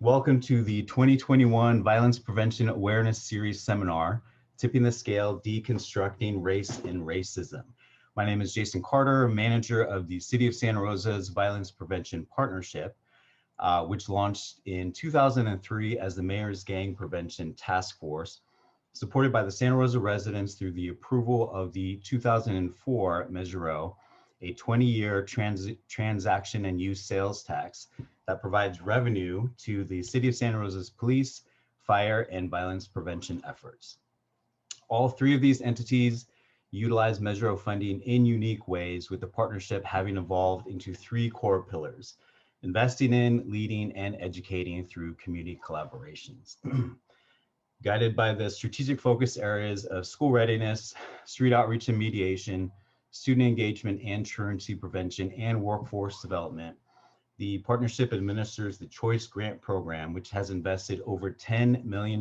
Welcome to the 2021 Violence Prevention Awareness Series seminar, Tipping the Scale, Deconstructing Race and Racism. My name is Jason Carter, manager of the City of Santa Rosa's Violence Prevention Partnership, which launched in 2003 as the Mayor's Gang Prevention Task Force, supported by the Santa Rosa residents through the approval of the 2004 Measure O, a 20-year transaction and use sales tax that provides revenue to the City of Santa Rosa's police, fire, and violence prevention efforts. All three of these entities utilize Measure O funding in unique ways, with the partnership having evolved into three core pillars: investing in, leading, and educating through community collaborations. Guided by the strategic focus areas of school readiness, street outreach and mediation, student engagement and truancy prevention, and workforce development, the partnership administers the Choice Grant Program, which has invested over $10 million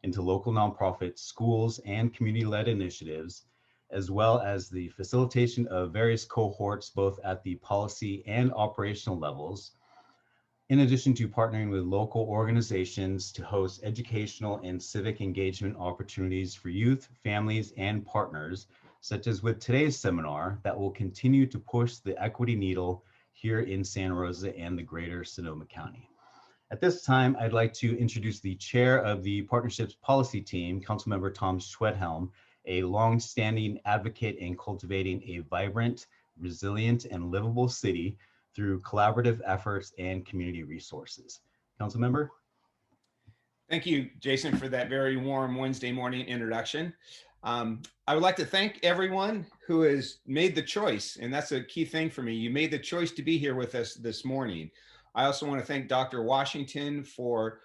into local nonprofits, schools, and community-led initiatives, as well as the facilitation of various cohorts, both at the policy and operational levels, in addition to partnering with local organizations to host educational and civic engagement opportunities for youth, families, and partners, such as with today's seminar that will continue to push the equity needle here in Santa Rosa and the greater Sonoma County. At this time, I'd like to introduce the chair of the partnership's policy team, Councilmember Tom Schwedhelm, a long-standing advocate in cultivating a vibrant, resilient, and livable city through collaborative efforts and community resources. Councilmember? Thank you, Jason, for that very warm Wednesday morning introduction. I would like to thank everyone who has made the choice, and that's a key thing for me. You made the choice to be here with us this morning. I also want to thank Dr. Washington for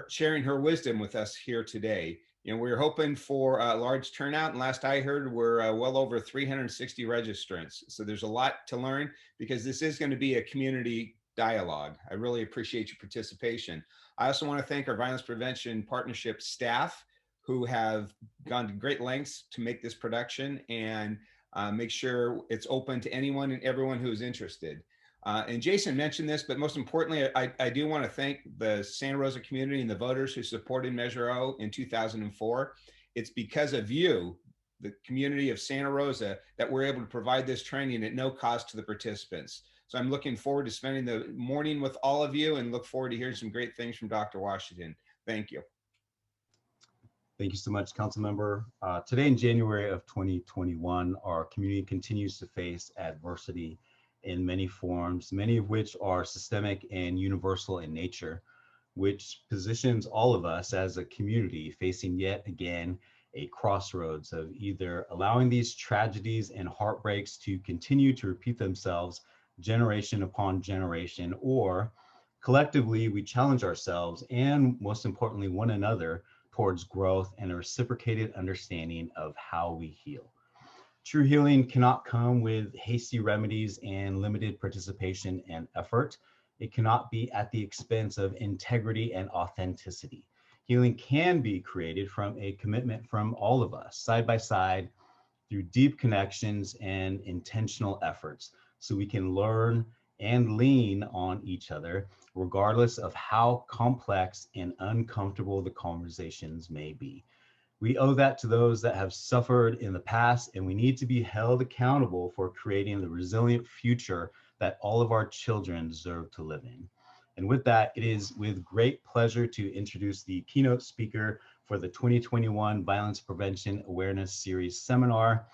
sharing her wisdom with us here today. You know, we're hoping for a large turnout, and last I heard, we're well over 360 registrants. So there's a lot to learn, because this is going to be a community dialogue. I really appreciate your participation. I also want to thank our Violence Prevention Partnership staff, who have gone to great lengths to make this production and make sure it's open to anyone and everyone who is interested. And Jason mentioned this, but most importantly, I do want to thank the Santa Rosa community and the voters who supported Measure O in 2004. It's because of you, the community of Santa Rosa, that we're able to provide this training at no cost to the participants. So I'm looking forward to spending the morning with all of you and look forward to hearing some great things from Dr. Washington. Thank you. Thank you so much, Councilmember. Today in January of 2021, our community continues to face adversity in many forms, many of which are systemic and universal in nature, which positions all of us as a community facing yet again a crossroads of either allowing these tragedies and heartbreaks to continue to repeat themselves generation upon generation, or collectively we challenge ourselves and, most importantly, one another towards growth and a reciprocated understanding of how we heal. True healing cannot come with hasty remedies and limited participation and effort. It cannot be at the expense of integrity and authenticity. Healing can be created from a commitment from all of us, side by side, through deep connections and intentional efforts, so we can learn and lean on each other, regardless of how complex and uncomfortable the conversations may be. We owe that to those that have suffered in the past, and we need to be held accountable for creating the resilient future that all of our children deserve to live in. And with that, it is with great pleasure to introduce the keynote speaker for the 2021 Violence Prevention Awareness Series seminar,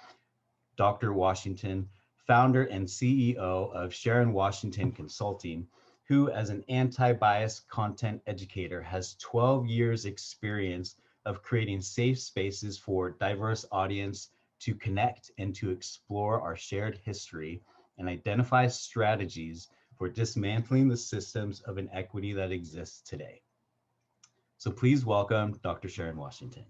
Dr. Washington, founder and CEO of Sharon Washington Consulting, who, as an anti-bias content educator, has 12 years experience of creating safe spaces for diverse audience to connect and to explore our shared history and identify strategies for dismantling the systems of inequity that exists today. So please welcome Dr. Sharon Washington.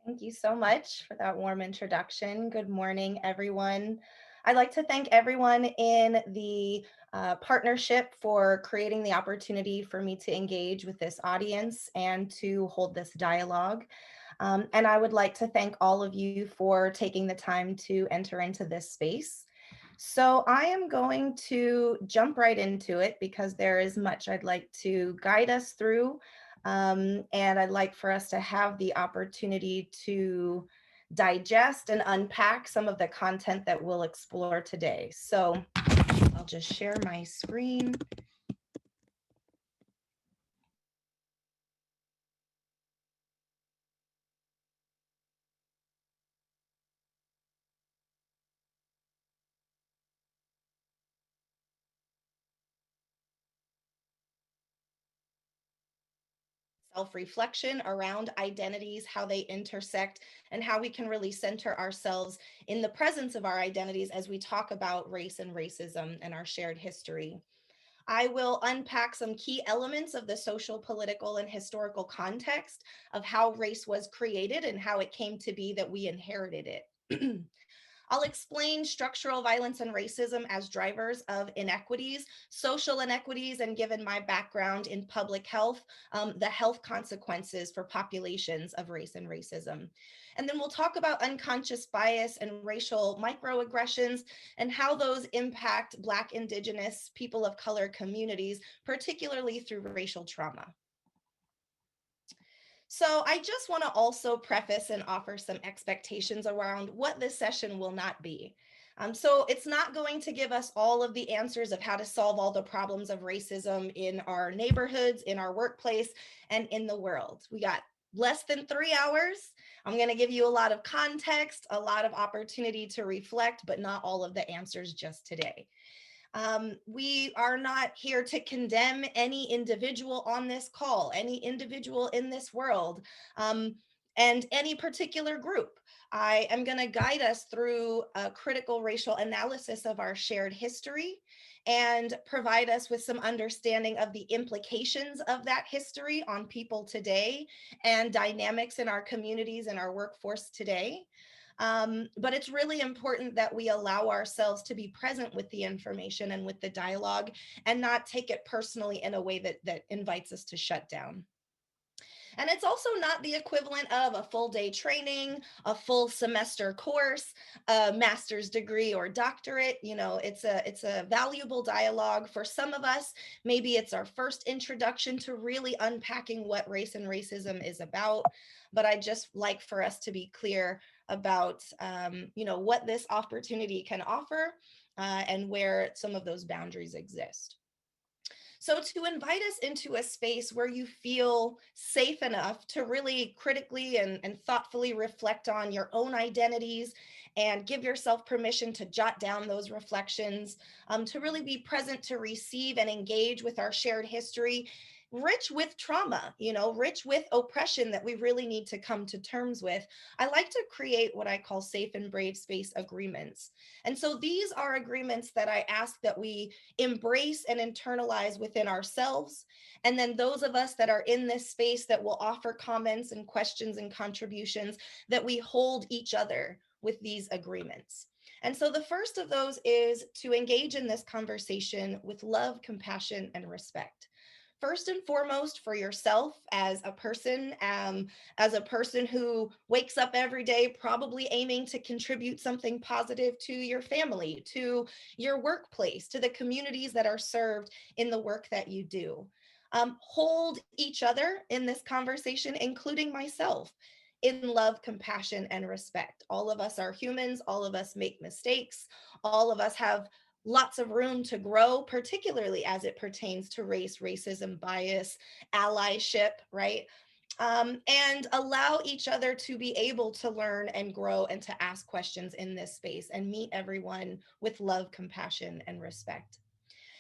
Thank you so much for that warm introduction. Good morning, everyone. I'd like to thank everyone in the partnership for creating the opportunity for me to engage with this audience and to hold this dialogue. And I would like to thank all of you for taking the time to enter into this space. So I am going to jump right into it because there is much I'd like to guide us through. And I'd like for us to have the opportunity to digest and unpack some of the content that we'll explore today. So I'll just share my screen. Self-reflection around identities, how they intersect, and how we can really center ourselves in the presence of our identities as we talk about race and racism and our shared history. I will unpack some key elements of the social, political, and historical context of how race was created and how it came to be that we inherited it. I'll explain structural violence and racism as drivers of inequities, social inequities, and given my background in public health, the health consequences for populations of race and racism. And then we'll talk about unconscious bias and racial microaggressions and how those impact Black, Indigenous, people of color communities, particularly through racial trauma. So I just want to also preface and offer some expectations around what this session will not be. So it's not going to give us all of the answers of how to solve all the problems of racism in our neighborhoods, in our workplace, and in the world. We got less than 3 hours. I'm going to give you a lot of context, a lot of opportunity to reflect, but not all of the answers just today. We are not here to condemn any individual on this call, any individual in this world, and any particular group. I am going to guide us through a critical racial analysis of our shared history and provide us with some understanding of the implications of that history on people today and dynamics in our communities and our workforce today. But it's really important that we allow ourselves to be present with the information and with the dialogue and not take it personally in a way that invites us to shut down. And it's also not the equivalent of a full day training, a full semester course, a master's degree or doctorate. You know, it's a valuable dialogue for some of us. Maybe it's our first introduction to really unpacking what race and racism is about. But I just like for us to be clear about what this opportunity can offer and where some of those boundaries exist. So, to invite us into a space where you feel safe enough to really critically and thoughtfully reflect on your own identities and give yourself permission to jot down those reflections, to really be present to receive and engage with our shared history, rich with trauma, rich with oppression that we really need to come to terms with. I like to create what I call safe and brave space agreements. And so these are agreements that I ask that we embrace and internalize within ourselves. And then those of us that are in this space that will offer comments and questions and contributions, that we hold each other with these agreements. And so the first of those is to engage in this conversation with love, compassion, and respect. First and foremost, for yourself as a person who wakes up every day probably aiming to contribute something positive to your family, to your workplace, to the communities that are served in the work that you do. Hold each other in this conversation, including myself, in love, compassion, and respect. All of us are humans, all of us make mistakes, all of us have lots of room to grow, particularly as it pertains to race, racism, bias, allyship, right? And allow each other to be able to learn and grow and to ask questions in this space and meet everyone with love, compassion, and respect.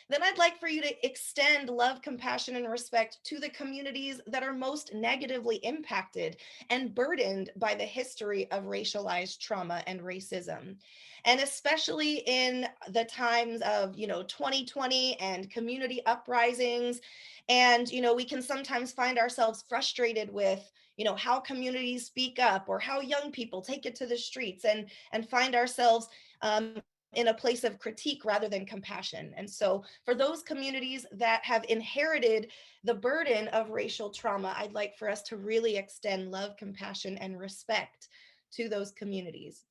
Then I'd like for you to extend love, compassion, and respect to the communities that are most negatively impacted and burdened by the history of racialized trauma and racism. And especially in the times of, 2020 and community uprisings. And, we can sometimes find ourselves frustrated with, how communities speak up or how young people take it to the streets and find ourselves um, in a place of critique rather than compassion. And so for those communities that have inherited the burden of racial trauma, I'd like for us to really extend love, compassion, and respect to those communities.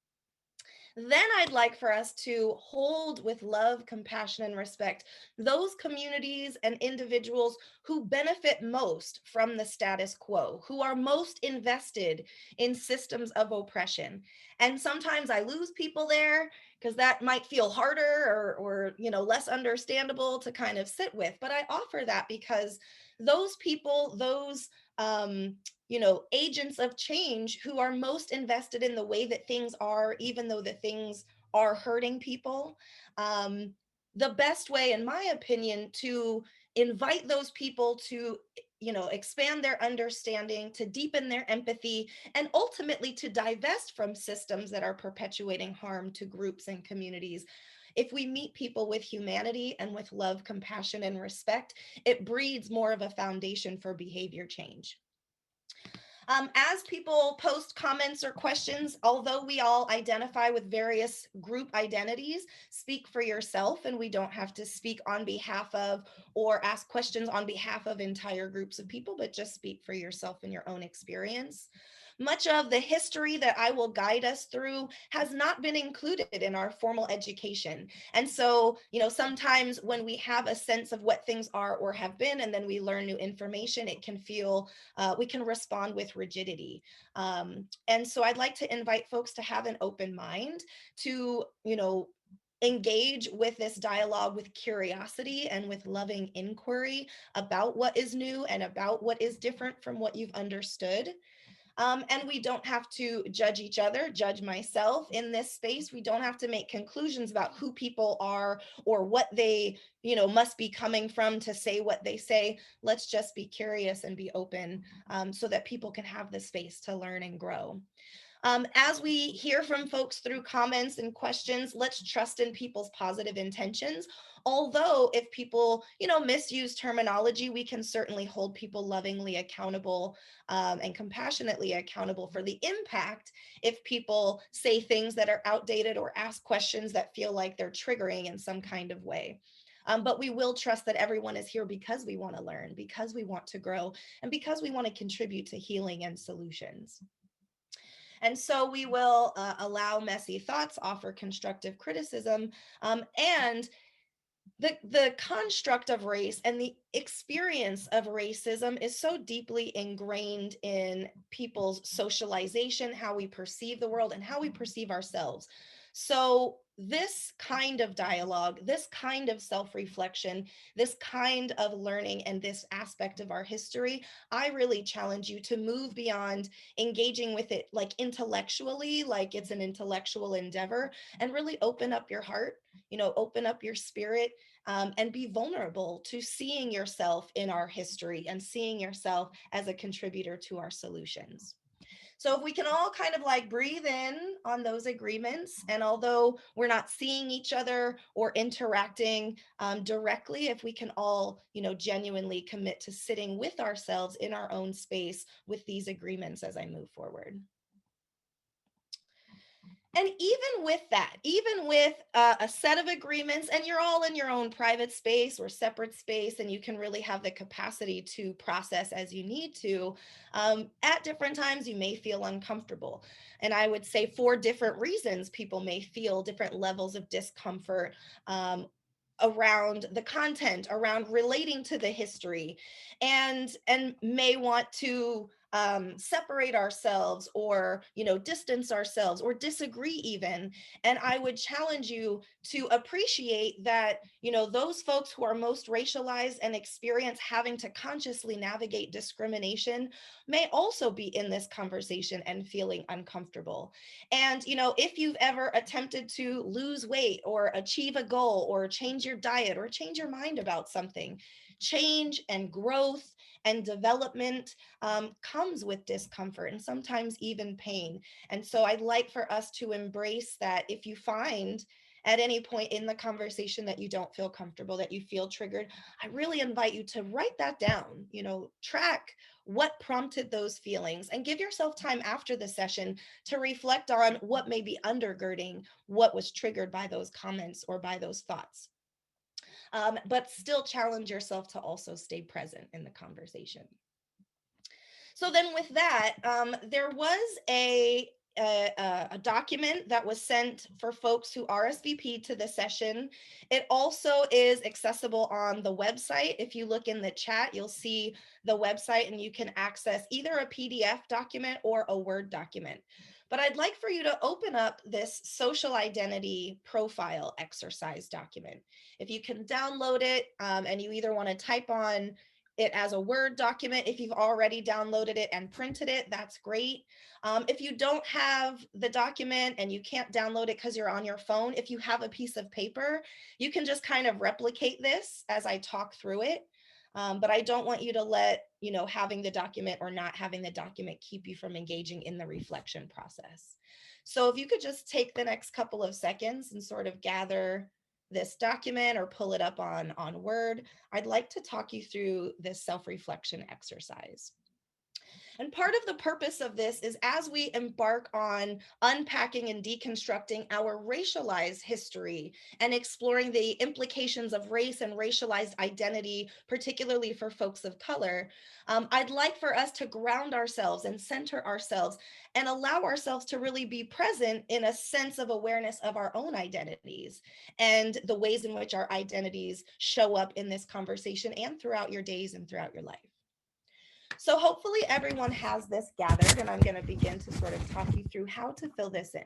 Then I'd like for us to hold with love, compassion, and respect those communities and individuals who benefit most from the status quo, who are most invested in systems of oppression. And sometimes I lose people there because that might feel harder or less understandable to kind of sit with. But I offer that because those people, those agents of change who are most invested in the way that things are, even though the things are hurting people. The best way, in my opinion, to invite those people to expand their understanding, to deepen their empathy, and ultimately to divest from systems that are perpetuating harm to groups and communities. If we meet people with humanity and with love, compassion, and respect, it breeds more of a foundation for behavior change. As people post comments or questions, although we all identify with various group identities, speak for yourself, and we don't have to speak on behalf of or ask questions on behalf of entire groups of people, but just speak for yourself and your own experience. Much of the history that I will guide us through has not been included in our formal education. And so, sometimes when we have a sense of what things are or have been, and then we learn new information, it can feel we can respond with rigidity. And so I'd like to invite folks to have an open mind to, engage with this dialogue with curiosity and with loving inquiry about what is new and about what is different from what you've understood. And we don't have to judge each other, judge myself in this space. We don't have to make conclusions about who people are or what they, must be coming from to say what they say. Let's just be curious and be open so that people can have the space to learn and grow. As we hear from folks through comments and questions, let's trust in people's positive intentions. Although if people, misuse terminology, we can certainly hold people lovingly accountable and compassionately accountable for the impact if people say things that are outdated or ask questions that feel like they're triggering in some kind of way. But we will trust that everyone is here because we want to learn, because we want to grow, and because we want to contribute to healing and solutions. And so we will allow messy thoughts, offer constructive criticism, and the construct of race and the experience of racism is so deeply ingrained in people's socialization, how we perceive the world and how we perceive ourselves. So this kind of dialogue, this kind of self-reflection, this kind of learning, and this aspect of our history, I really challenge you to move beyond engaging with it like intellectually, like it's an intellectual endeavor, and really open up your heart, open up your spirit, and be vulnerable to seeing yourself in our history and seeing yourself as a contributor to our solutions. So if we can all kind of like breathe in on those agreements, and although we're not seeing each other or interacting directly, if we can all, genuinely commit to sitting with ourselves in our own space with these agreements as I move forward. And even with that, even with a set of agreements, and you're all in your own private space or separate space, and you can really have the capacity to process as you need to, at different times, you may feel uncomfortable. And I would say for different reasons, people may feel different levels of discomfort around the content, around relating to the history, and may want to separate ourselves or distance ourselves or disagree even. And I would challenge you to appreciate that those folks who are most racialized and experience having to consciously navigate discrimination may also be in this conversation and feeling uncomfortable. And if you've ever attempted to lose weight or achieve a goal or change your diet or change your mind about something, change and growth and development comes with discomfort and sometimes even pain. And so I'd like for us to embrace that. If you find at any point in the conversation that you don't feel comfortable, that you feel triggered, I really invite you to write that down, track what prompted those feelings, and give yourself time after the session to reflect on what may be undergirding what was triggered by those comments or by those thoughts. But still challenge yourself to also stay present in the conversation. So then with that, there was a a document that was sent for folks who RSVP to the session. It also is accessible on the website. If you look in the chat, you'll see the website and you can access either a PDF document or a Word document. But I'd like for you to open up this social identity profile exercise document. If you can download it and you either want to type on it as a Word document, if you've already downloaded it and printed it, that's great. If you don't have the document and you can't download it because you're on your phone, if you have a piece of paper, you can just kind of replicate this as I talk through it. But I don't want you to let, having the document or not having the document keep you from engaging in the reflection process. So if you could just take the next couple of seconds and sort of gather this document or pull it up on Word, I'd like to talk you through this self-reflection exercise. And part of the purpose of this is as we embark on unpacking and deconstructing our racialized history and exploring the implications of race and racialized identity, particularly for folks of color, I'd like for us to ground ourselves and center ourselves and allow ourselves to really be present in a sense of awareness of our own identities and the ways in which our identities show up in this conversation and throughout your days and throughout your life. So hopefully everyone has this gathered, and I'm going to begin to sort of talk you through how to fill this in.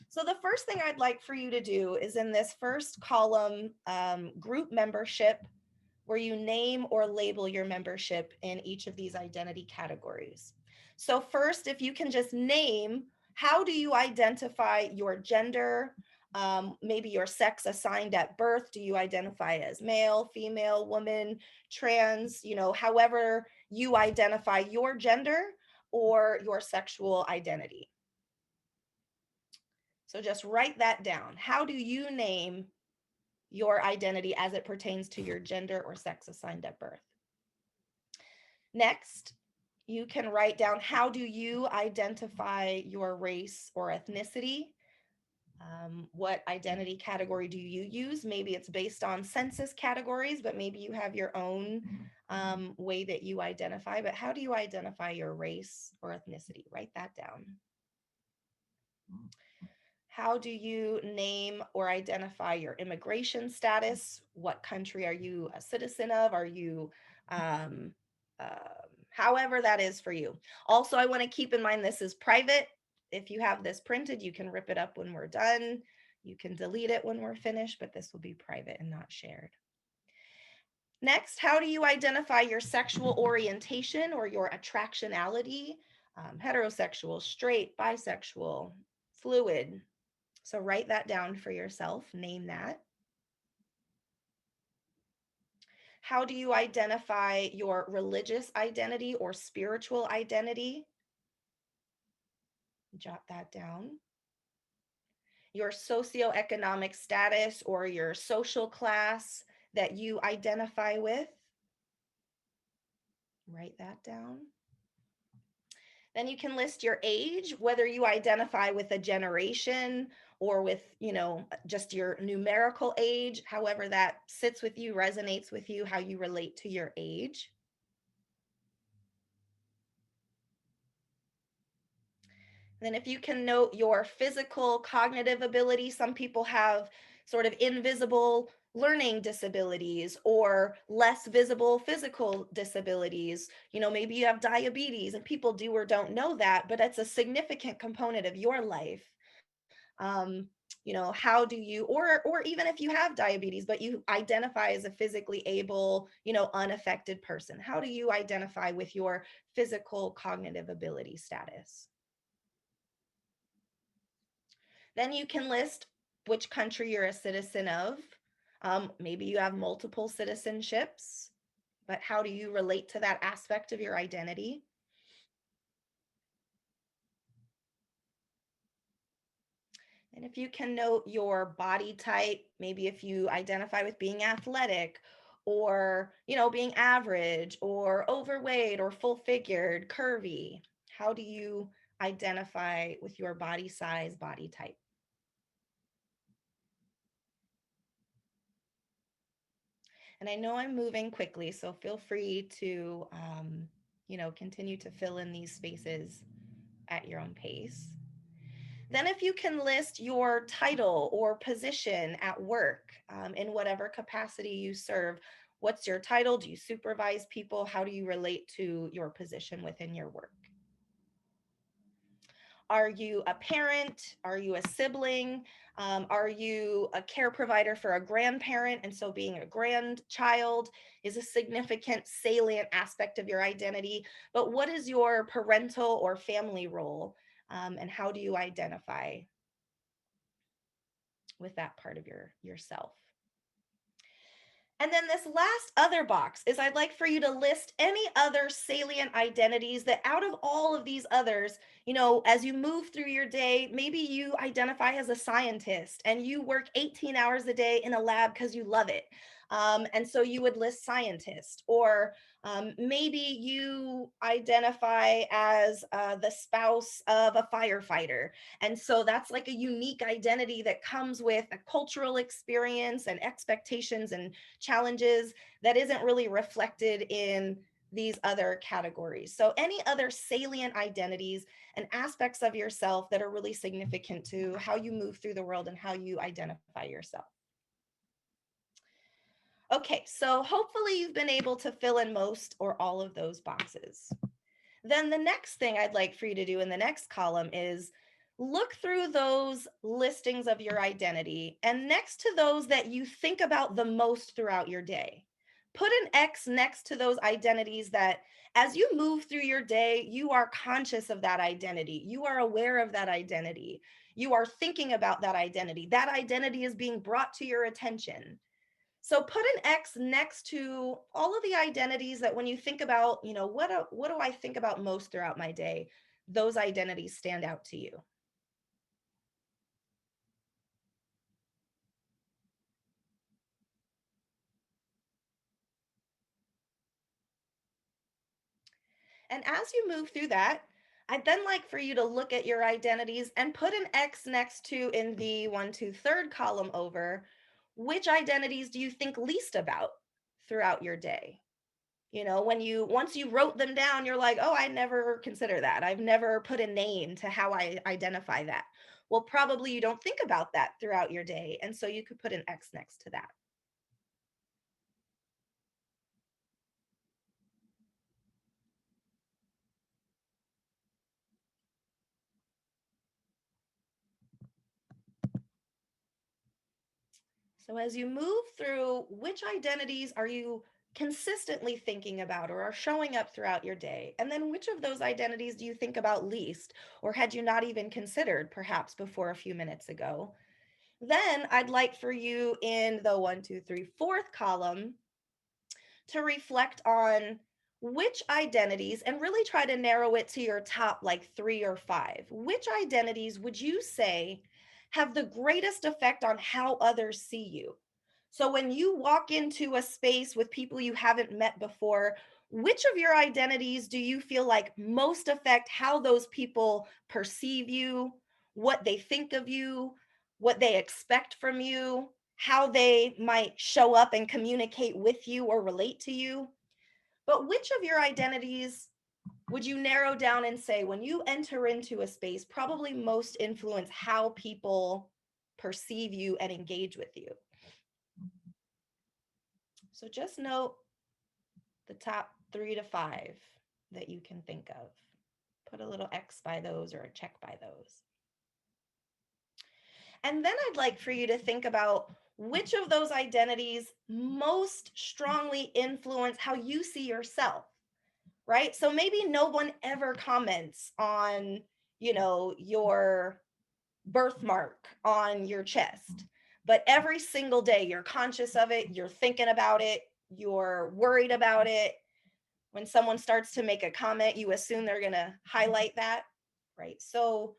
So the first thing I'd like for you to do is in this first column, group membership, where you name or label your membership in each of these identity categories. So first, if you can just name, how do you identify your gender, maybe your sex assigned at birth? Do you identify as male, female, woman, trans, however you identify your gender or your sexual identity? So just write that down. How do you name your identity as it pertains to your gender or sex assigned at birth? Next, you can write down, how do you identify your race or ethnicity? What identity category do you use? Maybe it's based on census categories, but maybe you have your own way that you identify. But how do you identify your race or ethnicity? Write that down. How do you name or identify your immigration status? What country are you a citizen of? Are you, however that is for you. Also, I want to keep in mind this is private. If you have this printed, you can rip it up when we're done. You can delete it when we're finished, but this will be private and not shared. Next, how do you identify your sexual orientation or your attractionality? Heterosexual, straight, bisexual, fluid. So write that down for yourself, name that. How do you identify your religious identity or spiritual identity? Jot that down. Your socioeconomic status or your social class that you identify with. Write that down. Then you can list your age, whether you identify with a generation or with, just your numerical age, however that sits with you, resonates with you, how you relate to your age. Then if you can note your physical cognitive ability, some people have sort of invisible learning disabilities or less visible physical disabilities. Maybe you have diabetes and people do or don't know that, but it's a significant component of your life. How do you, or even if you have diabetes, but you identify as a physically able, unaffected person, how do you identify with your physical cognitive ability status? Then you can list which country you're a citizen of. Maybe you have multiple citizenships, but how do you relate to that aspect of your identity? And if you can note your body type, maybe if you identify with being athletic or, being average or overweight or full figured, curvy, how do you identify with your body size, body type? And I know I'm moving quickly, so feel free to, continue to fill in these spaces at your own pace. Then, if you can list your title or position at work in whatever capacity you serve, what's your title? Do you supervise people? How do you relate to your position within your work? Are you a parent? Are you a sibling? Are you a care provider for a grandparent? And so being a grandchild is a significant, salient aspect of your identity. But what is your parental or family role? And how do you identify with that part of yourself? And then this last other box is I'd like for you to list any other salient identities that out of all of these others, as you move through your day, maybe you identify as a scientist and you work 18 hours a day in a lab because you love it. And so you would list scientist, or maybe you identify as the spouse of a firefighter. And so that's like a unique identity that comes with a cultural experience and expectations and challenges that isn't really reflected in these other categories. So any other salient identities and aspects of yourself that are really significant to how you move through the world and how you identify yourself. Okay, so hopefully you've been able to fill in most or all of those boxes. Then the next thing I'd like for you to do in the next column is look through those listings of your identity, and next to those that you think about the most throughout your day, put an X next to those identities that as you move through your day, you are conscious of that identity. You are aware of that identity. You are thinking about that identity. That identity is being brought to your attention. So put an X next to all of the identities that when you think about, what do I think about most throughout my day? Those identities stand out to you. And as you move through that, I'd then like for you to look at your identities and put an X next to in the 1, 2, 3rd column over, which identities do you think least about throughout your day? Once you wrote them down, you're like, oh, I never consider that. I've never put a name to how I identify that. Well, probably you don't think about that throughout your day. And so you could put an X next to that. So as you move through, which identities are you consistently thinking about or are showing up throughout your day? And then which of those identities do you think about least, or had you not even considered perhaps before a few minutes ago? Then I'd like for you in the 1, 2, 3, 4th column to reflect on which identities and really try to narrow it to your top like 3 or 5. Which identities would you say have the greatest effect on how others see you? So when you walk into a space with people you haven't met before, which of your identities do you feel like most affect how those people perceive you, what they think of you, what they expect from you, how they might show up and communicate with you or relate to you? But which of your identities would you narrow down and say, when you enter into a space, probably most influence how people perceive you and engage with you? So just note the top 3 to 5 that you can think of. Put a little X by those or a check by those. And then I'd like for you to think about which of those identities most strongly influence how you see yourself, right? So maybe no one ever comments on, your birthmark on your chest, but every single day you're conscious of it, you're thinking about it, you're worried about it. When someone starts to make a comment, you assume they're going to highlight that, right? So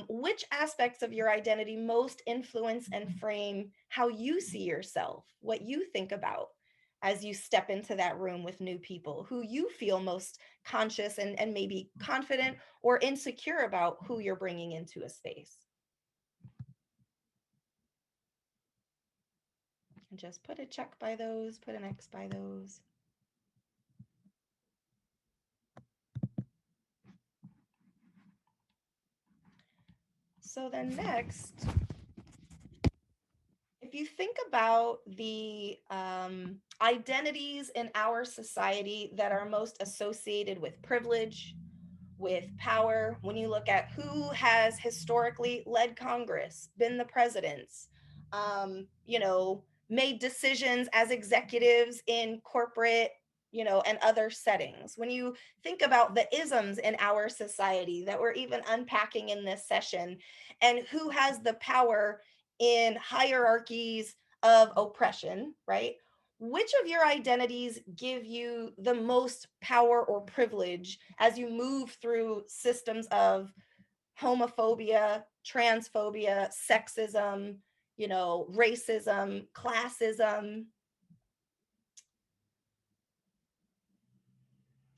which aspects of your identity most influence and frame how you see yourself, what you think about as you step into that room with new people, who you feel most conscious and maybe confident or insecure about who you're bringing into a space? And just put a check by those, put an X by those. So then next, if you think about the identities in our society that are most associated with privilege, with power, when you look at who has historically led Congress, been the presidents, made decisions as executives in corporate, and other settings. When you think about the isms in our society that we're even unpacking in this session, and who has the power in hierarchies of oppression, right? Which of your identities give you the most power or privilege as you move through systems of homophobia, transphobia, sexism, racism, classism,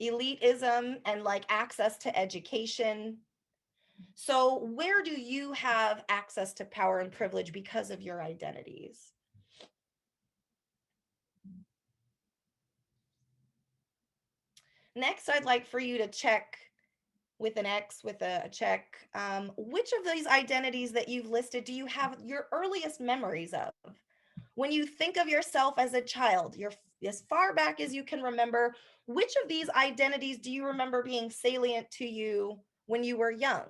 elitism, and like access to education? So, where do you have access to power and privilege because of your identities? Next, I'd like for you to check with an X, with a check, which of these identities that you've listed do you have your earliest memories of? When you think of yourself as a child, you're as far back as you can remember, which of these identities do you remember being salient to you when you were young?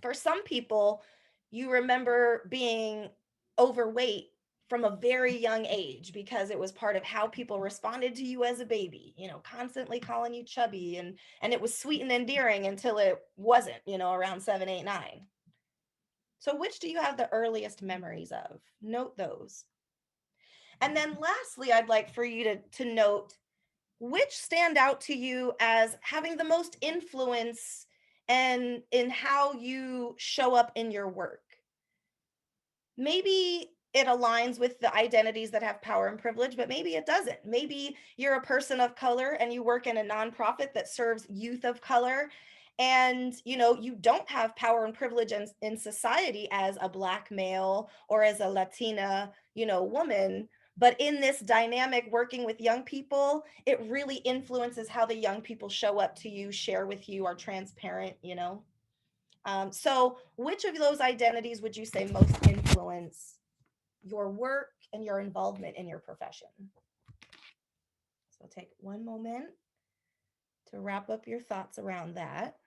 For some people, you remember being overweight from a very young age because it was part of how people responded to you as a baby, constantly calling you chubby, and it was sweet and endearing until it wasn't, around 7, 8, 9. So which do you have the earliest memories of? Note those. And then lastly, I'd like for you to note which stand out to you as having the most influence and in how you show up in your work. Maybe it aligns with the identities that have power and privilege, but maybe it doesn't. Maybe you're a person of color and you work in a nonprofit that serves youth of color, and you don't have power and privilege in society as a Black male or as a Latina woman. But in this dynamic working with young people, it really influences how the young people show up to you, share with you, are transparent. So which of those identities would you say most influence your work and your involvement in your profession? So take one moment to wrap up your thoughts around that.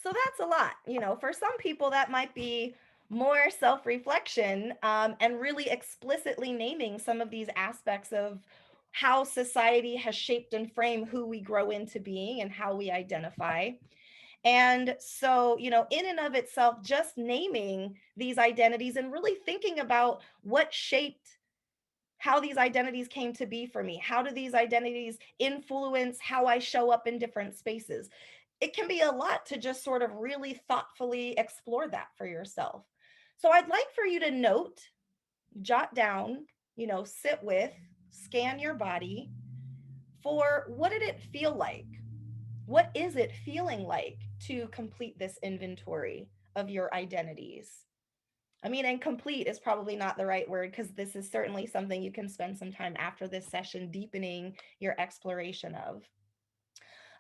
So that's a lot. For some people, that might be more self reflection, and really explicitly naming some of these aspects of how society has shaped and framed who we grow into being and how we identify. And so, in and of itself, just naming these identities and really thinking about what shaped how these identities came to be for me. How do these identities influence how I show up in different spaces? It can be a lot to just sort of really thoughtfully explore that for yourself. So I'd like for you to note, jot down, sit with, scan your body for what did it feel like? What is it feeling like to complete this inventory of your identities? I mean, and complete is probably not the right word because this is certainly something you can spend some time after this session deepening your exploration of.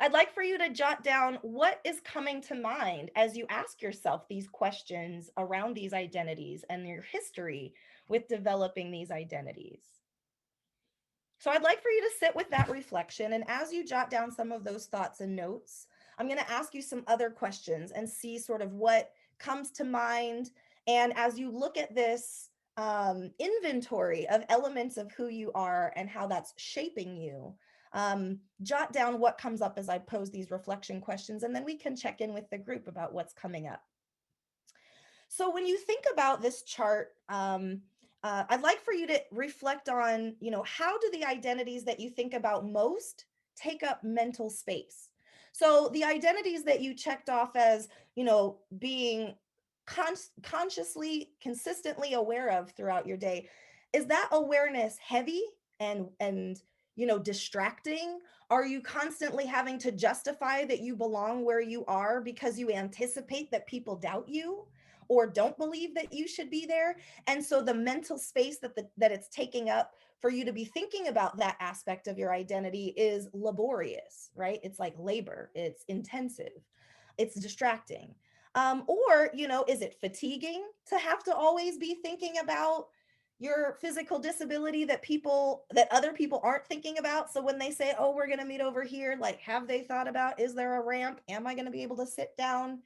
I'd like for you to jot down what is coming to mind as you ask yourself these questions around these identities and your history with developing these identities. So I'd like for you to sit with that reflection. And as you jot down some of those thoughts and notes, I'm going to ask you some other questions and see sort of what comes to mind. And as you look at this inventory of elements of who you are and how that's shaping you, jot down what comes up as I pose these reflection questions, and then we can check in with the group about what's coming up. So when you think about this chart, I'd like for you to reflect on, how do the identities that you think about most take up mental space? So the identities that you checked off as, being consciously, consistently aware of throughout your day, is that awareness heavy and distracting? Are you constantly having to justify that you belong where you are because you anticipate that people doubt you? or don't believe that you should be there. And so the mental space that it's taking up for you to be thinking about that aspect of your identity is laborious, right? It's like labor, it's intensive, it's distracting. Or, is it fatiguing to have to always be thinking about your physical disability that other people aren't thinking about? So when they say, oh, we're going to meet over here, like, have they thought about, is there a ramp? Am I going to be able to sit down?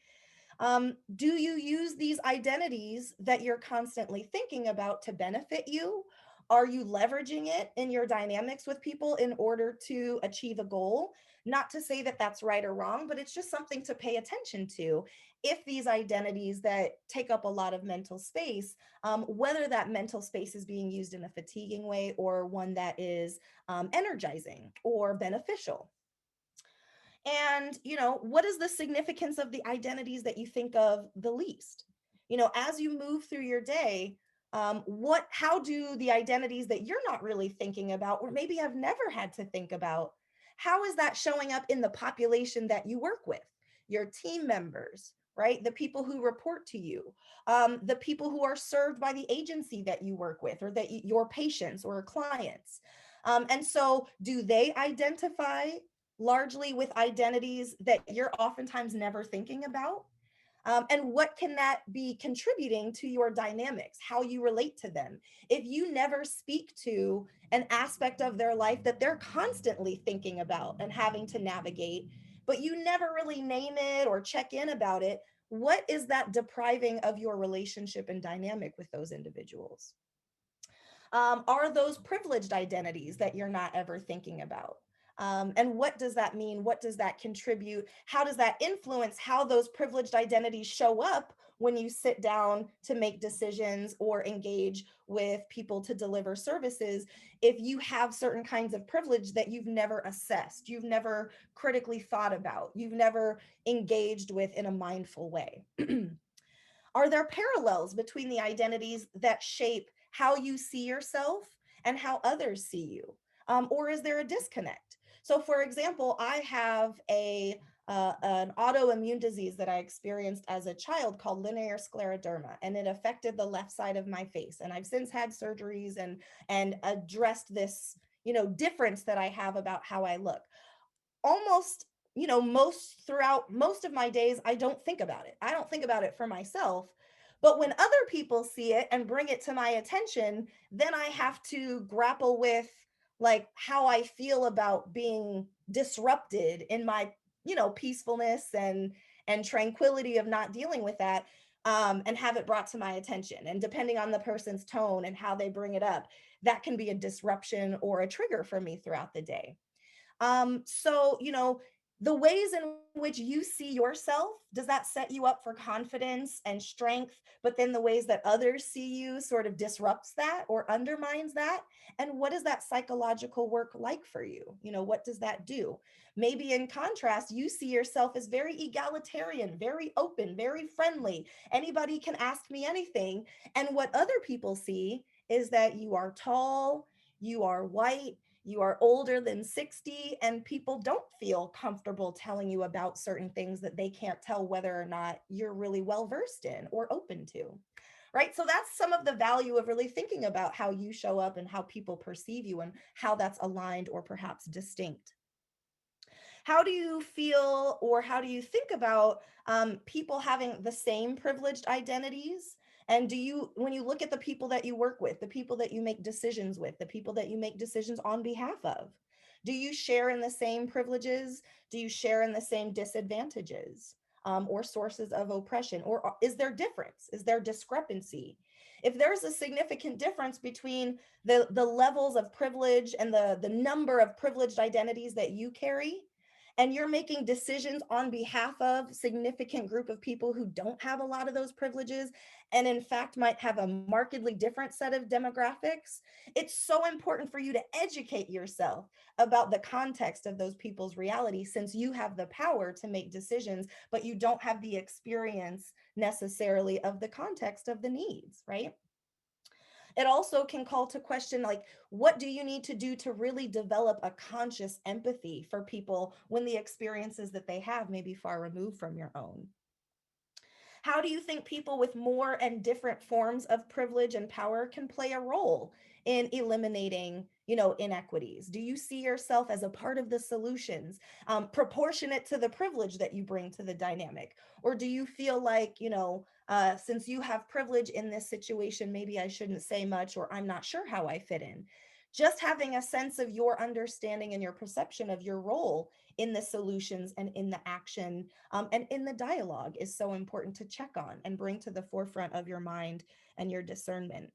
Do you use these identities that you're constantly thinking about to benefit you? Are you leveraging it in your dynamics with people in order to achieve a goal? Not to say that that's right or wrong, but it's just something to pay attention to. If these identities that take up a lot of mental space, whether that mental space is being used in a fatiguing way or one that is energizing or beneficial. And, what is the significance of the identities that you think of the least? As you move through your day, how do the identities that you're not really thinking about, or maybe have never had to think about, how is that showing up in the population that you work with, your team members, right? The people who report to you, the people who are served by the agency that you work with, or your patients or clients. And so, do they identify largely with identities that you're oftentimes never thinking about? And what can that be contributing to your dynamics, how you relate to them? If you never speak to an aspect of their life that they're constantly thinking about and having to navigate, but you never really name it or check in about it, what is that depriving of your relationship and dynamic with those individuals? Are those privileged identities that you're not ever thinking about? And what does that mean? What does that contribute? How does that influence how those privileged identities show up when you sit down to make decisions or engage with people to deliver services? If you have certain kinds of privilege that you've never assessed, you've never critically thought about, you've never engaged with in a mindful way. Are there parallels between the identities that shape how you see yourself and how others see you? Or is there a disconnect? So, for example, I have an autoimmune disease that I experienced as a child called linear scleroderma, and it affected the left side of my face. And I've since had surgeries and addressed this, difference that I have about how I look. Almost, throughout most of my days, I don't think about it. I don't think about it for myself. But when other people see it and bring it to my attention, then I have to grapple with, like, how I feel about being disrupted in my, peacefulness and tranquility of not dealing with that, and have it brought to my attention. And depending on the person's tone and how they bring it up, that can be a disruption or a trigger for me throughout the day. So, the ways in which you see yourself, does that set you up for confidence and strength? But then the ways that others see you sort of disrupts that or undermines that. And what is that psychological work like for you? What does that do? Maybe in contrast, you see yourself as very egalitarian, very open, very friendly. Anybody can ask me anything. And what other people see is that you are tall, you are white, you are older than 60, and people don't feel comfortable telling you about certain things that they can't tell whether or not you're really well versed in or open to. Right. So that's some of the value of really thinking about how you show up and how people perceive you and how that's aligned or perhaps distinct. How do you feel, or how do you think about people having the same privileged identities? And when you look at the people that you work with, the people that you make decisions with, the people that you make decisions on behalf of, do you share in the same privileges? Do you share in the same disadvantages, or sources of oppression? Or is there difference? Is there discrepancy? If there's a significant difference between the levels of privilege and the number of privileged identities that you carry, and you're making decisions on behalf of significant group of people who don't have a lot of those privileges, and in fact might have a markedly different set of demographics, it's so important for you to educate yourself about the context of those people's reality, since you have the power to make decisions, but you don't have the experience necessarily of the context of the needs, right? It also can call to question, like, what do you need to do to really develop a conscious empathy for people when the experiences that they have may be far removed from your own? How do you think people with more and different forms of privilege and power can play a role in eliminating, inequities? Do you see yourself as a part of the solutions, proportionate to the privilege that you bring to the dynamic? Or do you feel like, since you have privilege in this situation, maybe I shouldn't say much, or I'm not sure how I fit in? Just having a sense of your understanding and your perception of your role in the solutions and in the action, and in the dialogue is so important to check on and bring to the forefront of your mind and your discernment.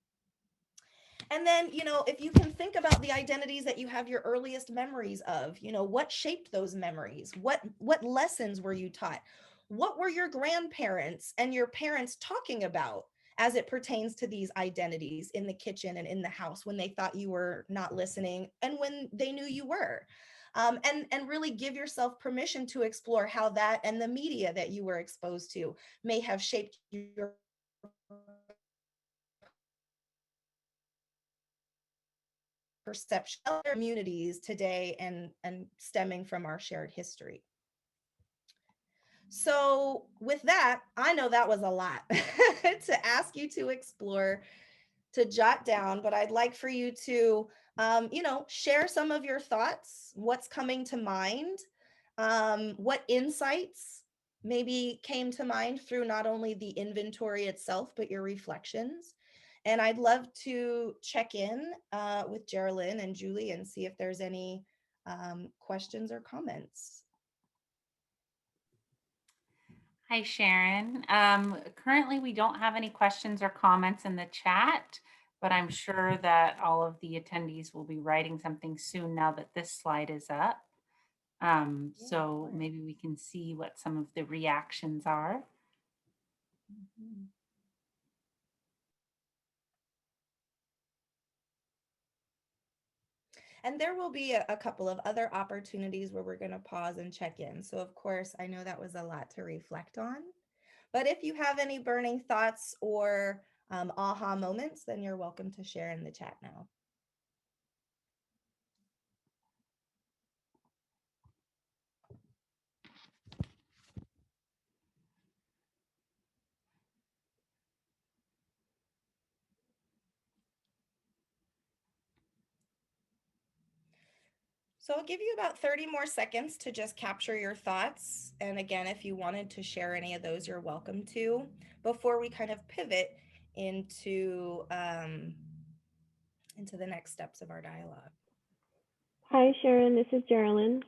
And then, if you can think about the identities that you have your earliest memories of, what shaped those memories? What lessons were you taught? What were your grandparents and your parents talking about as it pertains to these identities in the kitchen and in the house, when they thought you were not listening and when they knew you were? And really give yourself permission to explore how that and the media that you were exposed to may have shaped your perception of communities today, and stemming from our shared history. So with that, I know that was a lot to ask you to explore, to jot down, but I'd like for you to, share some of your thoughts, what's coming to mind, what insights maybe came to mind through not only the inventory itself, but your reflections. And I'd love to check in with Geraldine and Julie and see if there's any questions or comments. Hi, Sharon. Currently, we don't have any questions or comments in the chat, but I'm sure that all of the attendees will be writing something soon now that this slide is up. So maybe we can see what some of the reactions are. Mhm. And there will be a couple of other opportunities where we're going to pause and check in. So, of course, I know that was a lot to reflect on. But if you have any burning thoughts or aha moments, then you're welcome to share in the chat now. So I'll give you about 30 more seconds to just capture your thoughts. And again, if you wanted to share any of those, you're welcome to, before we kind of pivot into the next steps of our dialogue. Hi, Sharon. This is Geraldine.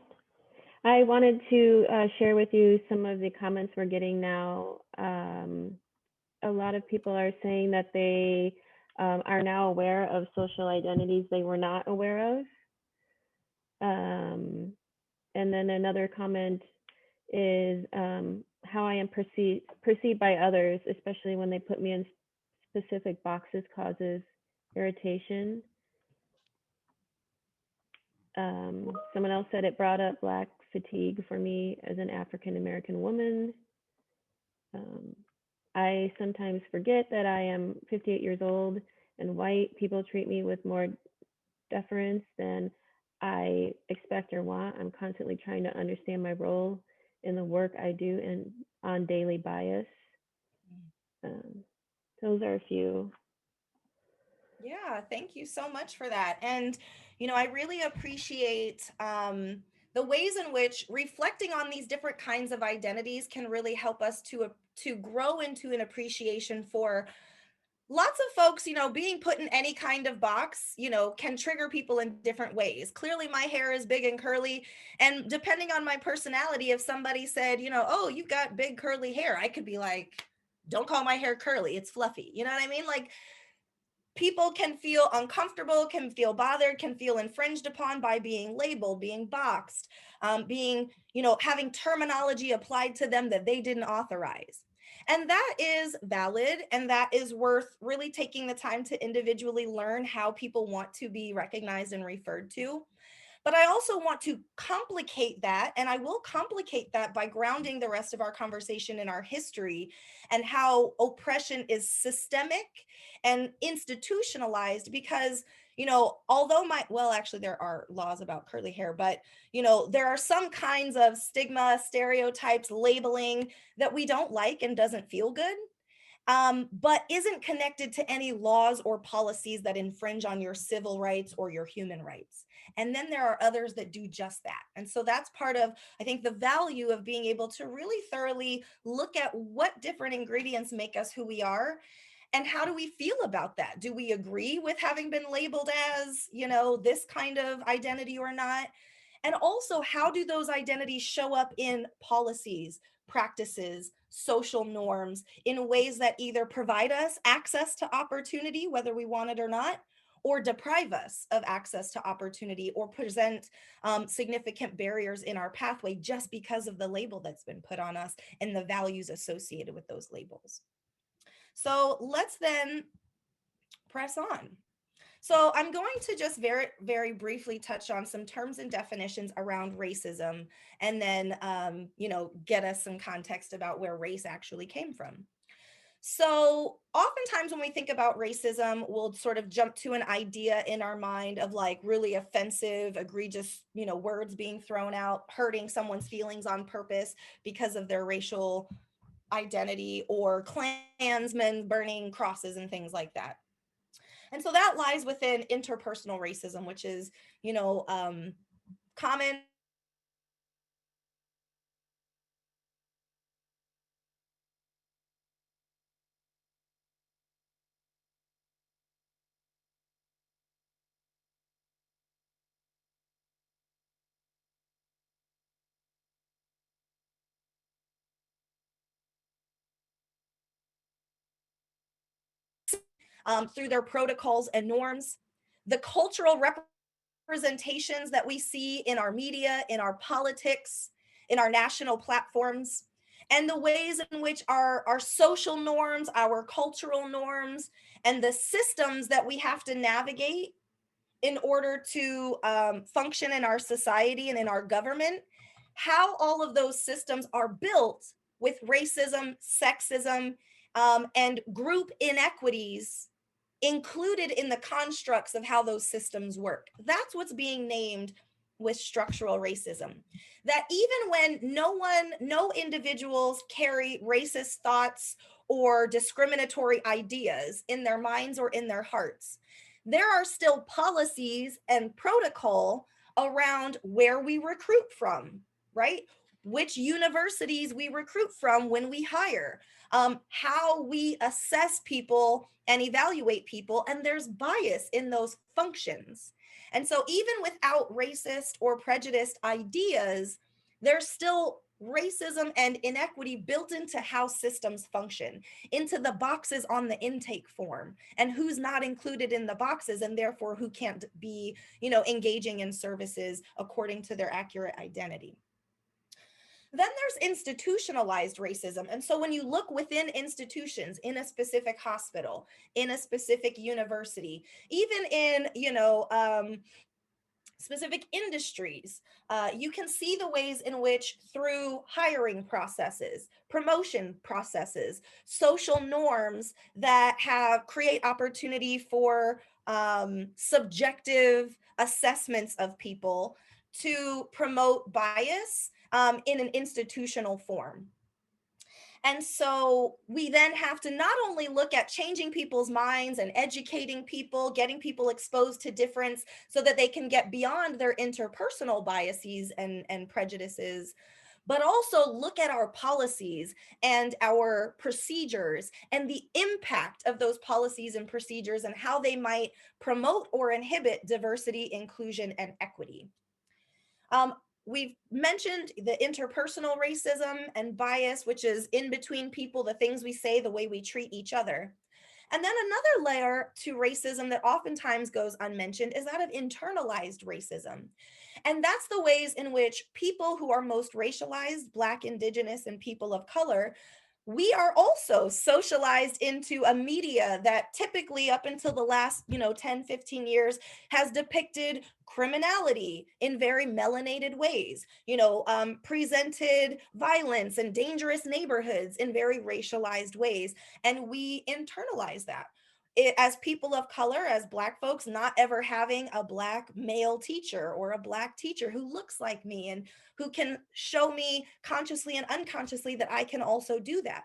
I wanted to share with you some of the comments we're getting now. A lot of people are saying that they are now aware of social identities they were not aware of. And then another comment is how I am perceived by others, especially when they put me in specific boxes, causes irritation. Someone else said it brought up Black fatigue for me as an African American woman. I sometimes forget that I am 58 years old and white. People treat me with more deference than I expect or want. I'm constantly trying to understand my role in the work I do and on daily bias. Those are a few. Yeah, thank you so much for that. And, I really appreciate the ways in which reflecting on these different kinds of identities can really help us to grow into an appreciation for lots of folks. Being put in any kind of box, can trigger people in different ways. Clearly, my hair is big and curly. And depending on my personality, if somebody said, oh, you've got big curly hair, I could be like, don't call my hair curly, it's fluffy. You know what I mean? Like, people can feel uncomfortable, can feel bothered, can feel infringed upon by being labeled, being boxed, being, having terminology applied to them that they didn't authorize. And that is valid, and that is worth really taking the time to individually learn how people want to be recognized and referred to. But I also want to complicate that, and I will complicate that by grounding the rest of our conversation in our history and how oppression is systemic and institutionalized. Because, although actually there are laws about curly hair, but there are some kinds of stigma, stereotypes, labeling that we don't like and doesn't feel good, but isn't connected to any laws or policies that infringe on your civil rights or your human rights. And then there are others that do just that. And so that's part of, I think, the value of being able to really thoroughly look at what different ingredients make us who we are. And how do we feel about that? Do we agree with having been labeled as, this kind of identity or not? And also, how do those identities show up in policies, practices, social norms in ways that either provide us access to opportunity, whether we want it or not, or deprive us of access to opportunity, or present significant barriers in our pathway just because of the label that's been put on us and the values associated with those labels. So let's then press on. So I'm going to just very, very briefly touch on some terms and definitions around racism, and then, get us some context about where race actually came from. So oftentimes when we think about racism, we'll sort of jump to an idea in our mind of like really offensive, egregious, words being thrown out, hurting someone's feelings on purpose because of their racial identity, or Klansmen burning crosses and things like that. And so that lies within interpersonal racism, which is, common through their protocols and norms, the cultural representations that we see in our media, in our politics, in our national platforms, and the ways in which our social norms, our cultural norms, and the systems that we have to navigate in order to function in our society and in our government, how all of those systems are built with racism, sexism, and group inequities included in the constructs of how those systems work. That's what's being named with structural racism. That even when no individuals carry racist thoughts or discriminatory ideas in their minds or in their hearts, there are still policies and protocol around where we recruit from, right? Which universities we recruit from when we hire, how we assess people and evaluate people, and there's bias in those functions. And so even without racist or prejudiced ideas, there's still racism and inequity built into how systems function, into the boxes on the intake form, and who's not included in the boxes, and therefore who can't be, engaging in services according to their accurate identity. Then there's institutionalized racism. And so when you look within institutions, in a specific hospital, in a specific university, even in, specific industries, you can see the ways in which through hiring processes, promotion processes, social norms that create opportunity for subjective assessments of people to promote bias in an institutional form. And so we then have to not only look at changing people's minds and educating people, getting people exposed to difference so that they can get beyond their interpersonal biases and prejudices, but also look at our policies and our procedures and the impact of those policies and procedures and how they might promote or inhibit diversity, inclusion, and equity. We've mentioned the interpersonal racism and bias, which is in between people, the things we say, the way we treat each other. And then another layer to racism that oftentimes goes unmentioned is that of internalized racism. And that's the ways in which people who are most racialized, Black, Indigenous, and people of color, we are also socialized into a media that typically up until the last 10 15 years has depicted criminality in very melanated ways, presented violence and dangerous neighborhoods in very racialized ways, and we internalize that. as people of color, as Black folks, not ever having a Black male teacher or a Black teacher who looks like me and who can show me consciously and unconsciously that I can also do that.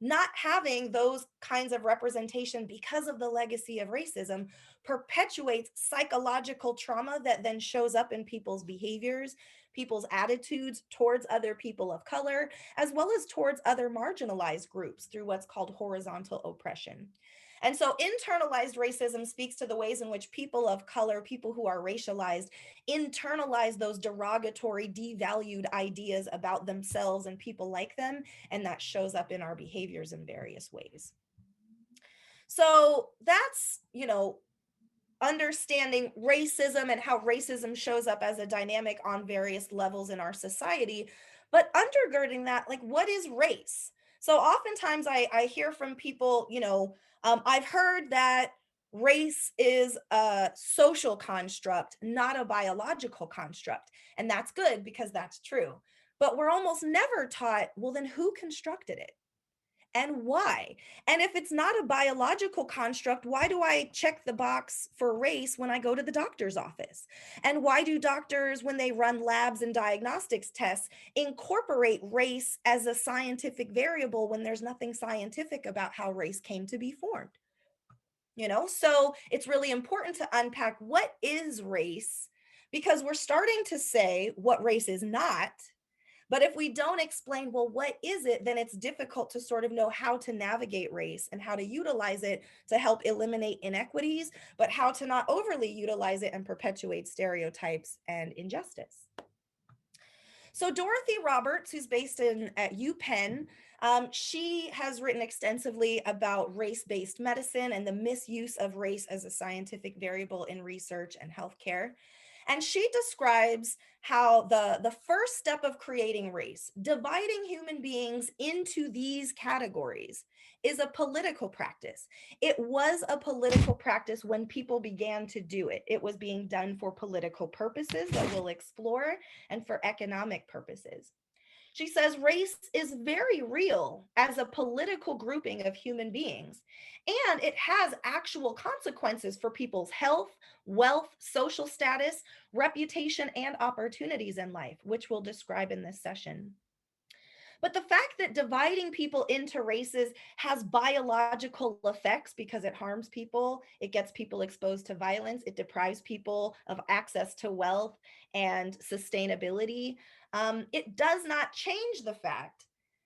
Not having those kinds of representation because of the legacy of racism perpetuates psychological trauma that then shows up in people's behaviors, people's attitudes towards other people of color, as well as towards other marginalized groups through what's called horizontal oppression. And so internalized racism speaks to the ways in which people of color, people who are racialized, internalize those derogatory, devalued ideas about themselves and people like them. And that shows up in our behaviors in various ways. So that's, understanding racism and how racism shows up as a dynamic on various levels in our society. But undergirding that, like, what is race? So oftentimes I hear from people, I've heard that race is a social construct, not a biological construct. And that's good because that's true. But we're almost never taught, well, then who constructed it? And why? And if it's not a biological construct, why do I check the box for race when I go to the doctor's office? And why do doctors, when they run labs and diagnostics tests, incorporate race as a scientific variable when there's nothing scientific about how race came to be formed? So it's really important to unpack what is race, because we're starting to say what race is not. But if we don't explain, well, what is it, then it's difficult to sort of know how to navigate race and how to utilize it to help eliminate inequities, but how to not overly utilize it and perpetuate stereotypes and injustice. So Dorothy Roberts, who's based at UPenn, she has written extensively about race-based medicine and the misuse of race as a scientific variable in research and healthcare. And she describes how the first step of creating race, dividing human beings into these categories, is a political practice. It was a political practice when people began to do it. It was being done for political purposes that we'll explore and for economic purposes. She says race is very real as a political grouping of human beings, and it has actual consequences for people's health, wealth, social status, reputation, and opportunities in life, which we'll describe in this session. But the fact that dividing people into races has biological effects because it harms people, it gets people exposed to violence, it deprives people of access to wealth and sustainability, it does not change the fact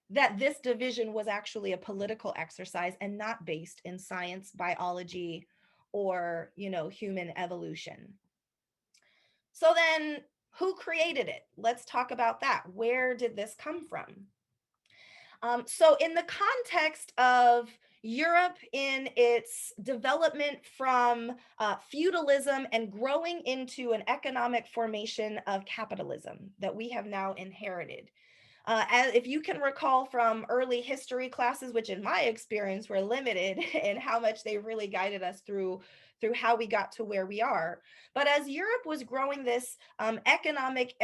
that this division was actually a political exercise and not based in science, biology, or human evolution. So then, who created it? Let's talk about that. Where did this come from? So in the context of Europe in its development from feudalism and growing into an economic formation of capitalism that we have now inherited. As if you can recall from early history classes, which in my experience were limited in how much they really guided us through how we got to where we are. But as Europe was growing this economic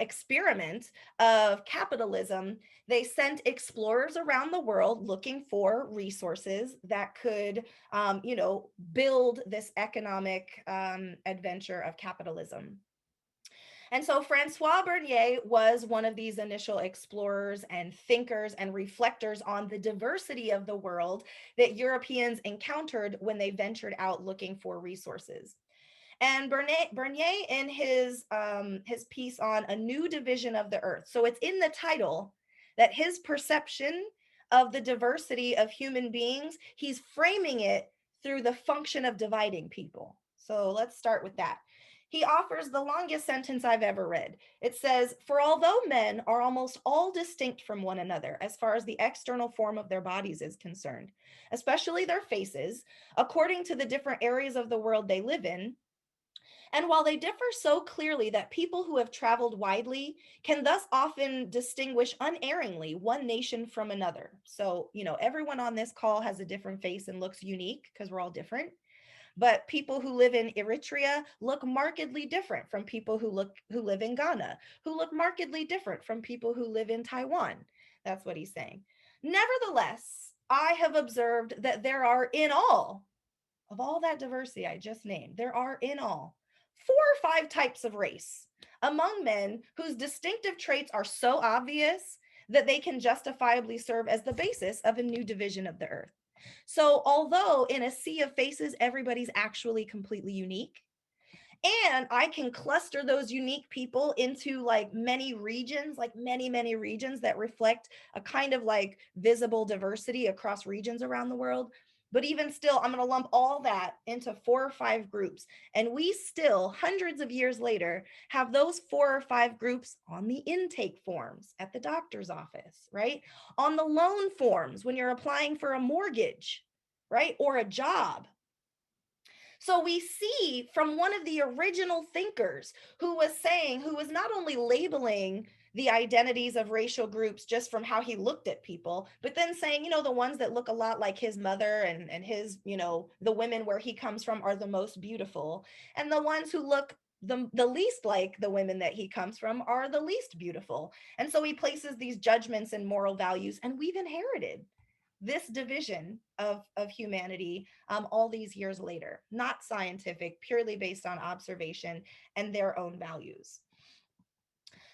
experiment of capitalism, they sent explorers around the world looking for resources that could, build this economic adventure of capitalism. And so Francois Bernier was one of these initial explorers and thinkers and reflectors on the diversity of the world that Europeans encountered when they ventured out looking for resources. And Bernier in his piece on A New Division of the Earth. So it's in the title that his perception of the diversity of human beings, he's framing it through the function of dividing people. So let's start with that. He offers the longest sentence I've ever read. It says, "For although men are almost all distinct from one another as far as the external form of their bodies is concerned, especially their faces, according to the different areas of the world they live in, and while they differ so clearly that people who have traveled widely can thus often distinguish unerringly one nation from another." So, everyone on this call has a different face and looks unique because we're all different. But people who live in Eritrea look markedly different from people who live in Ghana, who look markedly different from people who live in Taiwan. That's what he's saying. Nevertheless, I have observed that there are in all, of all that diversity I just named, there are in all 4 or 5 types of race among men whose distinctive traits are so obvious that they can justifiably serve as the basis of a new division of the earth. So, although in a sea of faces, everybody's actually completely unique, and I can cluster those unique people into like many regions, like many regions that reflect a kind of like visible diversity across regions around the world. But even still, I'm going to lump all that into 4 or 5 groups. And we still, hundreds of years later, have those 4 or 5 groups on the intake forms at the doctor's office, right? On the loan forms when you're applying for a mortgage, right? Or a job. So we see from one of the original thinkers who was saying, who was not only labeling the identities of racial groups just from how he looked at people, but then saying, the ones that look a lot like his mother and his, the women where he comes from are the most beautiful. And the ones who look the least like the women that he comes from are the least beautiful. And so he places these judgments and moral values, and we've inherited this division of humanity all these years later, not scientific, purely based on observation and their own values.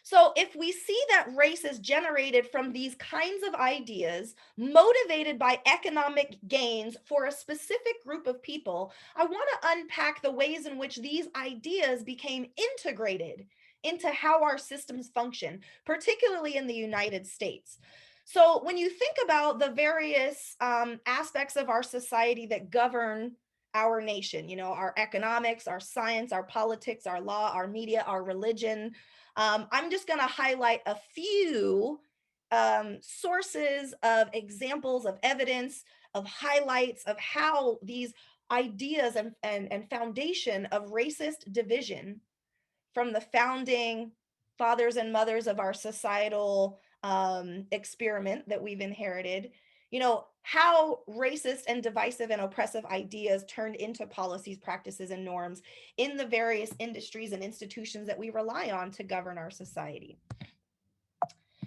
So if we see that race is generated from these kinds of ideas motivated by economic gains for a specific group of people, I want to unpack the ways in which these ideas became integrated into how our systems function, particularly in the United States. So when you think about the various aspects of our society that govern our nation, our economics, our science, our politics, our law, our media, our religion, I'm just going to highlight a few sources of examples of evidence, of highlights of how these ideas and foundation of racist division from the founding fathers and mothers of our societal experiment that we've inherited, how racist and divisive and oppressive ideas turned into policies, practices, and norms in the various industries and institutions that we rely on to govern our society.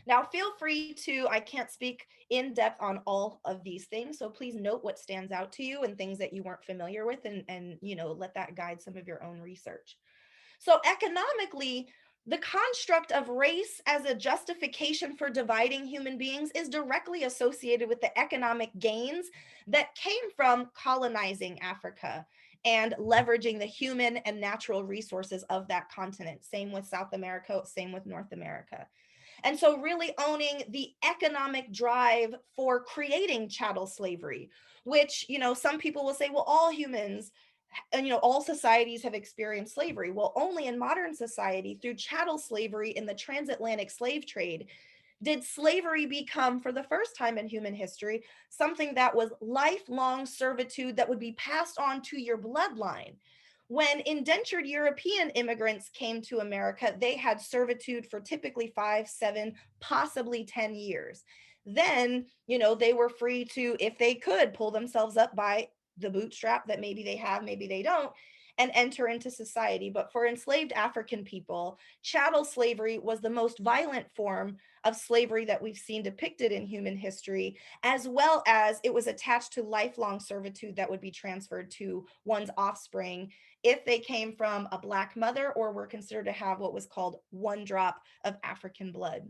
Now, feel free to, I can't speak in depth on all of these things, so please note what stands out to you and things that you weren't familiar with, and let that guide some of your own research. So economically, the construct of race as a justification for dividing human beings is directly associated with the economic gains that came from colonizing Africa and leveraging the human and natural resources of that continent. Same with South America, same with North America. And so really owning the economic drive for creating chattel slavery, which, some people will say, well, all humans and all societies have experienced slavery. Well, only in modern society through chattel slavery in the transatlantic slave trade did slavery become, for the first time in human history, something that was lifelong servitude that would be passed on to your bloodline. When indentured European immigrants came to America, they had servitude for typically 5, 7, possibly 10 years. Then, they were free to, if they could, pull themselves up by the bootstrap that maybe they have, maybe they don't, and enter into society. But for enslaved African people, chattel slavery was the most violent form of slavery that we've seen depicted in human history, as well as it was attached to lifelong servitude that would be transferred to one's offspring if they came from a Black mother or were considered to have what was called one drop of African blood.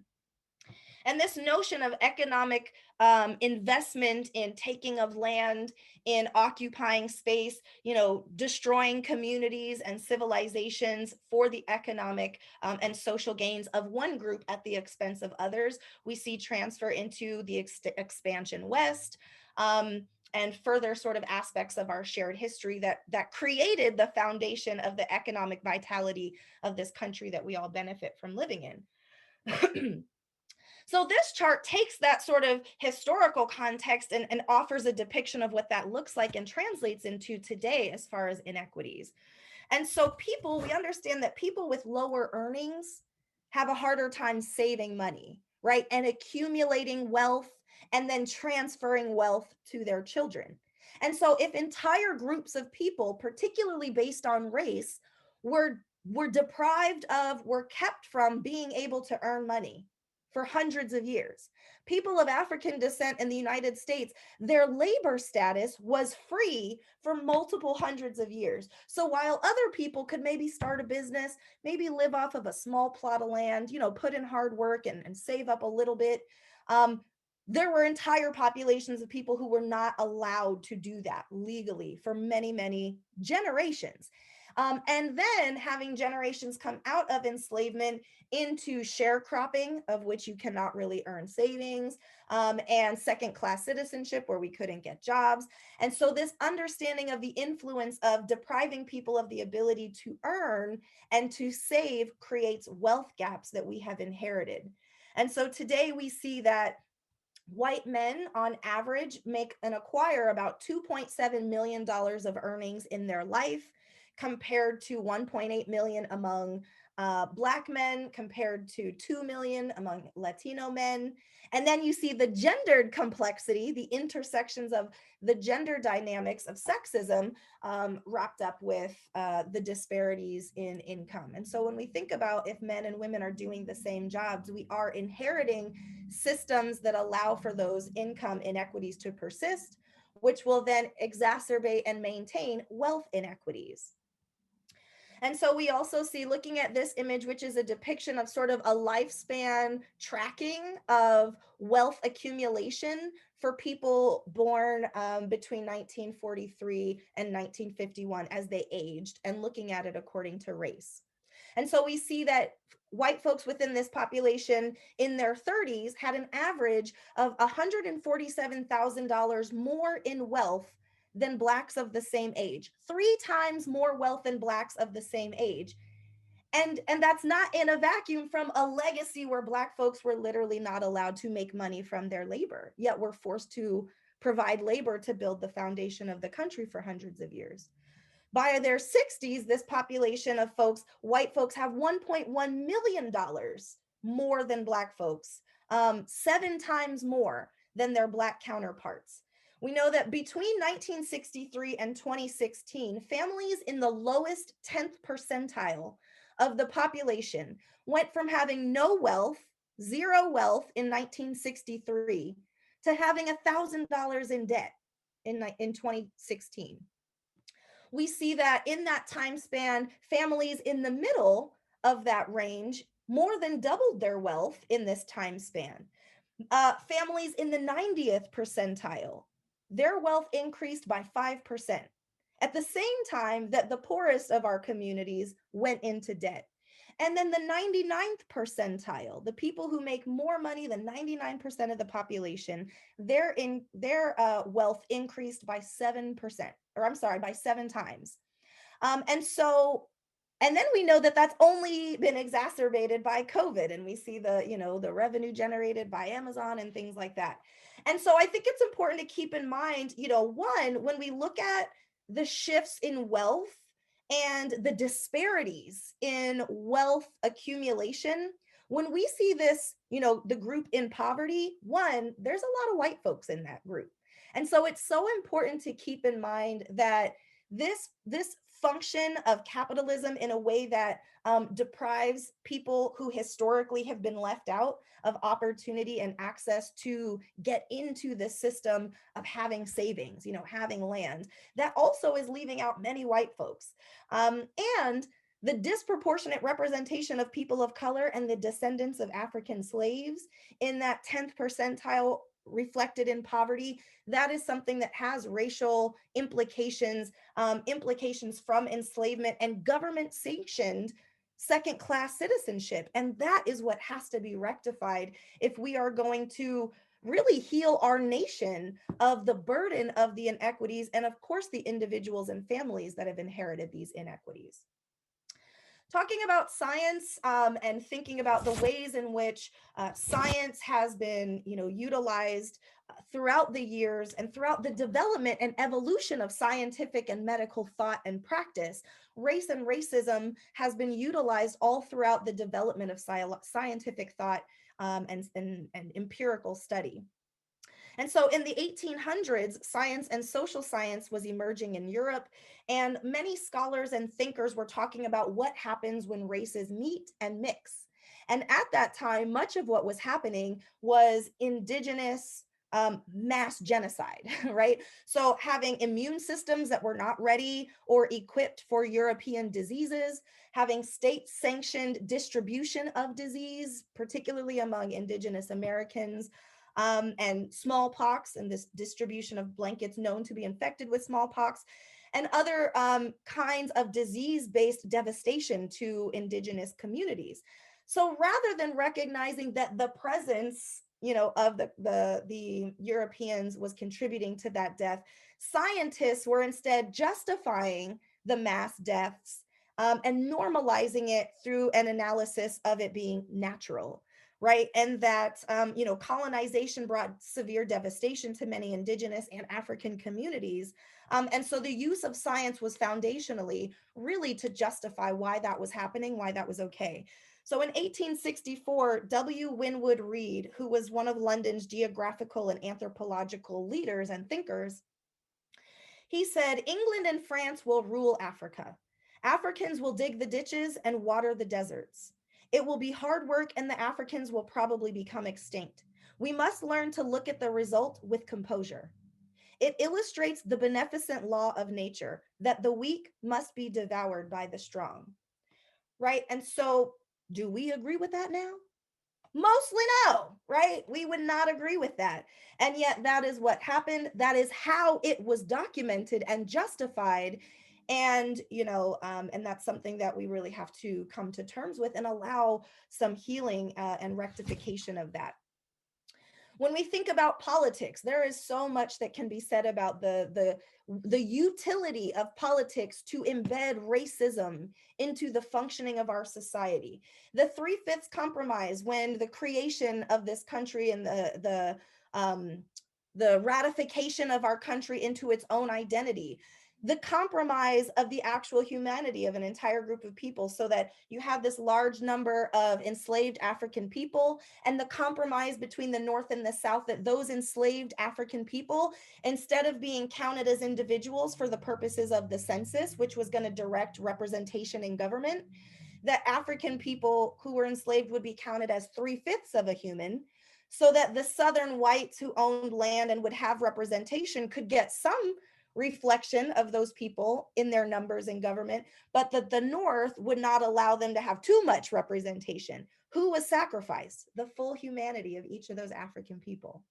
And this notion of economic investment in taking of land, in occupying space, destroying communities and civilizations for the economic and social gains of one group at the expense of others, we see transfer into the expansion west. And further sort of aspects of our shared history that created the foundation of the economic vitality of this country that we all benefit from living in. So this chart takes that sort of historical context and offers a depiction of what that looks like and translates into today as far as inequities. And so we understand that people with lower earnings have a harder time saving money, right? And accumulating wealth and then transferring wealth to their children. And so if entire groups of people, particularly based on race, were deprived of, were kept from being able to earn money, for hundreds of years. People of African descent in the United States, their labor status was free for multiple hundreds of years. So while other people could maybe start a business, maybe live off of a small plot of land, put in hard work and save up a little bit, there were entire populations of people who were not allowed to do that legally for many, many generations. And then having generations come out of enslavement into sharecropping, of which you cannot really earn savings, and second-class citizenship where we couldn't get jobs. And so this understanding of the influence of depriving people of the ability to earn and to save creates wealth gaps that we have inherited. And so today we see that white men on average make and acquire about $2.7 million of earnings in their life, compared to 1.8 million among Black men, compared to 2 million among Latino men. And then you see the gendered complexity, the intersections of the gender dynamics of sexism wrapped up with the disparities in income. And so when we think about if men and women are doing the same jobs, we are inheriting systems that allow for those income inequities to persist, which will then exacerbate and maintain wealth inequities. And so we also see, looking at this image, which is a depiction of sort of a lifespan tracking of wealth accumulation for people born between 1943 and 1951 as they aged, and looking at it according to race. And so we see that white folks within this population in their 30s had an average of $147,000 more in wealth than Blacks of the same age, 3 times more wealth than Blacks of the same age. And that's not in a vacuum from a legacy where Black folks were literally not allowed to make money from their labor, yet were forced to provide labor to build the foundation of the country for hundreds of years. By their 60s, this population of folks, white folks, have $1.1 million more than Black folks, 7 times more than their Black counterparts. We know that between 1963 and 2016, families in the lowest 10th percentile of the population went from having no wealth, zero wealth in 1963, to having $1,000 in debt in 2016. We see that in that time span, families in the middle of that range more than doubled their wealth in this time span. Families in the 90th percentile, their wealth increased by 5%, at the same time that the poorest of our communities went into debt. And then the 99th percentile, the people who make more money than 99% of the population, their wealth increased by 7%, or I'm sorry, by 7 times. And then we know that that's only been exacerbated by COVID, and we see the revenue generated by Amazon and things like that. And so I think it's important to keep in mind, one, when we look at the shifts in wealth and the disparities in wealth accumulation, when we see this, the group in poverty, one, there's a lot of white folks in that group. And so it's so important to keep in mind that this function of capitalism in a way that deprives people who historically have been left out of opportunity and access to get into the system of having savings, having land, that also is leaving out many white folks. And the disproportionate representation of people of color and the descendants of African slaves in that 10th percentile reflected in poverty, that is something that has racial implications, implications from enslavement and government sanctioned second-class citizenship. And that is what has to be rectified if we are going to really heal our nation of the burden of the inequities and, of course, the individuals and families that have inherited these inequities. Talking about science and thinking about the ways in which science has been, utilized throughout the years and throughout the development and evolution of scientific and medical thought and practice, race and racism has been utilized all throughout the development of scientific thought and empirical study. And so in the 1800s, science and social science was emerging in Europe, and many scholars and thinkers were talking about what happens when races meet and mix. And at that time, much of what was happening was indigenous mass genocide, right? So having immune systems that were not ready or equipped for European diseases, having state-sanctioned distribution of disease, particularly among indigenous Americans, and smallpox and this distribution of blankets known to be infected with smallpox, and other kinds of disease-based devastation to indigenous communities. So rather than recognizing that the presence, of the Europeans was contributing to that death, scientists were instead justifying the mass deaths and normalizing it through an analysis of it being natural, right? And that, colonization brought severe devastation to many indigenous and African communities. And so the use of science was foundationally really to justify why that was happening, why that was okay. So in 1864, W. Winwood Reade, who was one of London's geographical and anthropological leaders and thinkers, he said, England and France will rule Africa. Africans will dig the ditches and water the deserts. It will be hard work and the Africans will probably become extinct. We must learn to look at the result with composure. It illustrates the beneficent law of nature that the weak must be devoured by the strong, right? And so do we agree with that now? Mostly no, right? We would not agree with that. And yet that is what happened. That is how it was documented and justified. And, and that's something that we really have to come to terms with and allow some healing and rectification of that. When we think about politics, there is so much that can be said about the utility of politics to embed racism into the functioning of our society. The 3/5 compromise, when the creation of this country and the ratification of our country into its own identity, the compromise of the actual humanity of an entire group of people, so that you have this large number of enslaved African people, and the compromise between the North and the South, that those enslaved African people, instead of being counted as individuals for the purposes of the census, which was going to direct representation in government, that African people who were enslaved would be counted as 3/5 of a human, so that the Southern whites who owned land and would have representation could get some reflection of those people in their numbers in government, but that the North would not allow them to have too much representation. Who was sacrificed? The full humanity of each of those African people.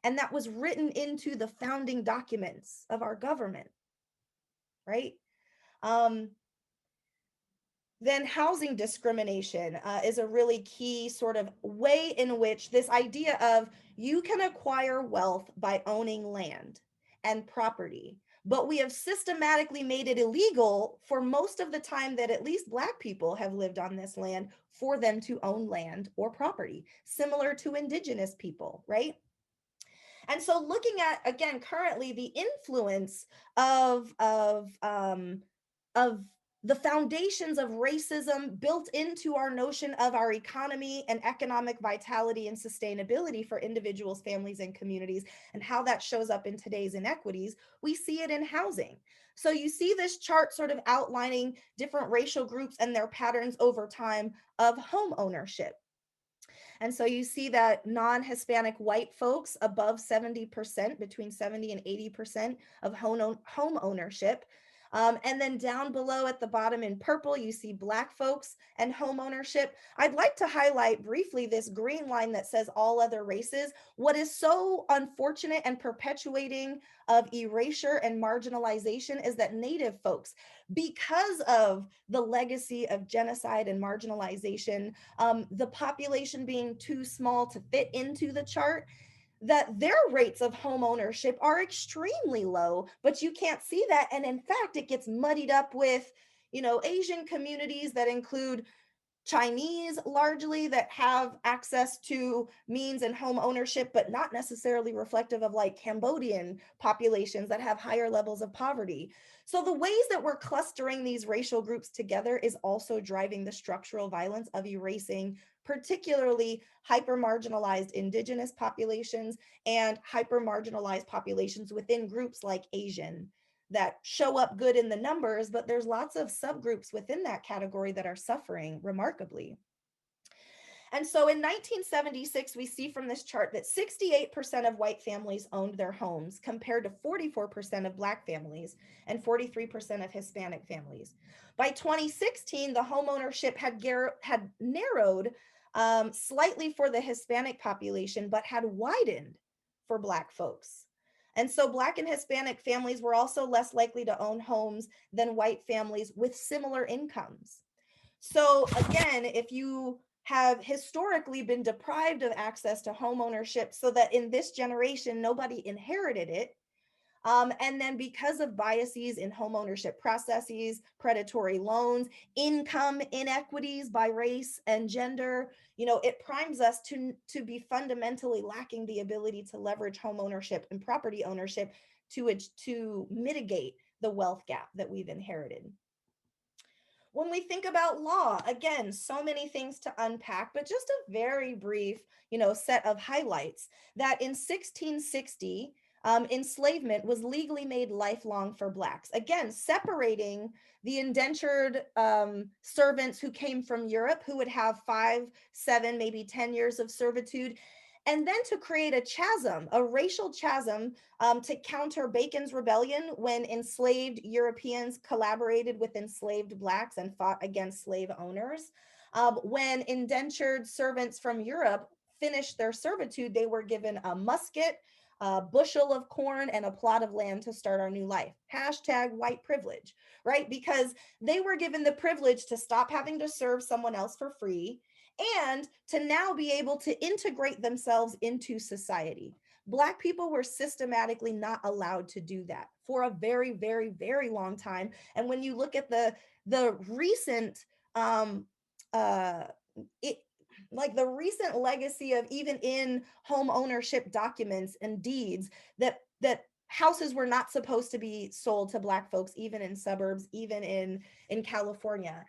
And that was written into the founding documents of our government, right? Then housing discrimination is a really key sort of way in which this idea of you can acquire wealth by owning land and property, but we have systematically made it illegal for most of the time that at least Black people have lived on this land for them to own land or property, similar to indigenous people, right? And so looking at, again, currently the influence of the foundations of racism built into our notion of our economy and economic vitality and sustainability for individuals, families, and communities, and how that shows up in today's inequities, we see it in housing. So you see this chart sort of outlining different racial groups and their patterns over time of home ownership. And so you see that non-Hispanic white folks above 70%, between 70 and 80% of home ownership. And then down below at the bottom in purple, you see Black folks and home ownership. I'd like to highlight briefly this green line that says all other races. What is so unfortunate and perpetuating of erasure and marginalization is that Native folks, because of the legacy of genocide and marginalization, the population being too small to fit into the chart, that their rates of home ownership are extremely low, but you can't see that. And in fact, it gets muddied up with, Asian communities that include Chinese largely, that have access to means and home ownership, but not necessarily reflective of like Cambodian populations that have higher levels of poverty. So the ways that we're clustering these racial groups together is also driving the structural violence of erasing particularly hyper-marginalized indigenous populations and hyper-marginalized populations within groups like Asian, that show up good in the numbers, but there's lots of subgroups within that category that are suffering remarkably. And so in 1976, we see from this chart that 68% of white families owned their homes compared to 44% of Black families and 43% of Hispanic families. By 2016, the home ownership had narrowed slightly for the Hispanic population, but had widened for Black folks. And so Black and Hispanic families were also less likely to own homes than white families with similar incomes. So again, if you have historically been deprived of access to home ownership so that in this generation, nobody inherited it, and then because of biases in home ownership processes, predatory loans, income inequities by race and gender, it primes us to be fundamentally lacking the ability to leverage home ownership and property ownership to mitigate the wealth gap that we've inherited. When we think about law, again, so many things to unpack, but just a very brief, set of highlights that in 1660, enslavement was legally made lifelong for Blacks. Again, separating the indentured servants who came from Europe, who would have 5, 7, maybe 10 years of servitude, and then to create a chasm, a racial chasm, to counter Bacon's rebellion when enslaved Europeans collaborated with enslaved Blacks and fought against slave owners. When indentured servants from Europe finished their servitude, they were given a musket, a bushel of corn, and a plot of land to start our new life. Hashtag white privilege, right? Because they were given the privilege to stop having to serve someone else for free and to now be able to integrate themselves into society. Black people were systematically not allowed to do that for a very, very, very long time. And when you look at the recent the recent legacy of even in home ownership documents and deeds that houses were not supposed to be sold to Black folks, even in suburbs, even in California.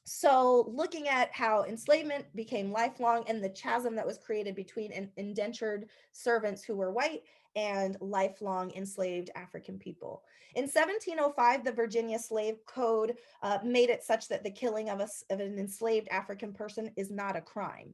So looking at how enslavement became lifelong and the chasm that was created between indentured servants who were white and lifelong enslaved African people. In 1705, the Virginia Slave Code made it such that the killing of an enslaved African person is not a crime.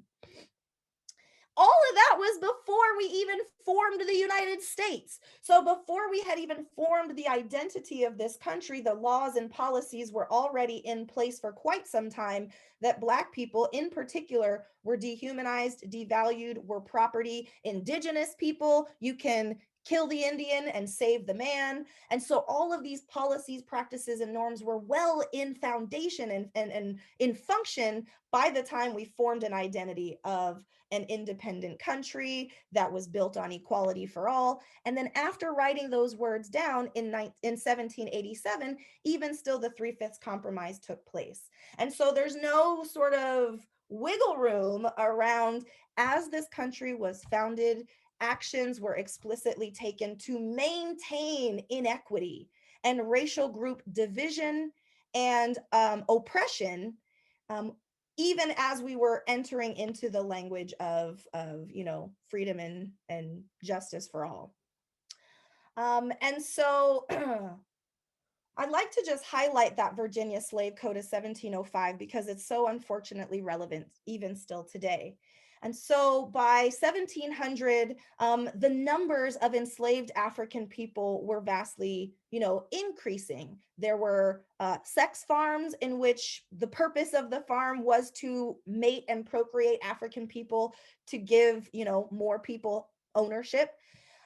All of that was before we even formed the United States. So before we had even formed the identity of this country, the laws and policies were already in place for quite some time that Black people in particular were dehumanized, devalued, were property. Indigenous people, you can kill the Indian and save the man. And so all of these policies, practices, and norms were well in foundation and in function by the time we formed an identity of an independent country that was built on equality for all. And then after writing those words down in 1787, even still the 3/5 compromise took place. And so there's no sort of wiggle room around, as this country was founded, actions were explicitly taken to maintain inequity and racial group division and oppression, even as we were entering into the language of freedom and justice for all. And so I'd like to just highlight that Virginia Slave Code of 1705 because it's so unfortunately relevant even still today. And so by 1700, the numbers of enslaved African people were vastly, increasing. There were sex farms in which the purpose of the farm was to mate and procreate African people to give, more people ownership.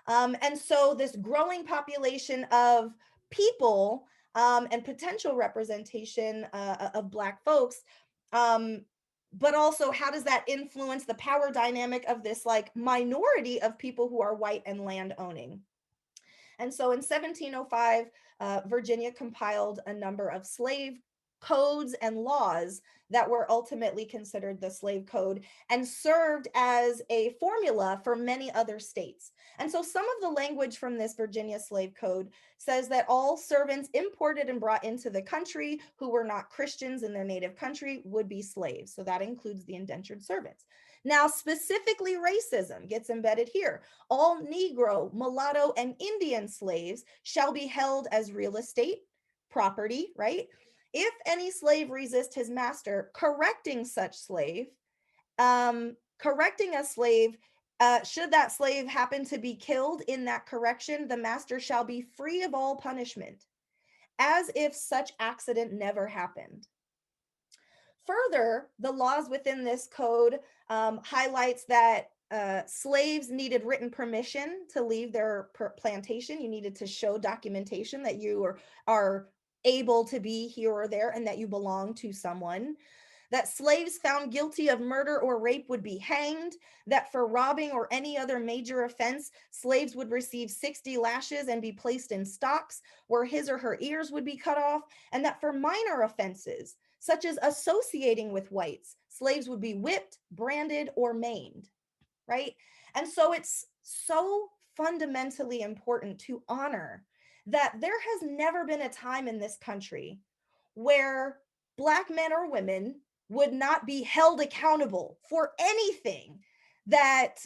And so this growing population of people and potential representation of Black folks, but also how does that influence the power dynamic of this minority of people who are white and land owning? And so in 1705, Virginia compiled a number of slave codes and laws that were ultimately considered the slave code and served as a formula for many other states. And so some of the language from this Virginia slave code says that all servants imported and brought into the country who were not Christians in their native country would be slaves. So that includes the indentured servants. Now, specifically racism gets embedded here. All Negro, mulatto, and Indian slaves shall be held as real estate, property, right? If any slave resist his master, correcting such slave, correcting a slave, should that slave happen to be killed in that correction, the master shall be free of all punishment, as if such accident never happened. Further, the laws within this code highlights that slaves needed written permission to leave their plantation. You needed to show documentation that you are able to be here or there and that you belong to someone. That slaves found guilty of murder or rape would be hanged, that for robbing or any other major offense, slaves would receive 60 lashes and be placed in stocks where his or her ears would be cut off, and that for minor offenses, such as associating with whites, slaves would be whipped, branded, or maimed, right? And so it's so fundamentally important to honor that there has never been a time in this country where Black men or women would not be held accountable for anything that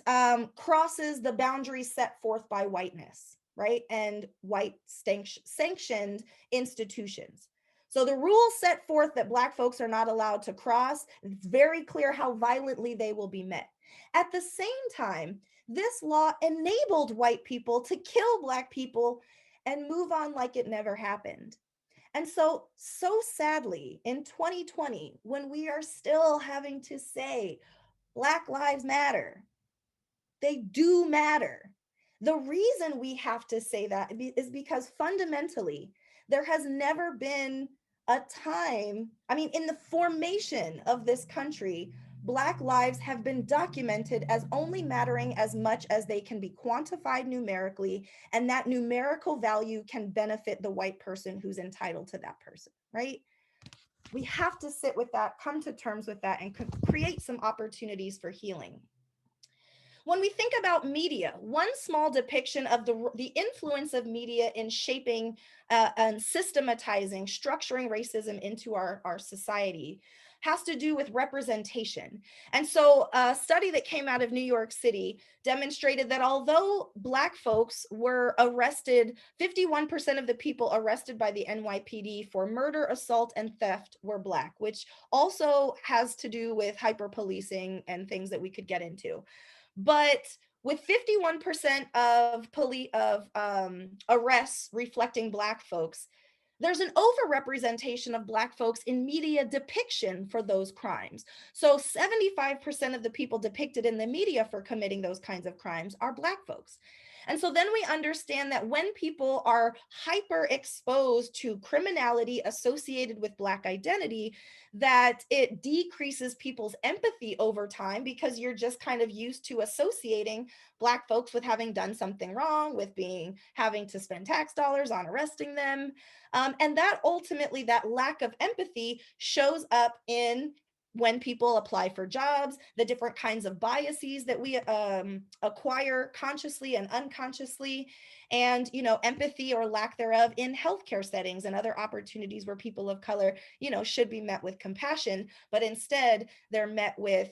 crosses the boundaries set forth by whiteness, right? And white sanctioned institutions. So the rules set forth that Black folks are not allowed to cross. It's very clear how violently they will be met. At the same time, this law enabled white people to kill Black people and move on like it never happened. And so sadly, in 2020, when we are still having to say Black Lives Matter, they do matter. The reason we have to say that is because fundamentally, there has never been a time, I mean, in the formation of this country, Black lives have been documented as only mattering as much as they can be quantified numerically, and that numerical value can benefit the white person who's entitled to that person, right? We have to sit with that, come to terms with that, and create some opportunities for healing. When we think about media, one small depiction of the influence of media in shaping and systematizing, structuring racism into our society has to do with representation. And so a study that came out of New York City demonstrated that although Black folks were arrested, 51% of the people arrested by the NYPD for murder, assault, and theft were Black, which also has to do with hyper-policing and things that we could get into. But with 51% of arrests reflecting Black folks, there's an overrepresentation of Black folks in media depiction for those crimes. So 75% of the people depicted in the media for committing those kinds of crimes are Black folks. And so then we understand that when people are hyper exposed to criminality associated with Black identity, that it decreases people's empathy over time because you're just kind of used to associating Black folks with having done something wrong, with having to spend tax dollars on arresting them. And that ultimately, that lack of empathy shows up in when people apply for jobs, the different kinds of biases that we acquire consciously and unconsciously, and empathy or lack thereof in healthcare settings and other opportunities where people of color should be met with compassion, but instead they're met with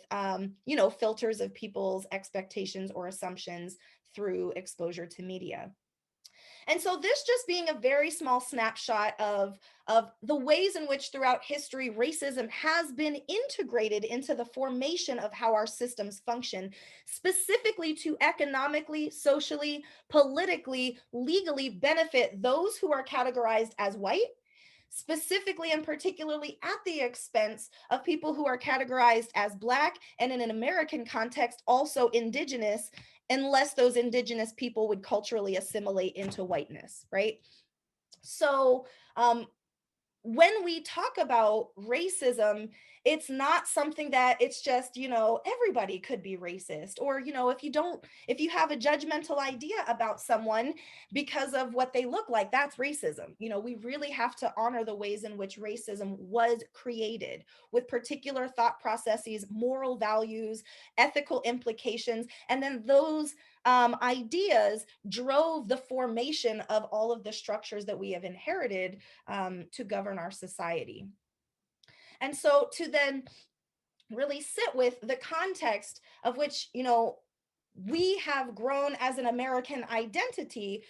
filters of people's expectations or assumptions through exposure to media. And so this just being a very small snapshot of the ways in which throughout history racism has been integrated into the formation of how our systems function, specifically to economically, socially, politically, legally benefit those who are categorized as white, specifically and particularly at the expense of people who are categorized as Black, and in an American context, also Indigenous, unless those Indigenous people would culturally assimilate into whiteness, right? So when we talk about racism, it's not something that it's just, everybody could be racist, or, if you have a judgmental idea about someone because of what they look like, that's racism. We really have to honor the ways in which racism was created with particular thought processes, moral values, ethical implications, and then those ideas drove the formation of all of the structures that we have inherited to govern our society. And so to then really sit with the context of which, we have grown as an American identity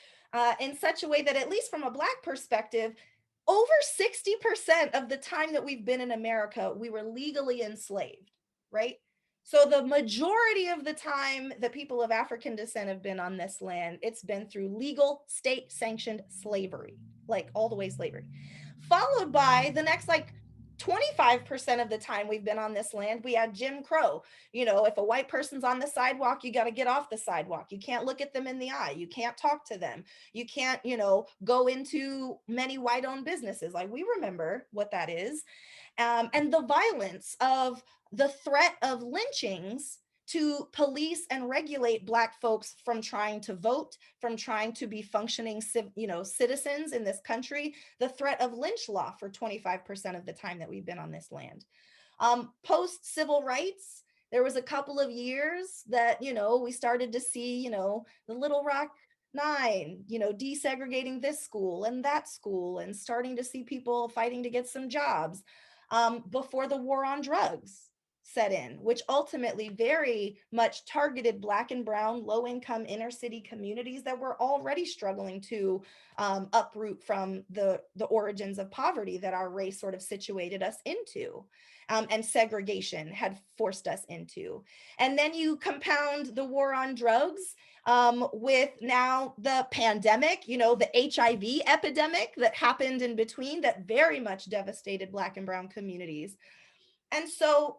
in such a way that, at least from a Black perspective, over 60% of the time that we've been in America, we were legally enslaved, right? So the majority of the time that people of African descent have been on this land, it's been through legal state sanctioned slavery, like all the way slavery, followed by the next like 25% of the time we've been on this land, we had Jim Crow. You know, if a white person's on the sidewalk, you got to get off the sidewalk. You can't look at them in the eye. You can't talk to them. You can't, you know, go into many white owned businesses. Like we remember what that is. And the violence of the threat of lynchings to police and regulate Black folks from trying to vote, from trying to be functioning, citizens in this country, the threat of lynch law for 25% of the time that we've been on this land. Post civil rights, there was a couple of years that, we started to see, the Little Rock Nine, desegregating this school and that school and starting to see people fighting to get some jobs before the war on drugs set in, which ultimately very much targeted Black and brown low-income inner city communities that were already struggling to uproot from the origins of poverty that our race sort of situated us into, and segregation had forced us into. And then you compound the war on drugs with now the pandemic, the HIV epidemic that happened in between that very much devastated Black and brown communities. And so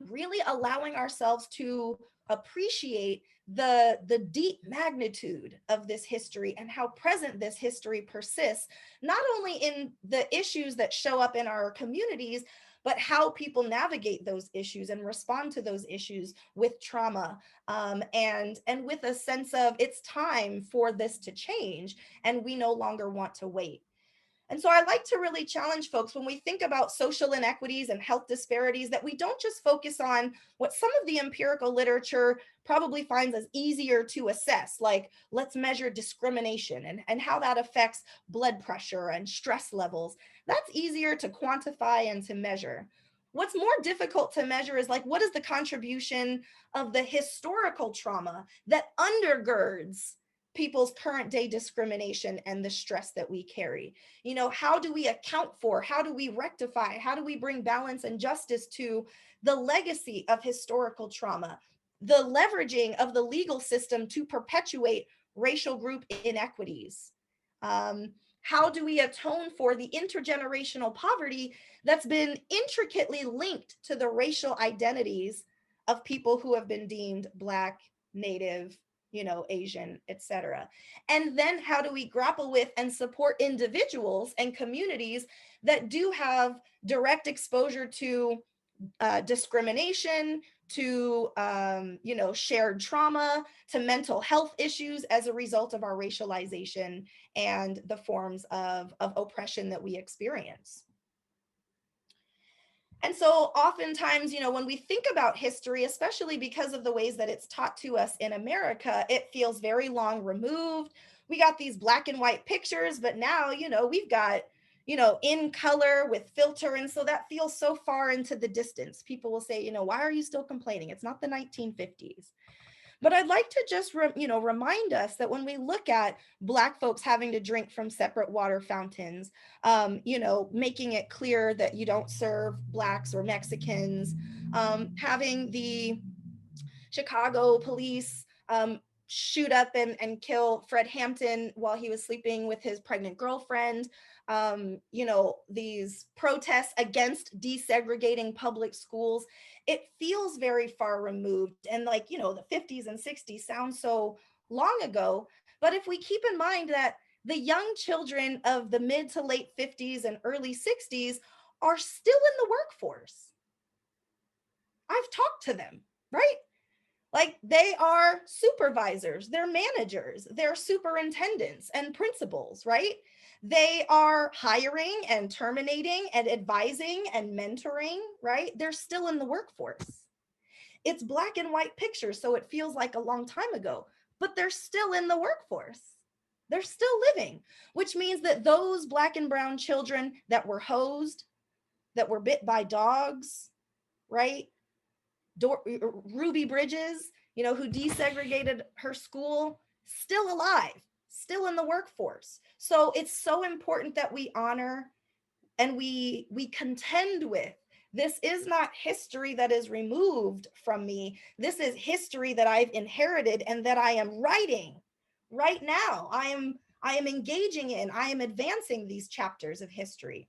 really allowing ourselves to appreciate the deep magnitude of this history and how present this history persists, not only in the issues that show up in our communities, but how people navigate those issues and respond to those issues with trauma, and with a sense of it's time for this to change and we no longer want to wait. And so I like to really challenge folks when we think about social inequities and health disparities that we don't just focus on what some of the empirical literature probably finds as easier to assess, like let's measure discrimination and how that affects blood pressure and stress levels. That's easier to quantify and to measure. What's more difficult to measure is like, what is the contribution of the historical trauma that undergirds people's current day discrimination and the stress that we carry? How do we account for, how do we rectify, how do we bring balance and justice to the legacy of historical trauma, the leveraging of the legal system to perpetuate racial group inequities? How do we atone for the intergenerational poverty that's been intricately linked to the racial identities of people who have been deemed Black, Native, Asian, etc.? And then how do we grapple with and support individuals and communities that do have direct exposure to discrimination, to shared trauma, to mental health issues as a result of our racialization and the forms of oppression that we experience? And so oftentimes, when we think about history, especially because of the ways that it's taught to us in America, it feels very long removed. We got these black and white pictures, but now, we've got, in color with filter. And so that feels so far into the distance. People will say, why are you still complaining? It's not the 1950s. But I'd like to just, remind us that when we look at Black folks having to drink from separate water fountains, making it clear that you don't serve Blacks or Mexicans, having the Chicago police shoot up and kill Fred Hampton while he was sleeping with his pregnant girlfriend, these protests against desegregating public schools, it feels very far removed. And the 50s and 60s sound so long ago. But if we keep in mind that the young children of the mid to late 50s and early 60s are still in the workforce. I've talked to them, right? Like they are supervisors, they're managers, they're superintendents and principals, right? They are hiring and terminating and advising and mentoring, right? They're still in the workforce. It's black and white pictures, so it feels like a long time ago, but they're still in the workforce. They're still living, which means that those black and brown children that were hosed, that were bit by dogs, right? Ruby Bridges, who desegregated her school, still alive, still in the workforce. So it's so important that we honor and we contend with This is not history that is removed from me. This is history that I've inherited and that I am writing right now. I am engaging in, I am advancing these chapters of history.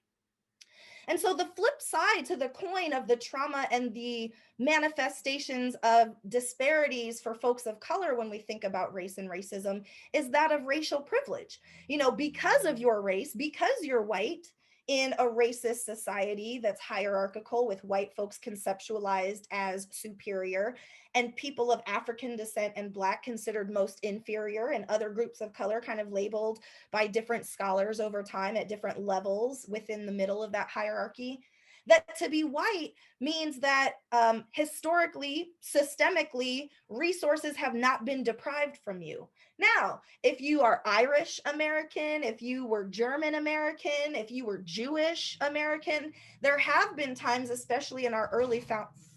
And so the flip side to the coin of the trauma and the manifestations of disparities for folks of color when we think about race and racism is that of racial privilege. You know, because of your race, because you're white, in a racist society that's hierarchical with white folks conceptualized as superior and people of African descent and Black considered most inferior, and other groups of color kind of labeled by different scholars over time at different levels within the middle of that hierarchy. That to be white means that historically, systemically, resources have not been deprived from you. Now, if you are Irish American, if you were German American, if you were Jewish American, there have been times, especially in our early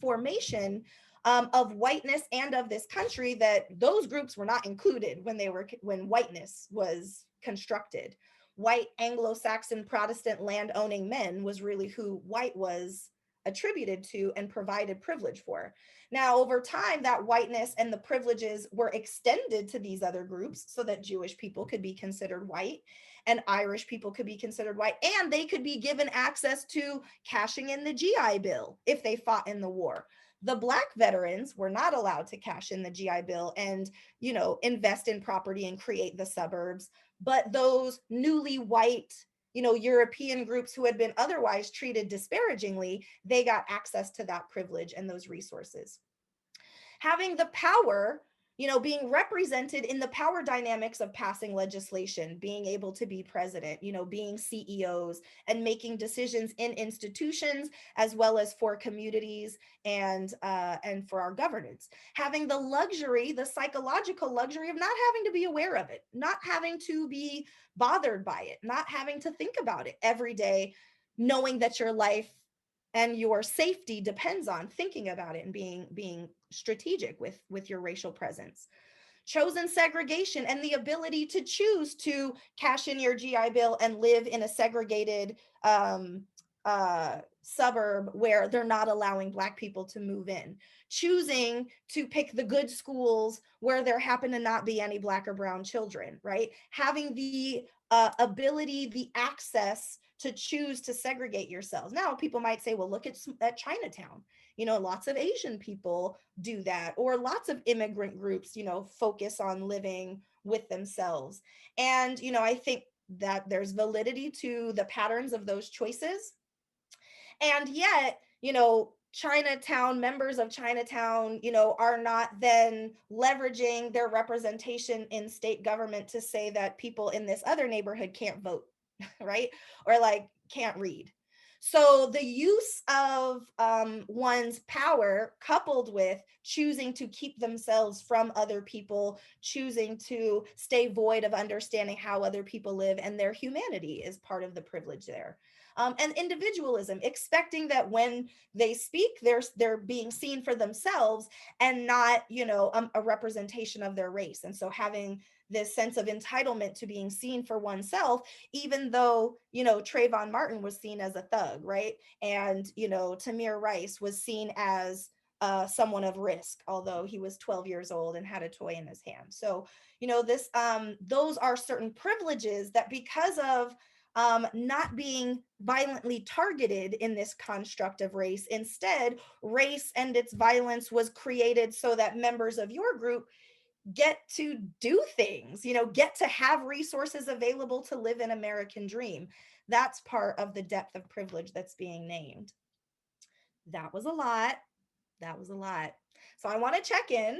formation, of whiteness and of this country, that those groups were not included when whiteness was constructed. White Anglo-Saxon Protestant land-owning men was really who white was attributed to and provided privilege for. Now, over time, that whiteness and the privileges were extended to these other groups so that Jewish people could be considered white and Irish people could be considered white, and they could be given access to cashing in the GI Bill if they fought in the war. The Black veterans were not allowed to cash in the GI Bill and, you know, invest in property and create the suburbs. But those newly white, you know, European groups who had been otherwise treated disparagingly, they got access to that privilege and those resources. Having the power, you know, being represented in the power dynamics of passing legislation, being able to be president, you know, being CEOs and making decisions in institutions as well as for communities and for our governance. Having the luxury, the psychological luxury of not having to be aware of it, not having to be bothered by it, not having to think about it every day, knowing that your life and your safety depends on thinking about it and being strategic with your racial presence. Chosen segregation and the ability to choose to cash in your GI Bill and live in a segregated suburb where they're not allowing Black people to move in. Choosing to pick the good schools where there happen to not be any Black or brown children, right? Having the ability, the access to choose to segregate yourselves. Now, people might say, well, look at Chinatown. You know, lots of Asian people do that, or lots of immigrant groups, you know, focus on living with themselves. And, you know, I think that there's validity to the patterns of those choices. And yet, you know, Chinatown, members of Chinatown, you know, are not then leveraging their representation in state government to say that people in this other neighborhood can't vote, right? Or like can't read. So the use of one's power coupled with choosing to keep themselves from other people, choosing to stay void of understanding how other people live and their humanity is part of the privilege there. And individualism, expecting that when they speak, they're being seen for themselves and not, you know, a representation of their race. And so having this sense of entitlement to being seen for oneself, even though, you know, Trayvon Martin was seen as a thug, right? And, you know, Tamir Rice was seen as someone of risk, although he was 12 years old and had a toy in his hand. So, you know, those are certain privileges that because of not being violently targeted in this construct of race. Instead, race and its violence was created so that members of your group get to do things, you know, get to have resources available to live an American dream. That's part of the depth of privilege that's being named. That was a lot. That was a lot. So I want to check in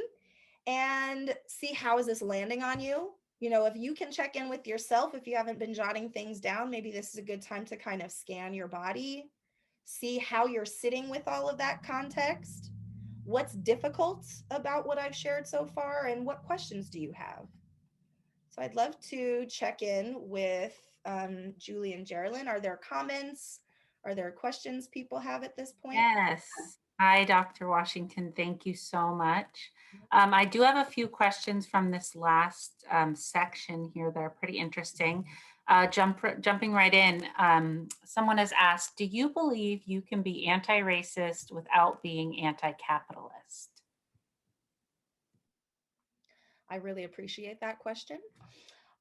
and see how is this landing on you. You know, if you can check in with yourself, if you haven't been jotting things down, maybe this is a good time to kind of scan your body, see how you're sitting with all of that context. What's difficult about what I've shared so far, and what questions do you have? So I'd love to check in with Julie and Geraldine. Are there comments? Are there questions people have at this point? Yes. Hi, Dr. Washington. Thank you so much. I do have a few questions from this last section here that are pretty interesting. Jumping right in, someone has asked, do you believe you can be anti-racist without being anti-capitalist? I really appreciate that question.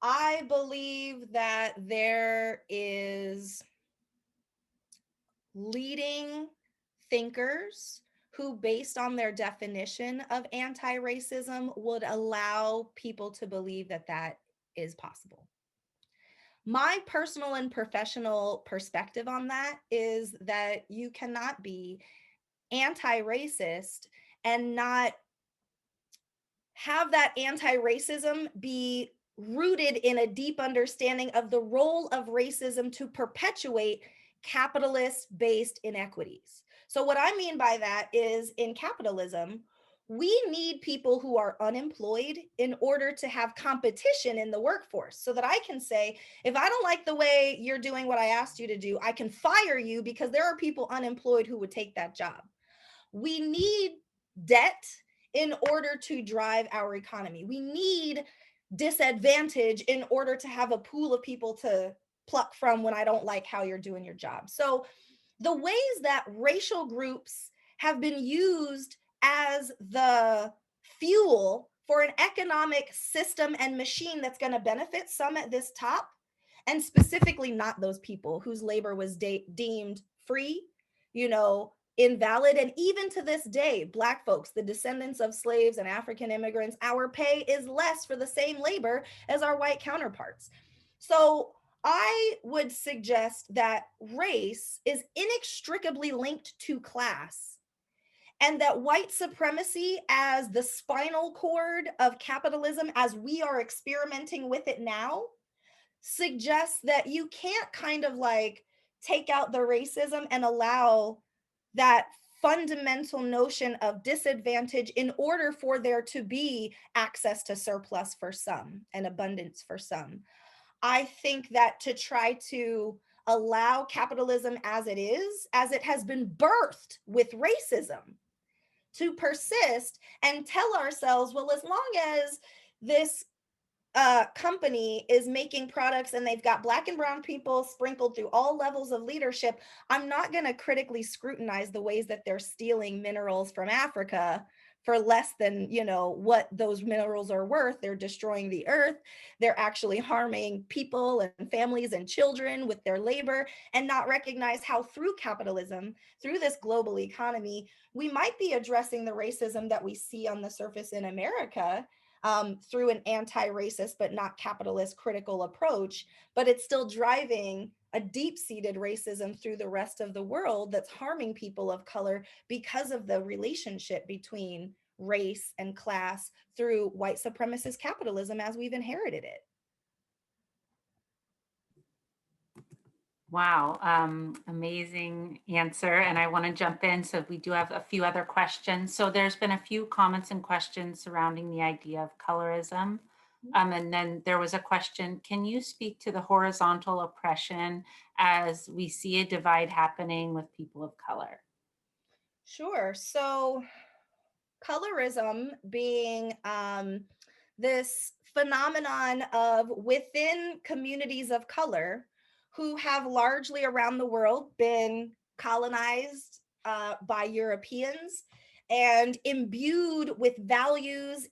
I believe that there is leading thinkers who, based on their definition of anti-racism, would allow people to believe that that is possible. My personal and professional perspective on that is that you cannot be anti-racist and not have that anti-racism be rooted in a deep understanding of the role of racism to perpetuate capitalist-based inequities. So what I mean by that is, in capitalism, we need people who are unemployed in order to have competition in the workforce, so that I can say, if I don't like the way you're doing what I asked you to do, I can fire you because there are people unemployed who would take that job. We need debt in order to drive our economy. We need disadvantage in order to have a pool of people to pluck from when I don't like how you're doing your job. So the ways that racial groups have been used as the fuel for an economic system and machine that's going to benefit some at this top, and specifically not those people whose labor was deemed free, invalid. And even to this day, Black folks, the descendants of slaves and African immigrants, our pay is less for the same labor as our white counterparts. So I would suggest that race is inextricably linked to class, and that white supremacy, as the spinal cord of capitalism, as we are experimenting with it now, suggests that you can't kind of like take out the racism and allow that fundamental notion of disadvantage in order for there to be access to surplus for some and abundance for some. I think that to try to allow capitalism as it has been birthed with racism, to persist and tell ourselves, well, as long as this company is making products and they've got Black and brown people sprinkled through all levels of leadership, I'm not going to critically scrutinize the ways that they're stealing minerals from Africa for less than, what those minerals are worth. They're destroying the earth. They're actually harming people and families and children with their labor, and not recognize how through capitalism, through this global economy, we might be addressing the racism that we see on the surface in America, through an anti-racist but not capitalist critical approach, but it's still driving a deep-seated racism through the rest of the world that's harming people of color because of the relationship between race and class through white supremacist capitalism as we've inherited it. Wow, amazing answer. And I want to jump in. So we do have a few other questions. So there's been a few comments and questions surrounding the idea of colorism. And then there was a question, can you speak to the horizontal oppression as we see a divide happening with people of color? Sure. So colorism being this phenomenon of within communities of color who have largely around the world been colonized by Europeans and imbued with values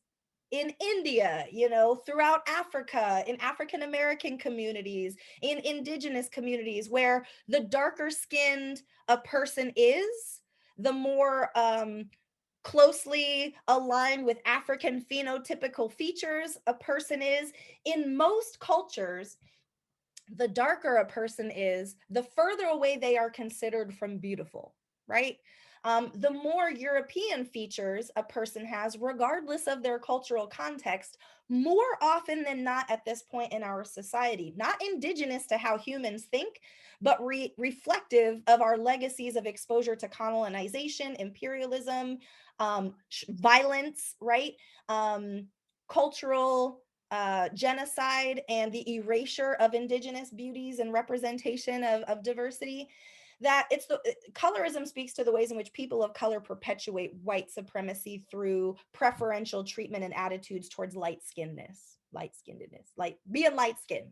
in India, throughout Africa, in African American communities, in indigenous communities, where the darker skinned a person is, the more closely aligned with African phenotypical features a person is. In most cultures, the darker a person is, the further away they are considered from beautiful, right? The more European features a person has, regardless of their cultural context, more often than not at this point in our society, not indigenous to how humans think, but reflective of our legacies of exposure to colonization, imperialism, violence, right? Cultural genocide, and the erasure of indigenous beauties and representation of diversity. That colorism speaks to the ways in which people of color perpetuate white supremacy through preferential treatment and attitudes towards light-skinnedness, like being light-skinned.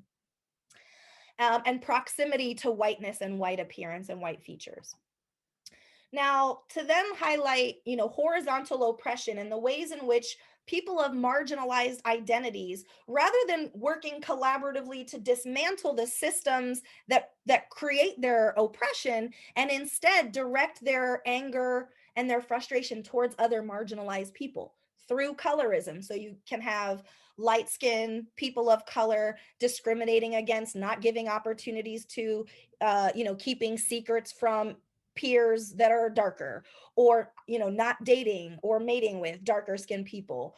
and proximity to whiteness and white appearance and white features. Now, to then highlight, horizontal oppression and the ways in which people of marginalized identities, rather than working collaboratively to dismantle the systems that create their oppression, and instead direct their anger and their frustration towards other marginalized people through colorism. So you can have light skinned people of color discriminating against, not giving opportunities to, keeping secrets from peers that are darker, or not dating or mating with darker skinned people,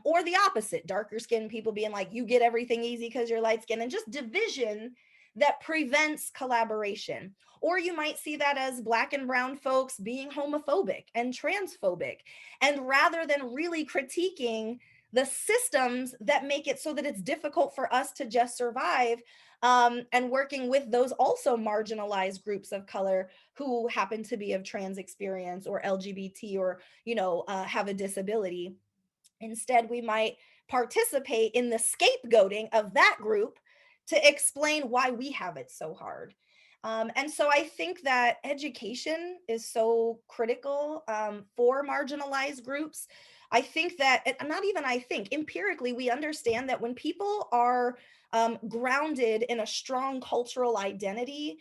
or the opposite, darker skinned people being like, you get everything easy because you're light skinned, and just division that prevents collaboration. Or you might see that as Black and brown folks being homophobic and transphobic, and rather than really critiquing the systems that make it so that it's difficult for us to just survive, and working with those also marginalized groups of color who happen to be of trans experience or LGBT, or have a disability. Instead, we might participate in the scapegoating of that group to explain why we have it so hard. And so I think that education is so critical, for marginalized groups. I think that, not even I think, empirically, we understand that when people are grounded in a strong cultural identity,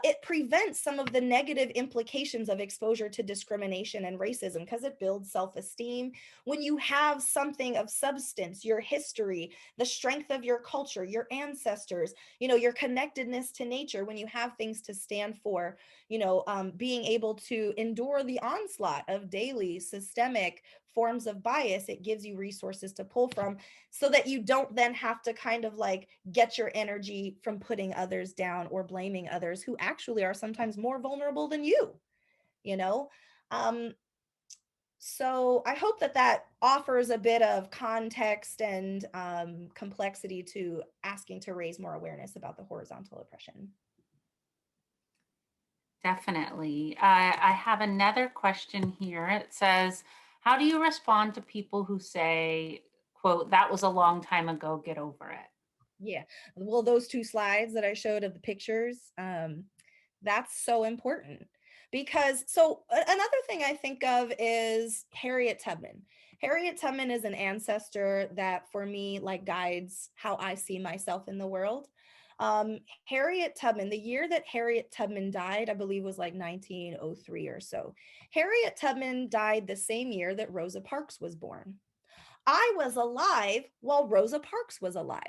it prevents some of the negative implications of exposure to discrimination and racism, because it builds self-esteem. When you have something of substance, your history, the strength of your culture, your ancestors, your connectedness to nature, when you have things to stand for, being able to endure the onslaught of daily systemic forms of bias, it gives you resources to pull from, so that you don't then have to kind of like get your energy from putting others down or blaming others who actually are sometimes more vulnerable than you know um so I hope that offers a bit of context and complexity to asking to raise more awareness about the horizontal oppression. Definitely. I have another question here. It says, how do you respond to people who say, quote, that was a long time ago, get over it? Yeah, well, those two slides that I showed of the pictures, that's so important, because another thing I think of is Harriet Tubman. Harriet Tubman is an ancestor that for me like guides how I see myself in the world. Harriet Tubman, the year that Harriet Tubman died, I believe was like 1903 or so. Harriet Tubman died the same year that Rosa Parks was born. I was alive while Rosa Parks was alive.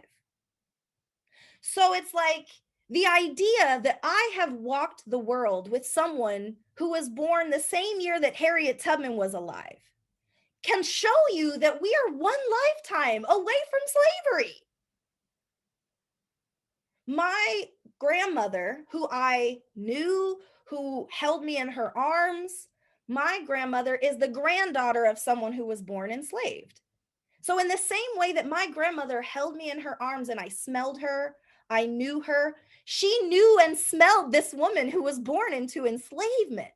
So it's like the idea that I have walked the world with someone who was born the same year that Harriet Tubman was alive can show you that we are one lifetime away from slavery. My grandmother, who I knew, who held me in her arms, my grandmother is the granddaughter of someone who was born enslaved. So in the same way that my grandmother held me in her arms and I smelled her, I knew her, she knew and smelled this woman who was born into enslavement,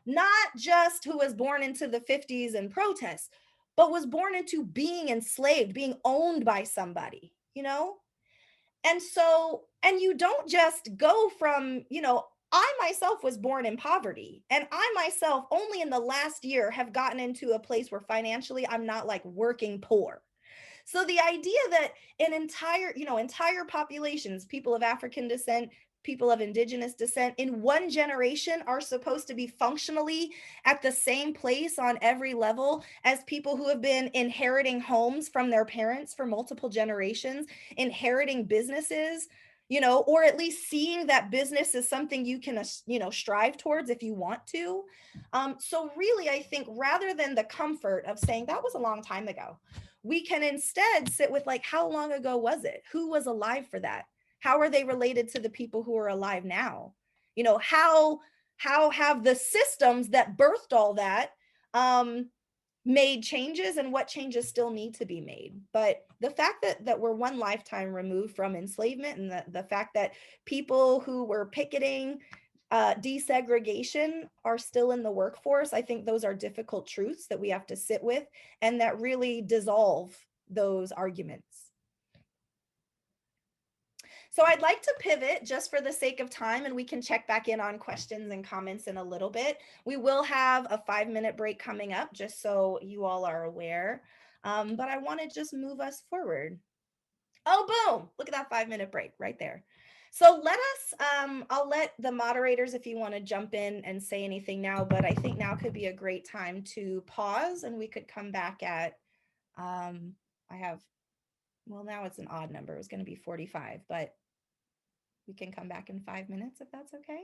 not just who was born into the 50s and protests, but was born into being enslaved, being owned by somebody, And so, and you don't just go from, I myself was born in poverty, and I myself only in the last year have gotten into a place where financially I'm not like working poor. So the idea that entire populations, people of African descent, people of indigenous descent in one generation are supposed to be functionally at the same place on every level as people who have been inheriting homes from their parents for multiple generations, inheriting businesses, or at least seeing that business is something you can, strive towards if you want to. So really, I think rather than the comfort of saying that was a long time ago, we can instead sit with like, how long ago was it? Who was alive for that? How are they related to the people who are alive now? How have the systems that birthed all that made changes, and what changes still need to be made? But the fact that we're one lifetime removed from enslavement, and the fact that people who were picketing desegregation are still in the workforce, I think those are difficult truths that we have to sit with, and that really dissolve those arguments. So I'd like to pivot just for the sake of time, and we can check back in on questions and comments in a little bit. We will have a 5-minute break coming up, just so you all are aware. But I want to just move us forward. Oh, boom. Look at that 5-minute break right there. So let us, I'll let the moderators, if you want to jump in and say anything now, but I think now could be a great time to pause and we could come back at, I have, well, now it's an odd number. It was going to be 45, but we can come back in 5 minutes if that's okay.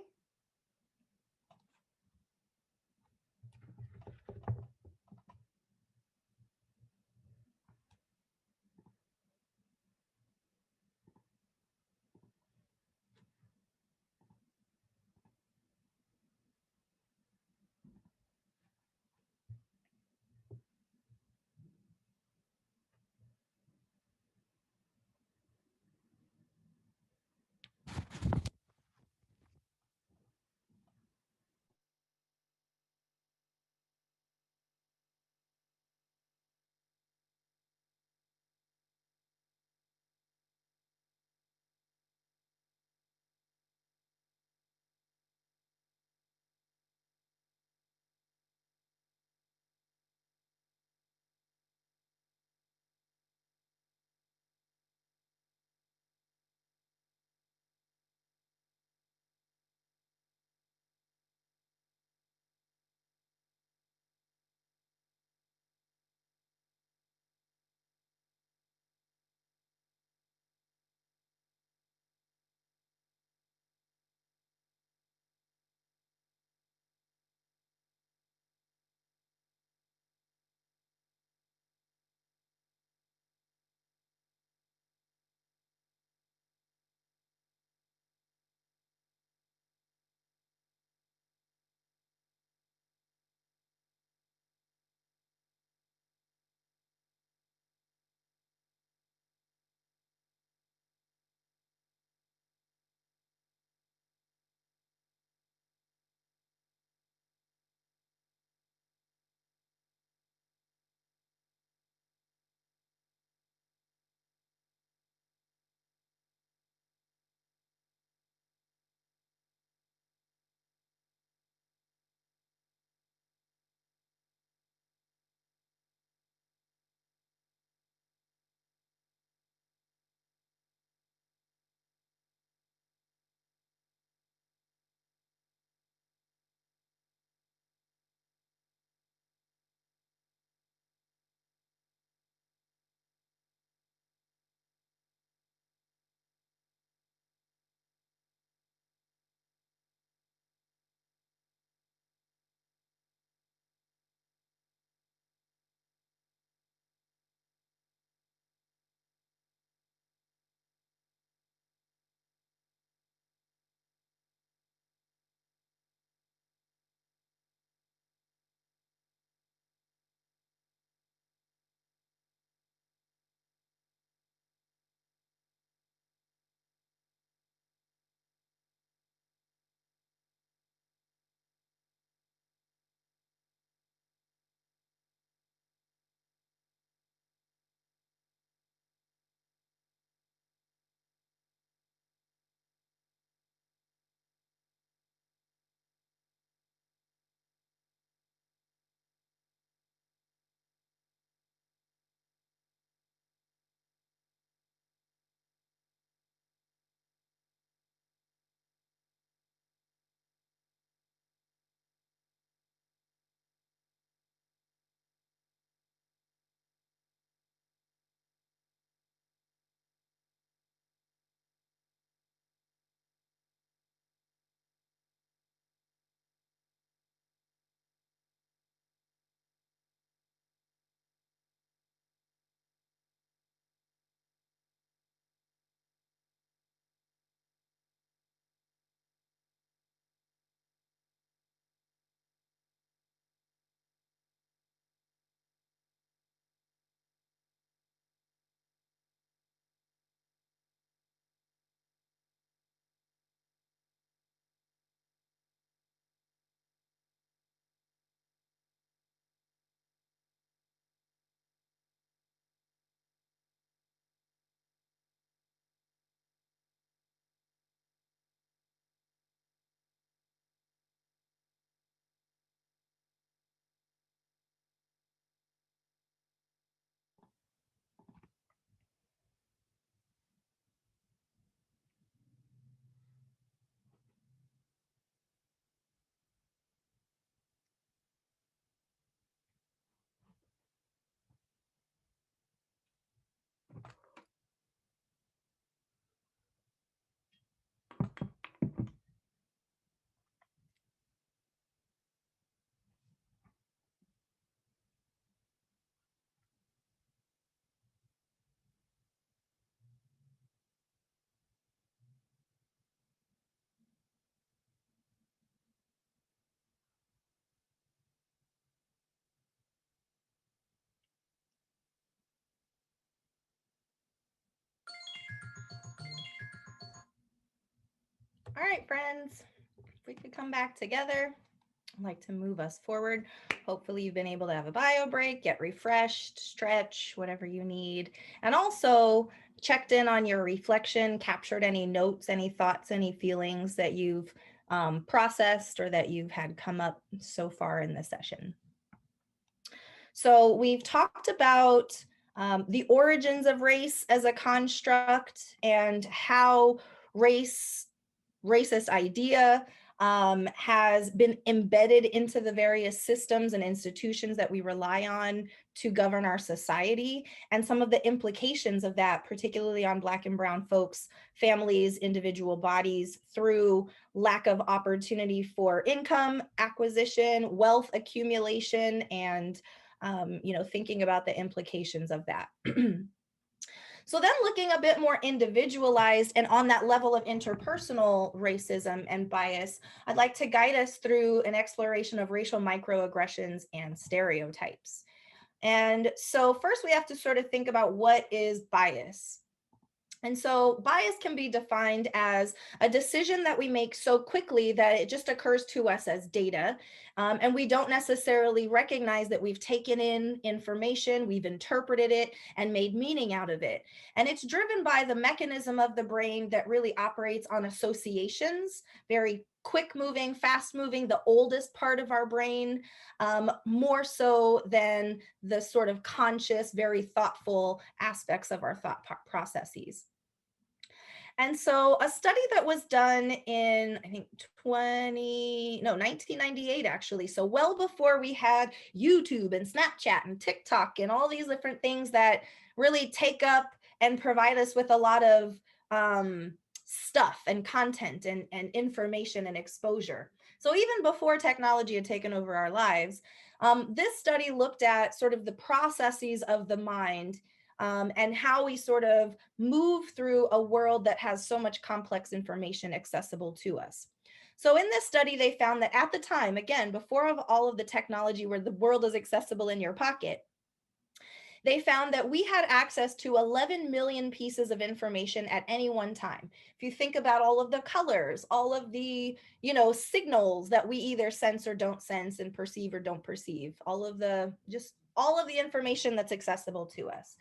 All right, friends, if we could come back together, I'd like to move us forward. Hopefully you've been able to have a bio break, get refreshed, stretch, whatever you need. And also checked in on your reflection, captured any notes, any thoughts, any feelings that you've processed or that you've had come up so far in the session. So we've talked about the origins of race as a construct and how racist idea has been embedded into the various systems and institutions that we rely on to govern our society, and some of the implications of that, particularly on Black and Brown folks, families, individual bodies, through lack of opportunity for income acquisition, wealth accumulation, and thinking about the implications of that. So then looking a bit more individualized and on that level of interpersonal racism and bias, I'd like to guide us through an exploration of racial microaggressions and stereotypes. And so first we have to sort of think about what is bias. And so bias can be defined as a decision that we make so quickly that it just occurs to us as data. And we don't necessarily recognize that we've taken in information, we've interpreted it and made meaning out of it. And it's driven by the mechanism of the brain that really operates on associations, very quick moving, fast moving, the oldest part of our brain, more so than the sort of conscious, very thoughtful aspects of our thought processes. And so a study that was done in, I think 1998 actually, so well before we had YouTube and Snapchat and TikTok and all these different things that really take up and provide us with a lot of stuff and content and information and exposure. So even before technology had taken over our lives, this study looked at sort of the processes of the mind and how we sort of move through a world that has so much complex information accessible to us. So in this study, they found that at the time, again, before all of the technology where the world is accessible in your pocket, they found that we had access to 11 million pieces of information at any one time. If you think about all of the colors, all of the, signals that we either sense or don't sense and perceive or don't perceive, all of the information that's accessible to us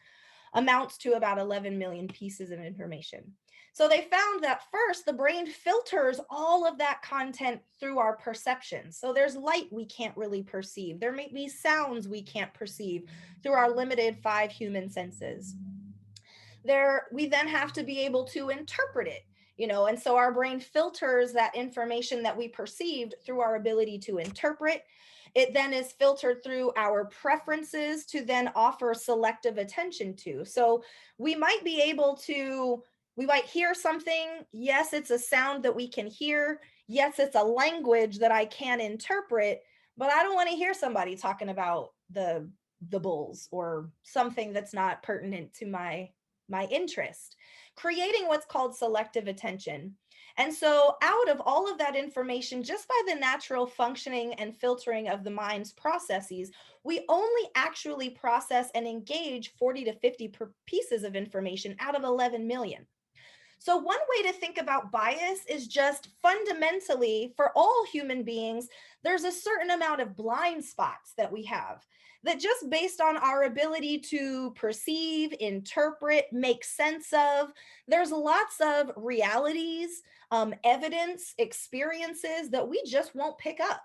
amounts to about 11 million pieces of information. So they found that first, the brain filters all of that content through our perception. So there's light we can't really perceive. There may be sounds we can't perceive through our limited 5 human senses. We then have to be able to interpret it, and so our brain filters that information that we perceived through our ability to interpret. It then is filtered through our preferences to then offer selective attention to. So we might hear something. Yes, it's a sound that we can hear. Yes, it's a language that I can interpret, but I don't want to hear somebody talking about the bulls or something that's not pertinent to my interest, creating what's called selective attention. And so out of all of that information, just by the natural functioning and filtering of the mind's processes, we only actually process and engage 40 to 50 pieces of information out of 11 million. So one way to think about bias is just fundamentally for all human beings, there's a certain amount of blind spots that we have that just based on our ability to perceive, interpret, make sense of, there's lots of realities, evidence, experiences that we just won't pick up.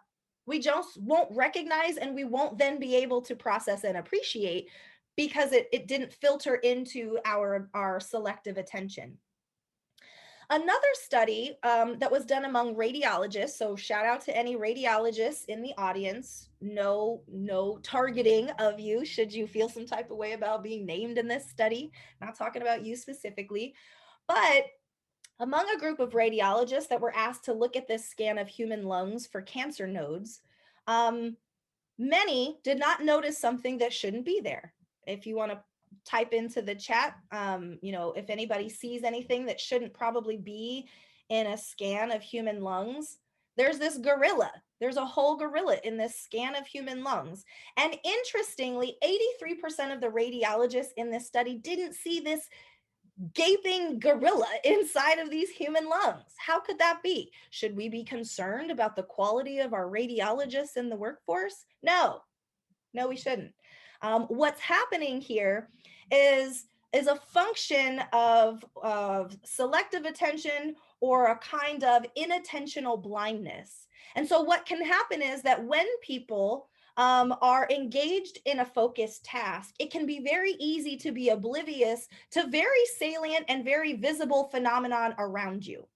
We just won't recognize, and we won't then be able to process and appreciate because it didn't filter into our selective attention. Another study that was done among radiologists, so shout out to any radiologists in the audience, no targeting of you should you feel some type of way about being named in this study, not talking about you specifically, but among a group of radiologists that were asked to look at this scan of human lungs for cancer nodes, many did not notice something that shouldn't be there. If you want to type into the chat, if anybody sees anything that shouldn't probably be in a scan of human lungs, there's this gorilla. There's a whole gorilla in this scan of human lungs. And interestingly, 83% of the radiologists in this study didn't see this gaping gorilla inside of these human lungs. How could that be? Should we be concerned about the quality of our radiologists in the workforce? No, we shouldn't. What's happening here is a function of selective attention or a kind of inattentional blindness. And so what can happen is that when people are engaged in a focused task, it can be very easy to be oblivious to very salient and very visible phenomenon around you.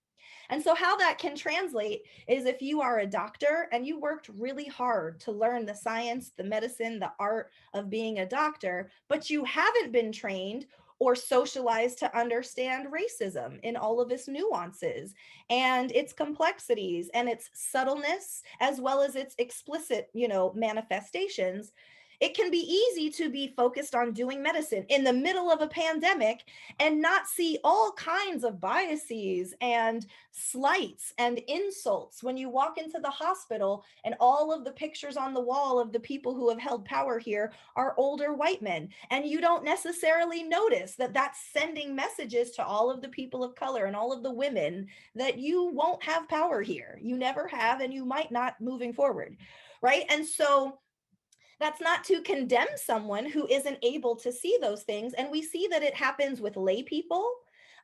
And so how that can translate is if you are a doctor and you worked really hard to learn the science, the medicine, the art of being a doctor, but you haven't been trained or socialized to understand racism in all of its nuances and its complexities and its subtleness, as well as its explicit, manifestations. It can be easy to be focused on doing medicine in the middle of a pandemic and not see all kinds of biases and slights and insults when you walk into the hospital and all of the pictures on the wall of the people who have held power here are older white men. And you don't necessarily notice that that's sending messages to all of the people of color and all of the women that you won't have power here. You never have, and you might not moving forward, right? And so that's not to condemn someone who isn't able to see those things. And we see that it happens with lay people,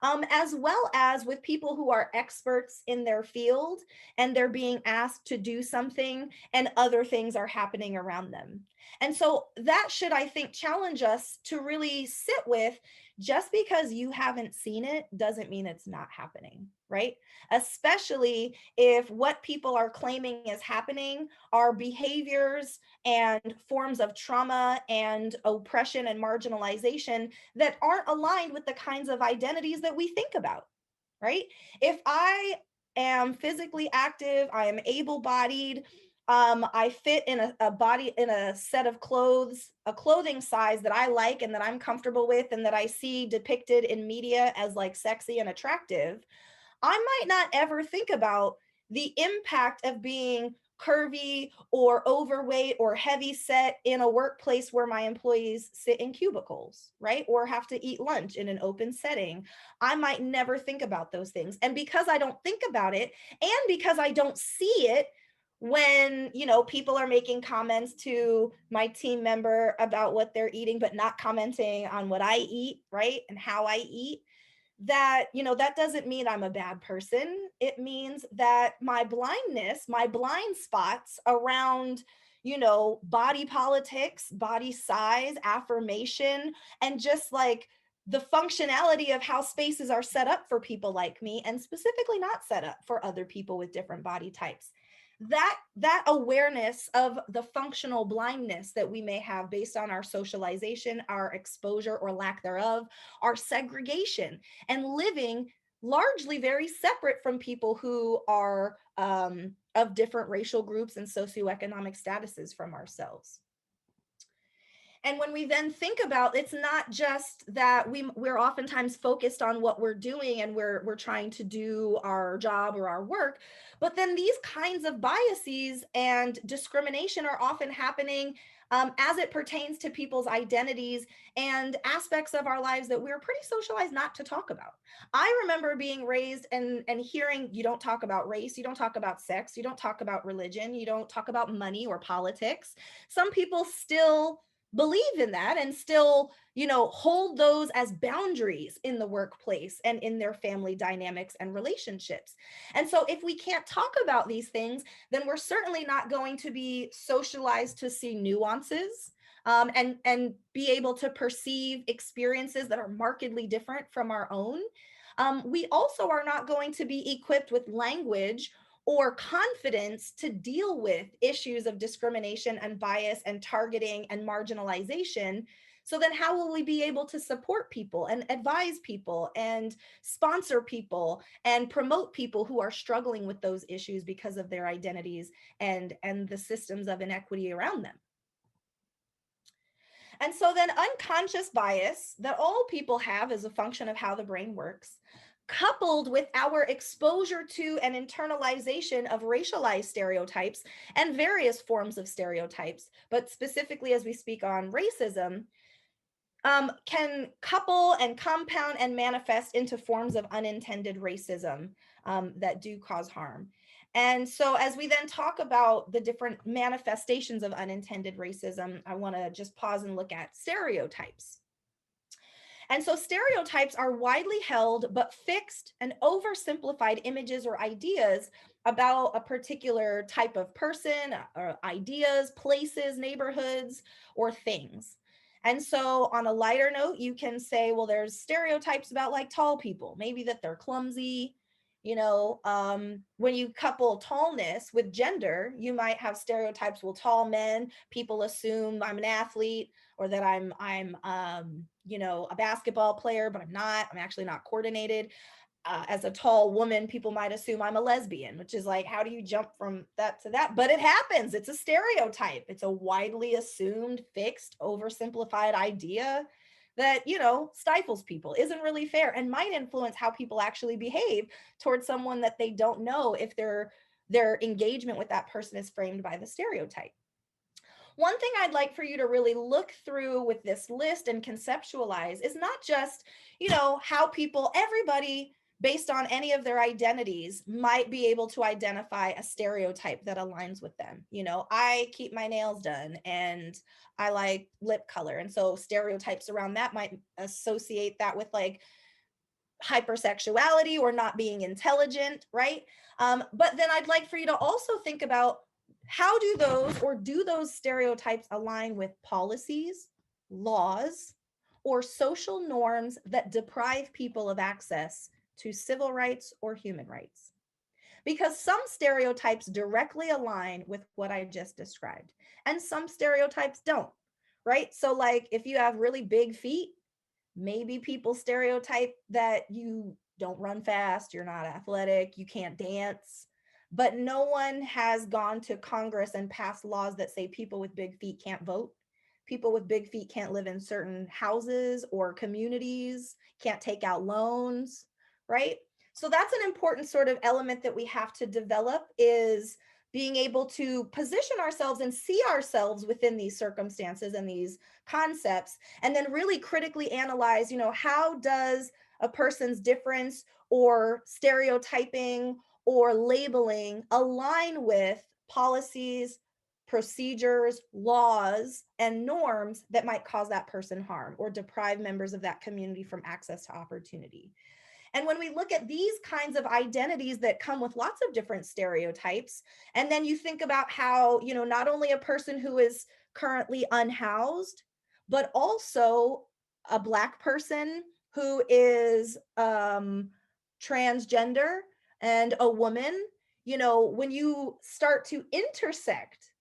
as well as with people who are experts in their field and they're being asked to do something and other things are happening around them. And so that should, I think, challenge us to really sit with, just because you haven't seen it doesn't mean it's not happening, right? Especially if what people are claiming is happening are behaviors and forms of trauma and oppression and marginalization that aren't aligned with the kinds of identities that we think about, right? If I am physically active, I am able-bodied, I fit in a body, in a set of clothes, a clothing size that I like and that I'm comfortable with and that I see depicted in media as like sexy and attractive, I might not ever think about the impact of being curvy or overweight or heavy set in a workplace where my employees sit in cubicles, right? Or have to eat lunch in an open setting. I might never think about those things. And because I don't think about it, and because I don't see it when, people are making comments to my team member about what they're eating, but not commenting on what I eat, right? And how I eat, that that doesn't mean I'm a bad person. It means that my blindness, my blind spots around body politics, body size, affirmation, and just like the functionality of how spaces are set up for people like me, and specifically not set up for other people with different body types, that awareness of the functional blindness that we may have based on our socialization, our exposure or lack thereof, our segregation, and living largely very separate from people who are of different racial groups and socioeconomic statuses from ourselves. And when we then think about, it's not just that we're oftentimes focused on what we're doing and we're trying to do our job or our work, but then these kinds of biases and discrimination are often happening as it pertains to people's identities and aspects of our lives that we're pretty socialized not to talk about. I remember being raised and hearing, you don't talk about race, you don't talk about sex, you don't talk about religion, you don't talk about money or politics. Some people still believe in that and still, hold those as boundaries in the workplace and in their family dynamics and relationships. And so if we can't talk about these things, then we're certainly not going to be socialized to see nuances and be able to perceive experiences that are markedly different from our own. We also are not going to be equipped with language or confidence to deal with issues of discrimination and bias and targeting and marginalization. So then how will we be able to support people and advise people and sponsor people and promote people who are struggling with those issues because of their identities and the systems of inequity around them? And so then unconscious bias that all people have as a function of how the brain works, coupled with our exposure to and internalization of racialized stereotypes and various forms of stereotypes, but specifically as we speak on racism, can couple and compound and manifest into forms of unintended racism that do cause harm. And so as we then talk about the different manifestations of unintended racism, I want to just pause and look at stereotypes. And so stereotypes are widely held but fixed and oversimplified images or ideas about a particular type of person, or ideas, places, neighborhoods, or things. And so on a lighter note, you can say, well, there's stereotypes about like tall people, maybe that they're clumsy. When you couple tallness with gender, you might have stereotypes. Well, tall men, people assume I'm an athlete, or that I'm a basketball player, but I'm not. I'm actually not coordinated. As a tall woman, people might assume I'm a lesbian, which is like, how do you jump from that to that? But it happens. It's a stereotype. It's a widely assumed, fixed, oversimplified idea that, stifles people, isn't really fair, and might influence how people actually behave towards someone that they don't know if their engagement with that person is framed by the stereotype. One thing I'd like for you to really look through with this list and conceptualize is not just, how everybody based on any of their identities might be able to identify a stereotype that aligns with them. I keep my nails done and I like lip color. And so stereotypes around that might associate that with like hypersexuality or not being intelligent, right? But then I'd like for you to also think about, how do those stereotypes align with policies, laws, or social norms that deprive people of access to civil rights or human rights? Because some stereotypes directly align with what I just described, and some stereotypes don't, right? So like if you have really big feet, maybe people stereotype that you don't run fast, you're not athletic, you can't dance. But no one has gone to Congress and passed laws that say people with big feet can't vote. People with big feet can't live in certain houses or communities, can't take out loans, right? So that's an important sort of element that we have to develop, is being able to position ourselves and see ourselves within these circumstances and these concepts, and then really critically analyze, how does a person's difference or stereotyping or labeling align with policies, procedures, laws, and norms that might cause that person harm or deprive members of that community from access to opportunity. And when we look at these kinds of identities that come with lots of different stereotypes, and then you think about how, not only a person who is currently unhoused, but also a Black person who is transgender and a woman, when you start to intersect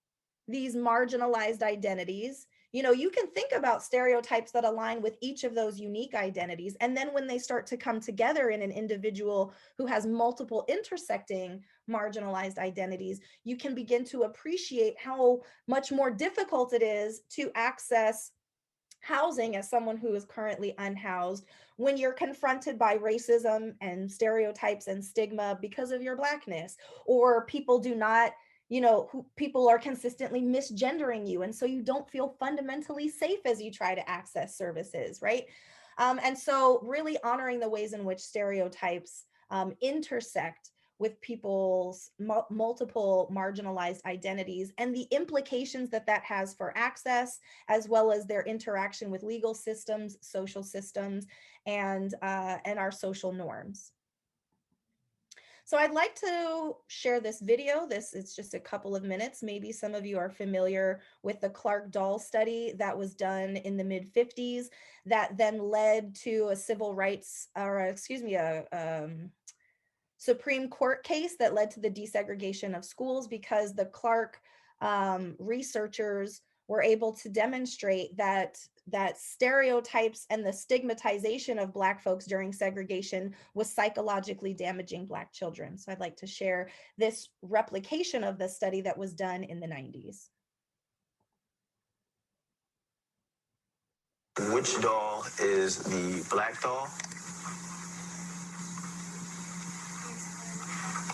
these marginalized identities, you can think about stereotypes that align with each of those unique identities. And then when they start to come together in an individual who has multiple intersecting marginalized identities, you can begin to appreciate how much more difficult it is to access housing as someone who is currently unhoused when you're confronted by racism and stereotypes and stigma because of your Blackness, or people do not, people are consistently misgendering you, and so you don't feel fundamentally safe as you try to access services, right? And so really honoring the ways in which stereotypes intersect with people's multiple marginalized identities and the implications that has for access, as well as their interaction with legal systems, social systems, and our social norms. So I'd like to share this video. It's just a couple of minutes. Maybe some of you are familiar with the Clark-Doll study that was done in the mid-50s that then led to a civil rights, Supreme Court case that led to the desegregation of schools, because the Clark researchers were able to demonstrate that stereotypes and the stigmatization of Black folks during segregation was psychologically damaging Black children. So I'd like to share this replication of the study that was done in the 90s. Which doll is the black doll?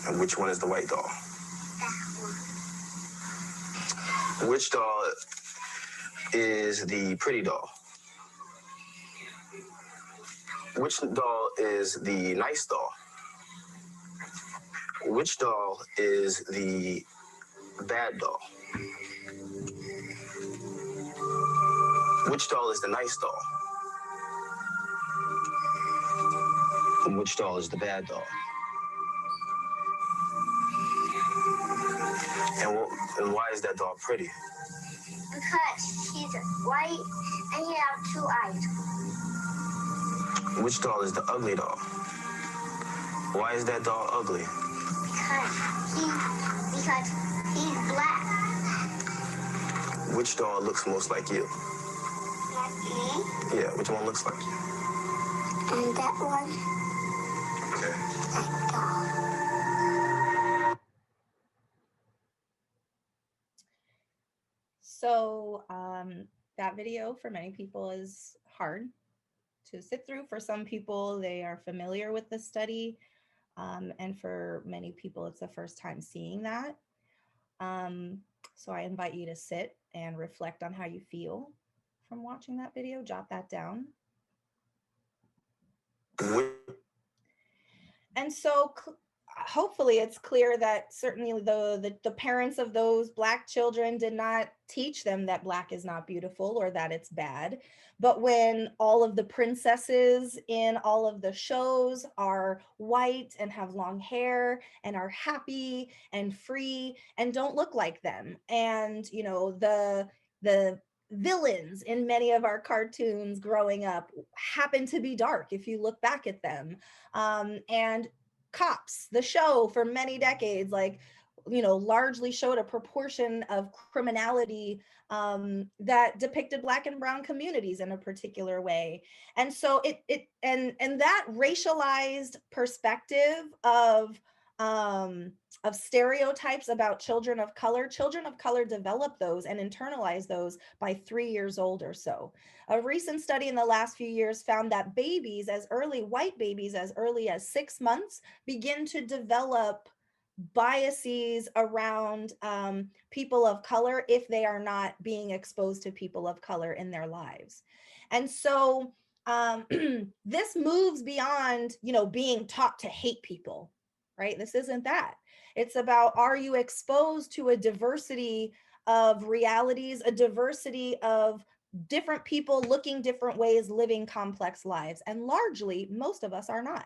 And which one is the white doll? Which doll is the pretty doll? Which doll is the nice doll? Which doll is the bad doll? Which doll is the nice doll? And which doll is the bad doll? And why is that doll pretty? Because he's white and he has 2 eyes. Which doll is the ugly doll? Why is that doll ugly? Because he's black. Which doll looks most like you? Like me. Yeah, which one looks like you? And that one. Okay. That doll. So that video for many people is hard to sit through. For some people, they are familiar with the study. And for many people, it's the first time seeing that. So I invite you to sit and reflect on how you feel from watching that video. Jot that down. And so hopefully it's clear that certainly the parents of those Black children did not teach them that Black is not beautiful or that it's bad. But when all of the princesses in all of the shows are white and have long hair and are happy and free and don't look like them, and you know the villains in many of our cartoons growing up happen to be dark if you look back at them, and Cops, the show for many decades, like, you know, largely showed a proportion of criminality that depicted Black and brown communities in a particular way. And so and that racialized perspective of stereotypes about children of color develop those and internalize those by 3 years old or so. A recent study in the last few years found that white babies as early as 6 months begin to develop biases around people of color if they are not being exposed to people of color in their lives. And so this moves beyond, you know, being taught to hate people, right? This isn't that. It's about, are you exposed to a diversity of realities, a diversity of different people looking different ways, living complex lives? And largely, most of us are not.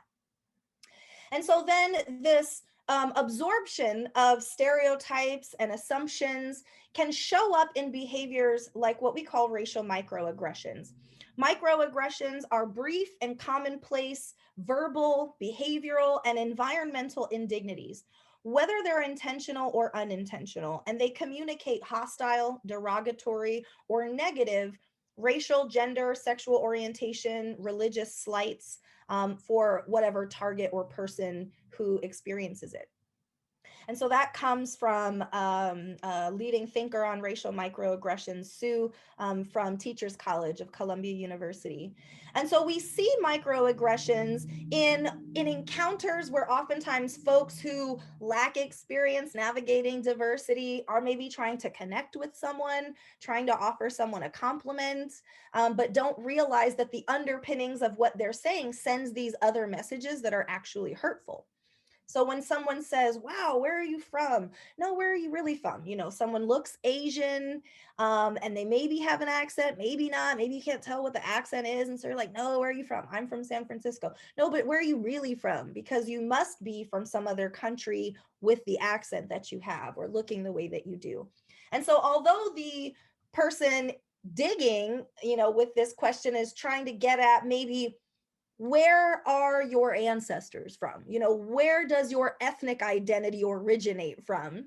And so then this absorption of stereotypes and assumptions can show up in behaviors like what we call racial microaggressions. Microaggressions are brief and commonplace verbal, behavioral, and environmental indignities, whether they're intentional or unintentional, and they communicate hostile, derogatory, or negative racial, gender, sexual orientation, religious slights for whatever target or person who experiences it. And so that comes from a leading thinker on racial microaggressions, Sue, from Teachers College of Columbia University. And so we see microaggressions in encounters where oftentimes folks who lack experience navigating diversity are maybe trying to connect with someone, trying to offer someone a compliment, but don't realize that the underpinnings of what they're saying sends these other messages that are actually hurtful. So when someone says, wow, where are you from? No, where are you really from? You know, someone looks Asian and they maybe have an accent, maybe not, maybe you can't tell what the accent is. And so you're like, no, where are you from? I'm from San Francisco. No, but where are you really from? Because you must be from some other country with the accent that you have or looking the way that you do. And so although the person digging, you know, with this question is trying to get at maybe, where are your ancestors from? You know, where does your ethnic identity originate from?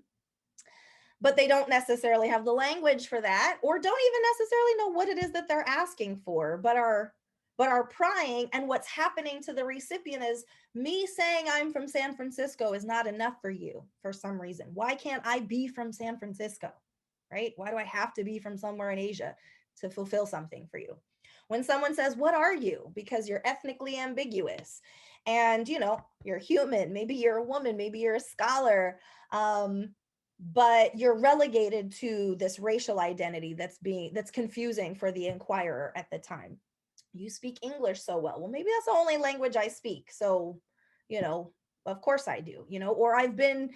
But they don't necessarily have the language for that, or don't even necessarily know what it is that they're asking for, but are prying. And what's happening to the recipient is, me saying I'm from San Francisco is not enough for you for some reason. Why can't I be from San Francisco, right? Why do I have to be from somewhere in Asia to fulfill something for you? When someone says, what are you? Because you're ethnically ambiguous and, you know, you're human, maybe you're a woman, maybe you're a scholar, but you're relegated to this racial identity that's confusing for the inquirer at the time. you speak English so well. Well, maybe that's the only language I speak. So, you know, of course I do, you know, or I've been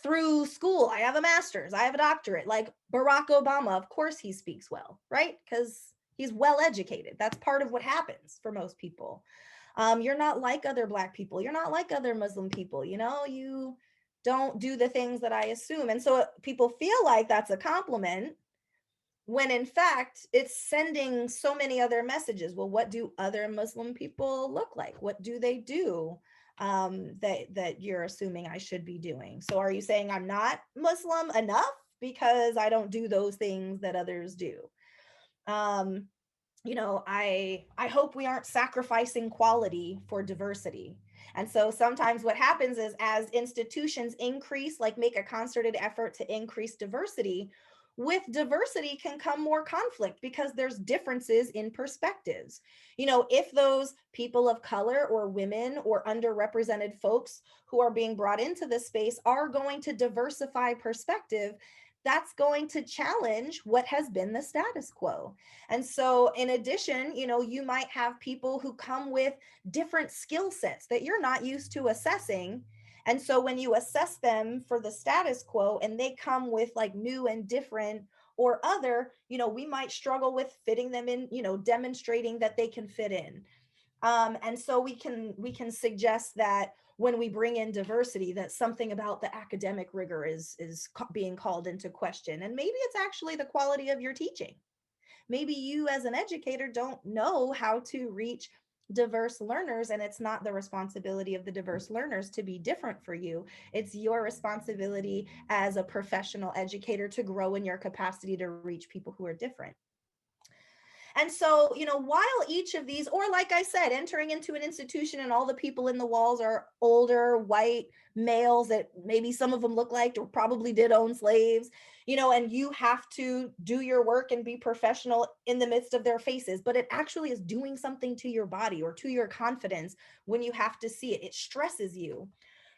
through school. I have a master's, I have a doctorate. Like Barack Obama, of course he speaks well, right? Because he's well educated. That's part of what happens for most people. You're not like other Black people. You're not like other Muslim people. You know, you don't do the things that I assume. And so people feel like that's a compliment when in fact it's sending so many other messages. Well, what do other Muslim people look like? What do they do that you're assuming I should be doing? So are you saying I'm not Muslim enough because I don't do those things that others do? Um, you know, I hope we aren't sacrificing quality for diversity. And so sometimes what happens is as institutions increase, like make a concerted effort to increase diversity, with diversity can come more conflict because there's differences in perspectives. You know, if those people of color or women or underrepresented folks who are being brought into this space are going to diversify perspective, that's going to challenge what has been the status quo. And so, in addition, you know, you might have people who come with different skill sets that you're not used to assessing. And so, when you assess them for the status quo and they come with like new and different or other, you know, we might struggle with fitting them in, you know, demonstrating that they can fit in. And so we can suggest that when we bring in diversity, that something about the academic rigor is being called into question, and maybe it's actually the quality of your teaching. Maybe you as an educator don't know how to reach diverse learners, and it's not the responsibility of the diverse learners to be different for you. It's your responsibility as a professional educator to grow in your capacity to reach people who are different. And so, you know, while each of these, or like I said, entering into an institution and all the people in the walls are older, white males that maybe some of them look like or probably did own slaves, you know, and you have to do your work and be professional in the midst of their faces, but it actually is doing something to your body or to your confidence when you have to see it. It stresses you.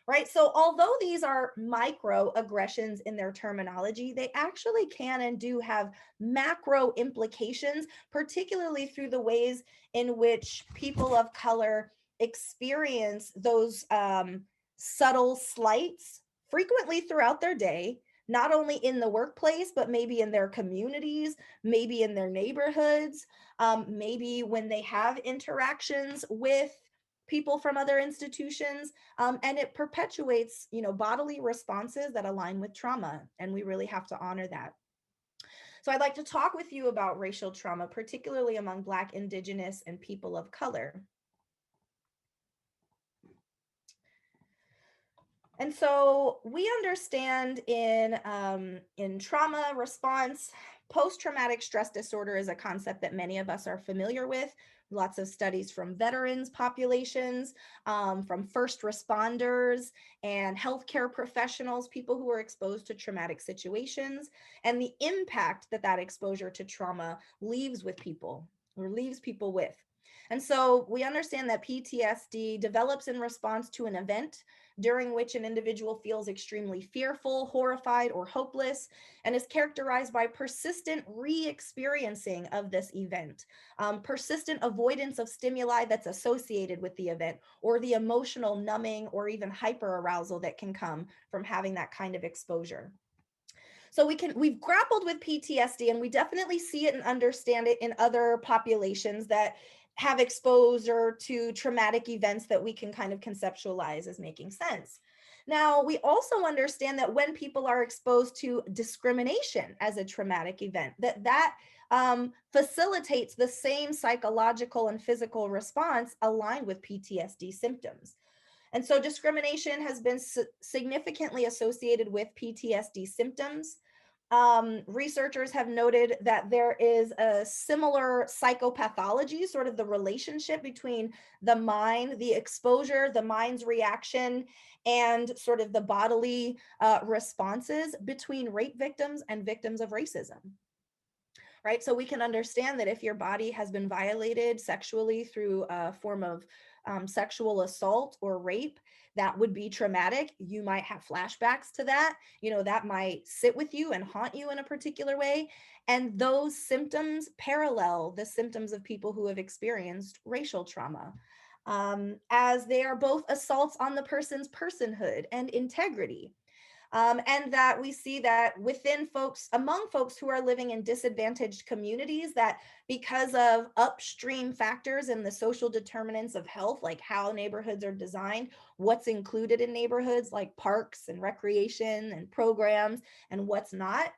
Right. So, although these are microaggressions in their terminology, they actually can and do have macro implications, particularly through the ways in which people of color experience those subtle slights frequently throughout their day, not only in the workplace, but maybe in their communities, maybe in their neighborhoods, maybe when they have interactions with people from other institutions, and it perpetuates, you know, bodily responses that align with trauma, and we really have to honor that. So I'd like to talk with you about racial trauma, particularly among Black, Indigenous, and people of color. And so we understand in trauma response, post-traumatic stress disorder is a concept that many of us are familiar with. Lots of studies from veterans populations, from first responders and healthcare professionals, people who are exposed to traumatic situations, and the impact that that exposure to trauma leaves with people or leaves people with. And so we understand that PTSD develops in response to an event during which an individual feels extremely fearful, horrified, or hopeless, and is characterized by persistent re-experiencing of this event, persistent avoidance of stimuli that's associated with the event, or the emotional numbing or even hyperarousal that can come from having that kind of exposure. So we've grappled with PTSD, and we definitely see it and understand it in other populations that have exposure to traumatic events that we can kind of conceptualize as making sense. Now, we also understand that when people are exposed to discrimination as a traumatic event, that facilitates the same psychological and physical response aligned with PTSD symptoms. And so discrimination has been significantly associated with PTSD symptoms. Researchers have noted that there is a similar psychopathology, sort of the relationship between the mind, the exposure, the mind's reaction, and sort of the bodily responses between rape victims and victims of racism. right? So we can understand that if your body has been violated sexually through a form of sexual assault or rape, that would be traumatic. You might have flashbacks to that. That might sit with you and haunt you in a particular way. And those symptoms parallel the symptoms of people who have experienced racial trauma, as they are both assaults on the person's personhood and integrity. And that we see that within folks, among folks who are living in disadvantaged communities, that because of upstream factors in the social determinants of health, like how neighborhoods are designed, what's included in neighborhoods, like parks and recreation and programs, and what's not,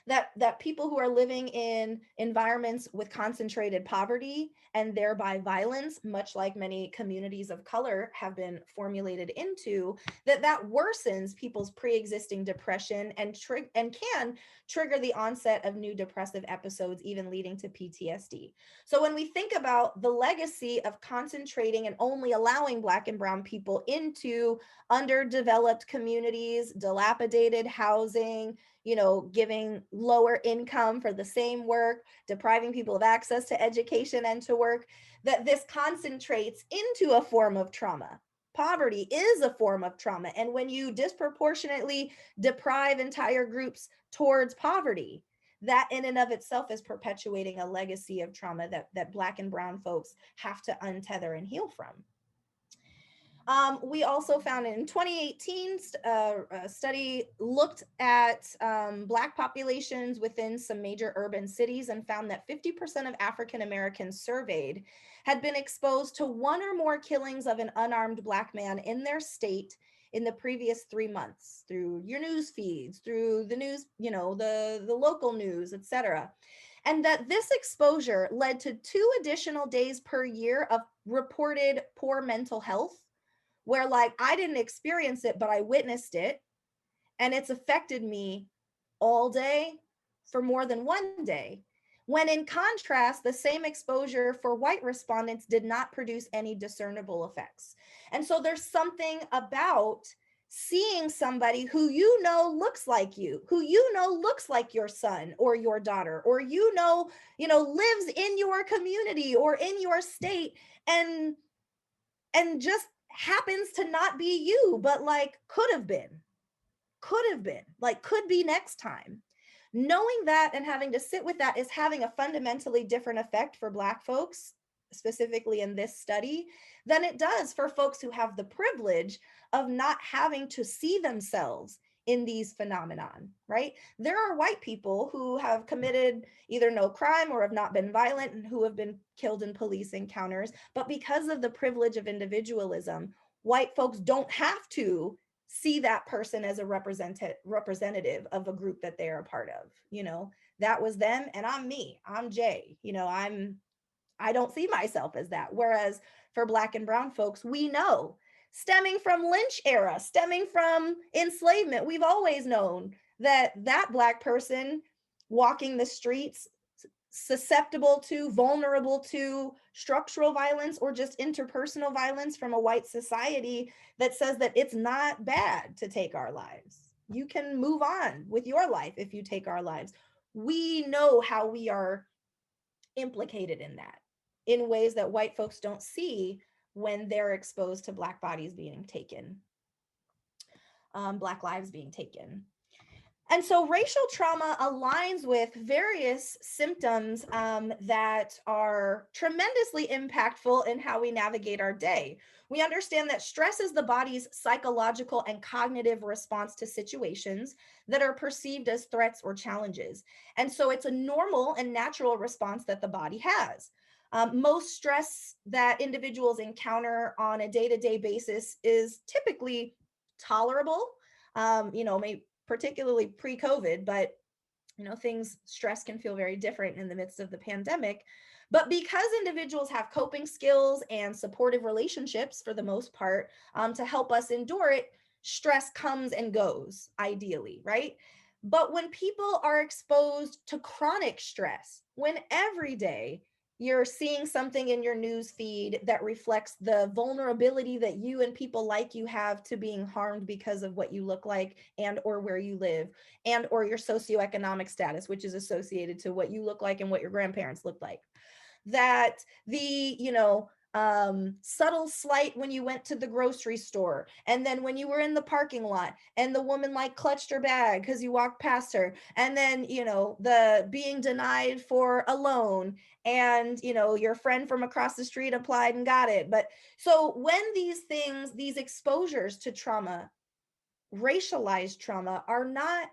that people who are living in environments with concentrated poverty and thereby violence, much like many communities of color have been formulated into, that worsens people's pre-existing depression and can trigger the onset of new depressive episodes, even leading to PTSD. So when we think about the legacy of concentrating and only allowing Black and brown people into underdeveloped communities, dilapidated housing, giving lower income for the same work, depriving people of access to education and to work, that this concentrates into a form of trauma. Poverty is a form of trauma. And when you disproportionately deprive entire groups towards poverty, that in and of itself is perpetuating a legacy of trauma that Black and brown folks have to untether and heal from. We also found in 2018, a study looked at Black populations within some major urban cities and found that 50% of African Americans surveyed had been exposed to one or more killings of an unarmed Black man in their state in the previous 3 months, through your news feeds, through the news, the local news, etc. And that this exposure led to 2 additional days per year of reported poor mental health, where like I didn't experience it, but I witnessed it, and it's affected me all day for more than one day. When in contrast, the same exposure for white respondents did not produce any discernible effects. And so there's something about seeing somebody who looks like you, who looks like your son or your daughter, or lives in your community or in your state, and just happens to not be you, but like could have been, like could be next time. Knowing that and having to sit with that is having a fundamentally different effect for Black folks, specifically in this study, than it does for folks who have the privilege of not having to see themselves in these phenomenon, right? There are white people who have committed either no crime or have not been violent and who have been killed in police encounters, but because of the privilege of individualism, white folks don't have to see that person as a representative of a group that they're a part of. That was them and I'm me, I'm Jay, I don't see myself as that. Whereas for Black and brown folks, we know, stemming from Lynch era, stemming from enslavement, we've always known that Black person walking the streets, susceptible to, vulnerable to structural violence or just interpersonal violence from a white society that says that it's not bad to take our lives. You can move on with your life if you take our lives. We know how we are implicated in that in ways that white folks don't see when they're exposed to Black bodies being taken, Black lives being taken. And so racial trauma aligns with various symptoms that are tremendously impactful in how we navigate our day. We understand that stress is the body's psychological and cognitive response to situations that are perceived as threats or challenges. And so it's a normal and natural response that the body has. Most stress that individuals encounter on a day-to-day basis is typically tolerable, maybe particularly pre-COVID, but stress can feel very different in the midst of the pandemic. But because individuals have coping skills and supportive relationships for the most part to help us endure it, stress comes and goes, ideally, right? But when people are exposed to chronic stress, when every day you're seeing something in your news feed that reflects the vulnerability that you and people like you have to being harmed because of what you look like and or where you live and or your socioeconomic status, which is associated to what you look like and what your grandparents look like. That the, subtle slight when you went to the grocery store, and then when you were in the parking lot and the woman like clutched her bag because you walked past her, and then the being denied for a loan, and your friend from across the street applied and got it. But so when these things, these exposures to trauma, racialized trauma, are not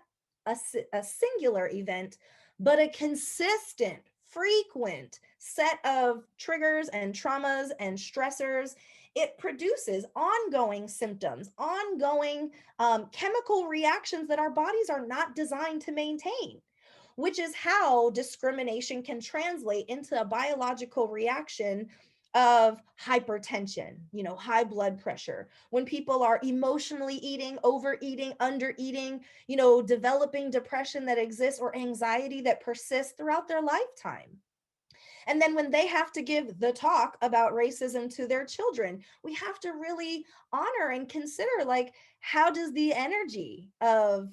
a singular event, but a consistent, frequent set of triggers and traumas and stressors, it produces ongoing symptoms, ongoing chemical reactions that our bodies are not designed to maintain, which is how discrimination can translate into a biological reaction of hypertension, high blood pressure, when people are emotionally eating, overeating, undereating, developing depression that exists or anxiety that persists throughout their lifetime. And then when they have to give the talk about racism to their children, we have to really honor and consider, like, how does the energy of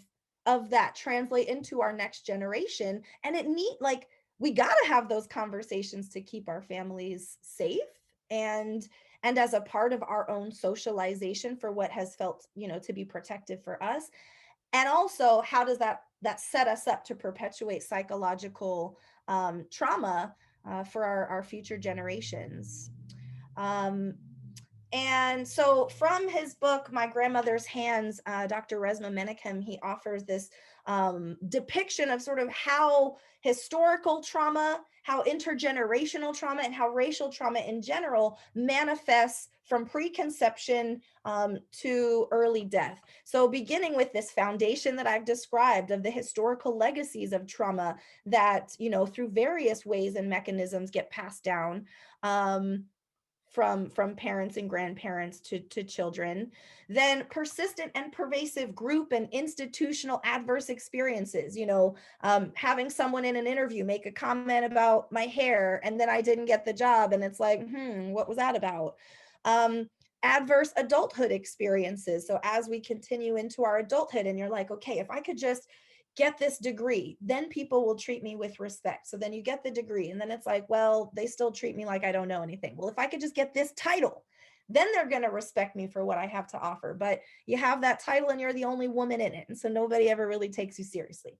that translate into our next generation? And we got to have those conversations to keep our families safe, and as a part of our own socialization for what has felt, to be protective for us. And also, how does that set us up to perpetuate psychological trauma for our future generations? And so from his book, My Grandmother's Hands, Dr. Resmaa Menakem, he offers this depiction of sort of how historical trauma, how intergenerational trauma, and how racial trauma in general manifests from preconception to early death. So beginning with this foundation that I've described of the historical legacies of trauma that, through various ways and mechanisms get passed down, from parents and grandparents to children. Then persistent and pervasive group and institutional adverse experiences, having someone in an interview make a comment about my hair and then I didn't get the job, and it's like, what was that about? Adverse adulthood experiences. So as we continue into our adulthood and you're like, okay, if I could just get this degree, then people will treat me with respect. So then you get the degree and then it's like, well, they still treat me like I don't know anything. Well, if I could just get this title, then they're going to respect me for what I have to offer. But you have that title and you're the only woman in it. And so nobody ever really takes you seriously.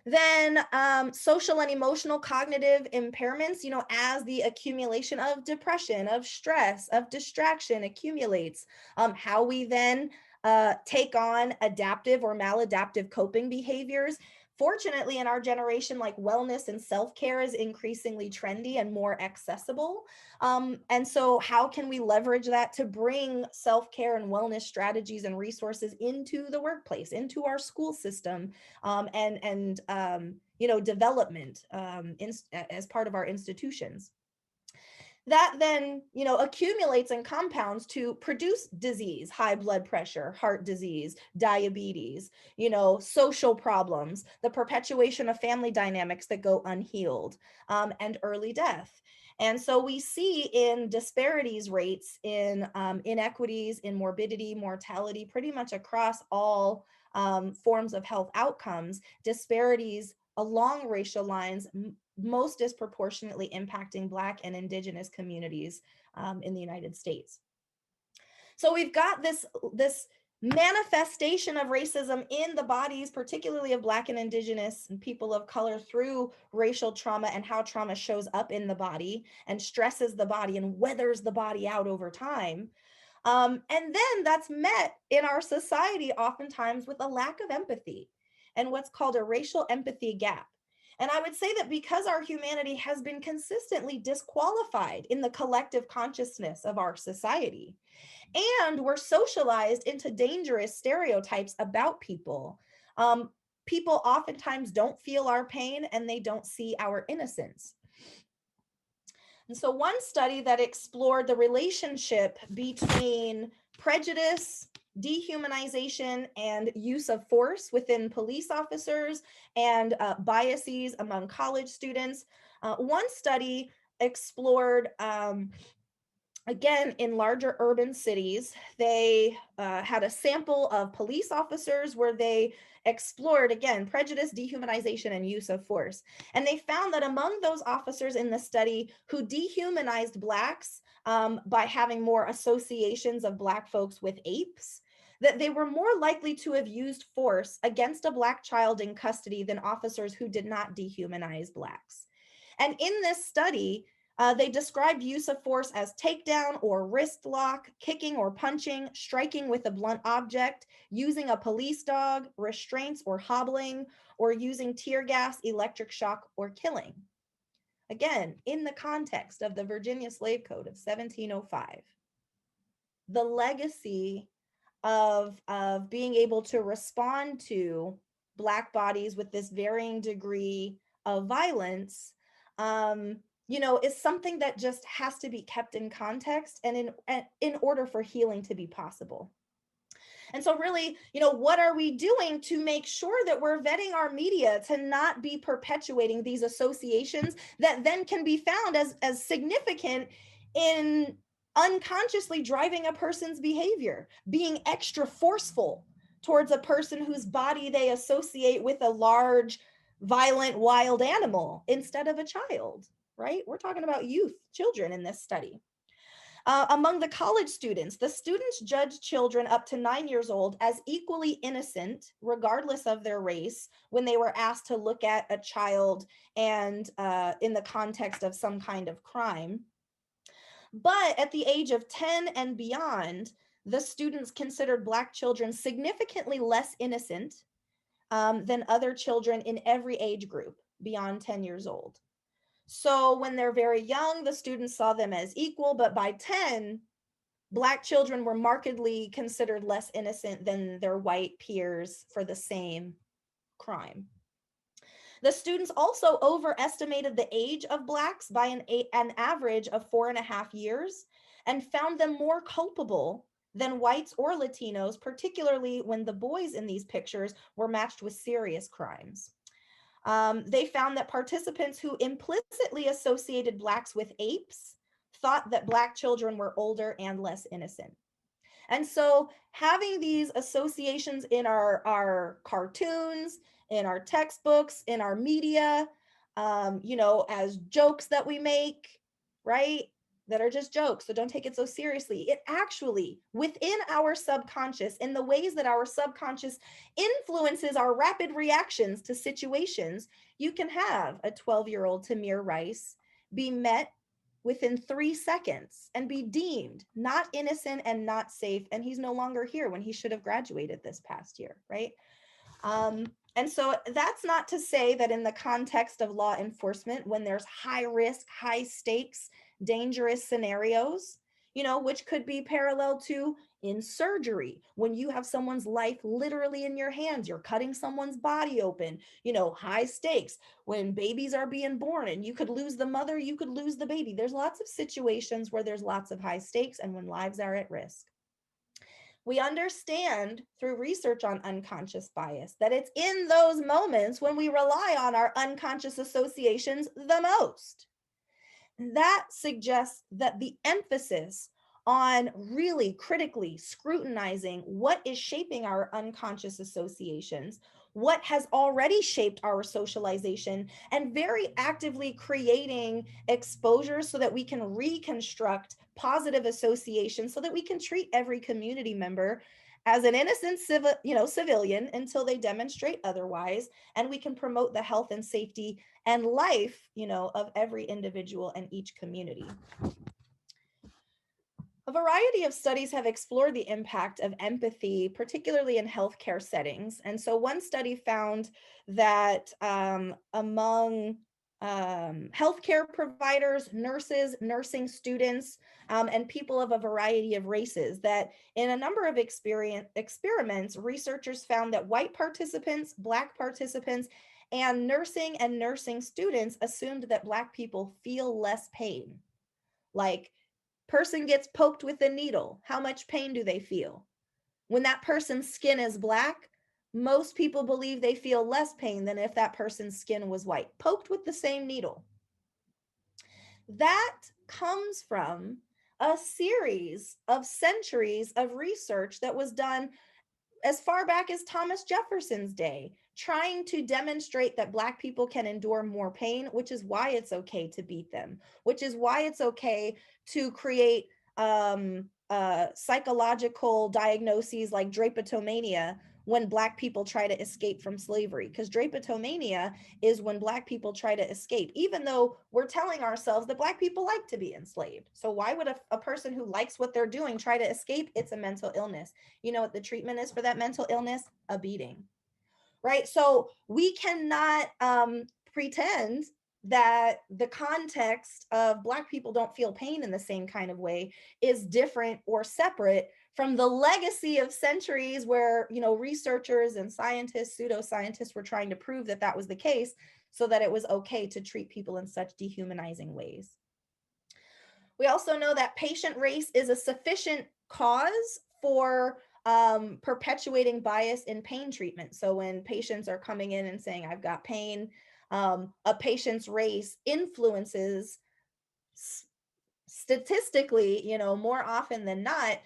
Then social and emotional cognitive impairments, as the accumulation of depression, of stress, of distraction accumulates, how we then take on adaptive or maladaptive coping behaviors. Fortunately, in our generation, like, wellness and self-care is increasingly trendy and more accessible. And so how can we leverage that to bring self-care and wellness strategies and resources into the workplace, into our school system, and development as part of our institutions? That then, accumulates and compounds to produce disease, high blood pressure, heart disease, diabetes, social problems, the perpetuation of family dynamics that go unhealed, and early death. And so we see in disparities rates, in inequities, in morbidity, mortality, pretty much across all forms of health outcomes, disparities along racial lines, most disproportionately impacting Black and Indigenous communities in the United States. So we've got this manifestation of racism in the bodies, particularly of Black and Indigenous and people of color, through racial trauma and how trauma shows up in the body and stresses the body and weathers the body out over time. And then that's met in our society oftentimes with a lack of empathy and what's called a racial empathy gap. And I would say that because our humanity has been consistently disqualified in the collective consciousness of our society, and we're socialized into dangerous stereotypes about people, people oftentimes don't feel our pain and they don't see our innocence. And so one study that explored the relationship between prejudice, dehumanization, and use of force within police officers, and biases among college students, One study explored, again, in larger urban cities, they had a sample of police officers where they explored, again, prejudice, dehumanization, and use of force. And they found that among those officers in the study who dehumanized Blacks by having more associations of Black folks with apes, that they were more likely to have used force against a Black child in custody than officers who did not dehumanize Blacks. And in this study, they described use of force as takedown or wrist lock, kicking or punching, striking with a blunt object, using a police dog, restraints or hobbling, or using tear gas, electric shock, or killing. Again, in the context of the Virginia Slave Code of 1705, the legacy of being able to respond to Black bodies with this varying degree of violence, is something that just has to be kept in context and in order for healing to be possible. And so really, what are we doing to make sure that we're vetting our media to not be perpetuating these associations that then can be found as significant in unconsciously driving a person's behavior, being extra forceful towards a person whose body they associate with a large, violent, wild animal instead of a child, right? We're talking about youth, children in this study. Among the college students, the students judged children up to 9 years old as equally innocent, regardless of their race, when they were asked to look at a child and in the context of some kind of crime. But at the age of 10 and beyond, the students considered Black children significantly less innocent than other children in every age group beyond 10 years old. So when they're very young, the students saw them as equal, but by 10, Black children were markedly considered less innocent than their white peers for the same crime. The students also overestimated the age of Blacks by an average of 4.5 years and found them more culpable than whites or Latinos, particularly when the boys in these pictures were matched with serious crimes. They found that participants who implicitly associated Blacks with apes thought that Black children were older and less innocent. And so having these associations in our cartoons, in our textbooks, in our media, as jokes that we make, right? That are just jokes, so don't take it so seriously. It actually, within our subconscious, in the ways that our subconscious influences our rapid reactions to situations, you can have a 12-year-old Tamir Rice be met within 3 seconds and be deemed not innocent and not safe, and he's no longer here when he should have graduated this past year, right? And so that's not to say that in the context of law enforcement, when there's high risk, high stakes, dangerous scenarios, which could be parallel to in surgery, when you have someone's life literally in your hands, you're cutting someone's body open, high stakes, when babies are being born and you could lose the mother, you could lose the baby. There's lots of situations where there's lots of high stakes and when lives are at risk. We understand through research on unconscious bias that it's in those moments when we rely on our unconscious associations the most. That suggests that the emphasis on really critically scrutinizing what is shaping our unconscious associations, what has already shaped our socialization, and very actively creating exposure so that we can reconstruct positive associations so that we can treat every community member as an innocent civilian until they demonstrate otherwise, and we can promote the health and safety and life, of every individual and each community. A variety of studies have explored the impact of empathy, particularly in healthcare settings. And so one study found that among healthcare providers, nurses, nursing students, and people of a variety of races, that in a number of experiments, researchers found that white participants, Black participants, and nursing students assumed that Black people feel less pain. Like, person gets poked with a needle, how much pain do they feel? When that person's skin is Black, most people believe they feel less pain than if that person's skin was white, poked with the same needle. That comes from a series of centuries of research that was done as far back as Thomas Jefferson's day, trying to demonstrate that Black people can endure more pain, which is why it's okay to beat them, which is why it's okay to create psychological diagnoses like drapetomania when Black people try to escape from slavery. Because drapetomania is when Black people try to escape, even though we're telling ourselves that Black people like to be enslaved. So why would a person who likes what they're doing try to escape? It's a mental illness. You know what the treatment is for that mental illness? A beating, right? So we cannot pretend that the context of Black people don't feel pain in the same kind of way is different or separate from the legacy of centuries where, you know, researchers and scientists, pseudoscientists were trying to prove that that was the case so that it was okay to treat people in such dehumanizing ways. We also know that patient race is a sufficient cause for perpetuating bias in pain treatment. So when patients are coming in and saying, I've got pain, a patient's race influences statistically, you know, more often than not,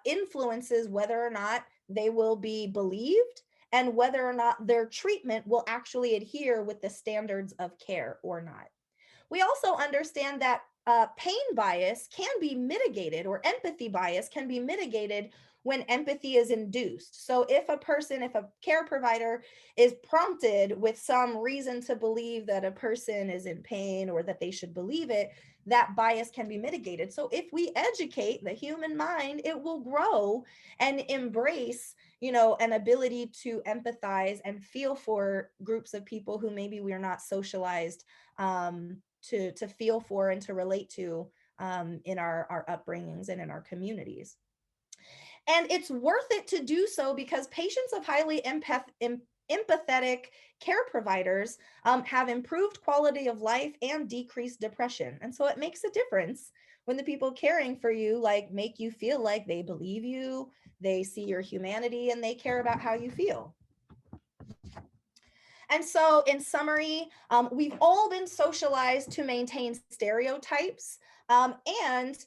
influences whether or not they will be believed and whether or not their treatment will actually adhere with the standards of care or not. We also understand that pain bias can be mitigated, or empathy bias can be mitigated when empathy is induced. So if a care provider is prompted with some reason to believe that a person is in pain or that they should believe it, that bias can be mitigated. So if we educate the human mind, it will grow and embrace, you know, an ability to empathize and feel for groups of people who maybe we are not socialized to feel for and to relate to in our upbringings and in our communities. And it's worth it to do so because patients of highly empathetic care providers have improved quality of life and decreased depression. And so it makes a difference when the people caring for you like make you feel like they believe you, they see your humanity, and they care about how you feel. And so, in summary, we've all been socialized to maintain stereotypes and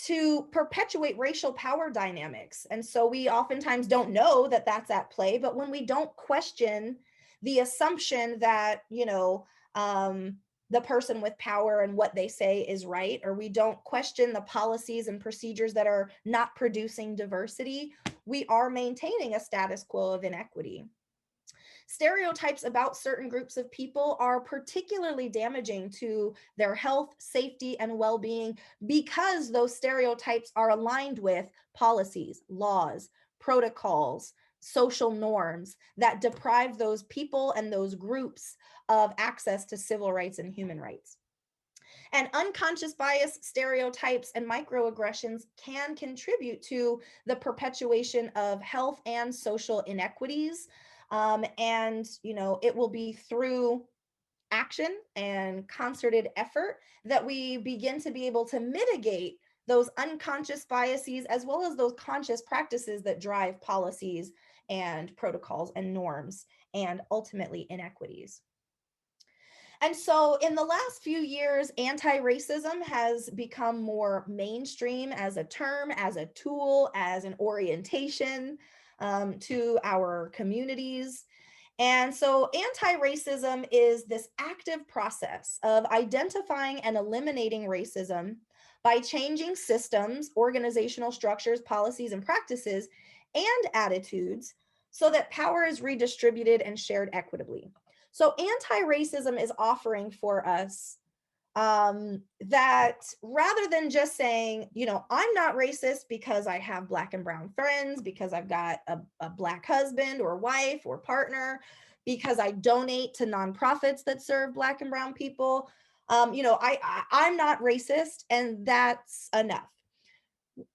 to perpetuate racial power dynamics. And so, we oftentimes don't know that that's at play, but when we don't question the assumption that, you know, the person with power and what they say is right, or we don't question the policies and procedures that are not producing diversity, we are maintaining a status quo of inequity. Stereotypes about certain groups of people are particularly damaging to their health, safety, and well-being because those stereotypes are aligned with policies, laws, protocols, social norms that deprive those people and those groups of access to civil rights and human rights. And unconscious bias, stereotypes, and microaggressions can contribute to the perpetuation of health and social inequities. And, you know, it will be through action and concerted effort that we begin to be able to mitigate those unconscious biases as well as those conscious practices that drive policies and protocols and norms and ultimately inequities. And so in the last few years, anti-racism has become more mainstream as a term, as a tool, as an orientation to our communities. And so anti-racism is this active process of identifying and eliminating racism by changing systems, organizational structures, policies, and practices, and attitudes so that power is redistributed and shared equitably. So anti-racism is offering for us that rather than just saying, you know, I'm not racist because I have Black and brown friends, because I've got a Black husband or wife or partner, because I donate to nonprofits that serve Black and brown people, you know, I'm not racist and that's enough.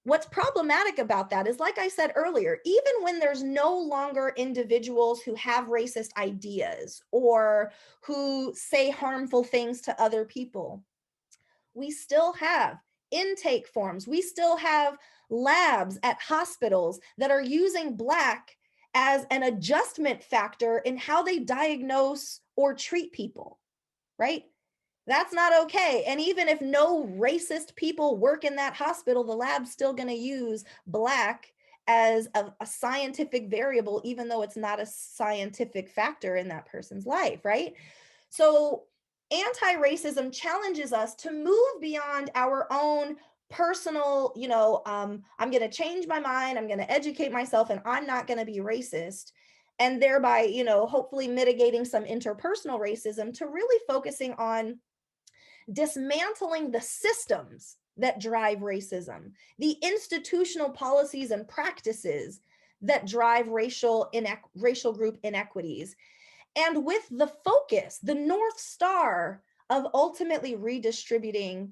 What's problematic about that is, like I said earlier, even when there's no longer individuals who have racist ideas or who say harmful things to other people, we still have intake forms. We still have labs at hospitals that are using Black as an adjustment factor in how they diagnose or treat people, right? That's not okay. And even if no racist people work in that hospital, the lab's still going to use Black as a scientific variable, even though it's not a scientific factor in that person's life, right? So anti-racism challenges us to move beyond our own personal, I'm going to change my mind, I'm going to educate myself, and I'm not going to be racist. And thereby, hopefully mitigating some interpersonal racism, to really focusing on dismantling the systems that drive racism, the institutional policies and practices that drive racial group inequities, and with the focus, the North Star of ultimately redistributing,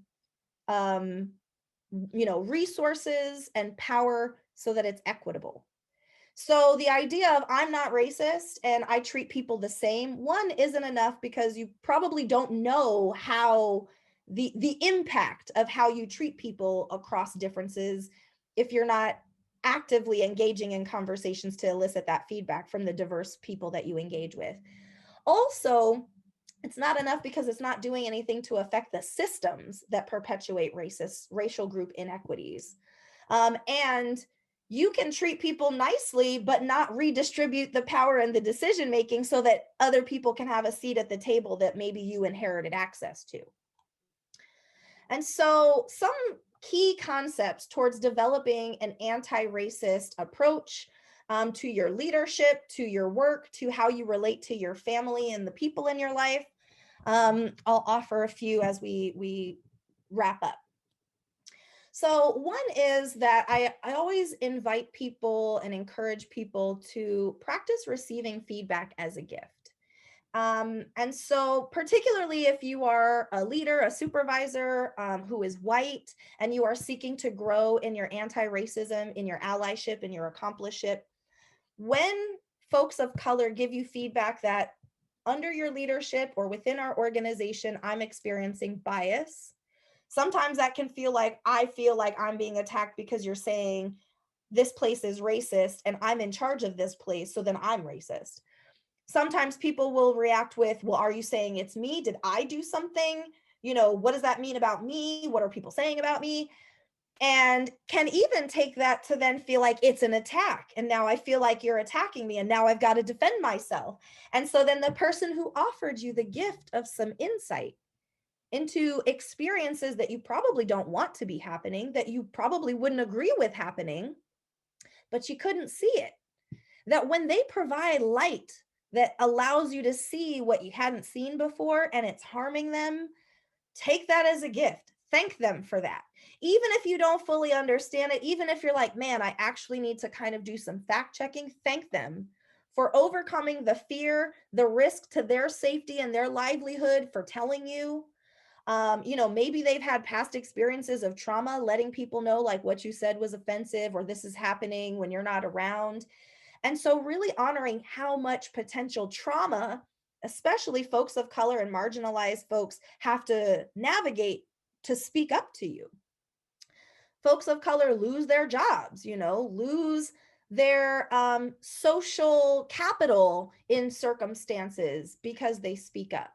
resources and power so that it's equitable. So the idea of I'm not racist and I treat people the same, one, isn't enough, because you probably don't know how the impact of how you treat people across differences if you're not actively engaging in conversations to elicit that feedback from the diverse people that you engage with. Also, it's not enough because it's not doing anything to affect the systems that perpetuate racial group inequities. And you can treat people nicely, but not redistribute the power and the decision making so that other people can have a seat at the table that maybe you inherited access to. And so, some key concepts towards developing an anti-racist approach to your leadership, to your work, to how you relate to your family and the people in your life. I'll offer a few as we wrap up. So one is that I always invite people and encourage people to practice receiving feedback as a gift. And so particularly if you are a leader, a supervisor who is white, and you are seeking to grow in your anti-racism, in your allyship, in your accompliceship, when folks of color give you feedback that under your leadership or within our organization, I'm experiencing bias, sometimes that can feel like I'm being attacked because you're saying this place is racist and I'm in charge of this place, so then I'm racist. Sometimes people will react with, well, are you saying it's me? Did I do something? What does that mean about me? What are people saying about me? And can even take that to then feel like it's an attack. And now I feel like you're attacking me, and now I've got to defend myself. And so then the person who offered you the gift of some insight into experiences that you probably don't want to be happening, that you probably wouldn't agree with happening, but you couldn't see it. That when they provide light that allows you to see what you hadn't seen before and it's harming them, take that as a gift. Thank them for that. Even if you don't fully understand it, even if you're like, man, I actually need to kind of do some fact checking, thank them for overcoming the fear, the risk to their safety and their livelihood, for telling you. Maybe they've had past experiences of trauma, letting people know like what you said was offensive, or this is happening when you're not around. And so really honoring how much potential trauma, especially folks of color and marginalized folks, have to navigate to speak up to you. Folks of color lose their jobs, lose their social capital in circumstances because they speak up.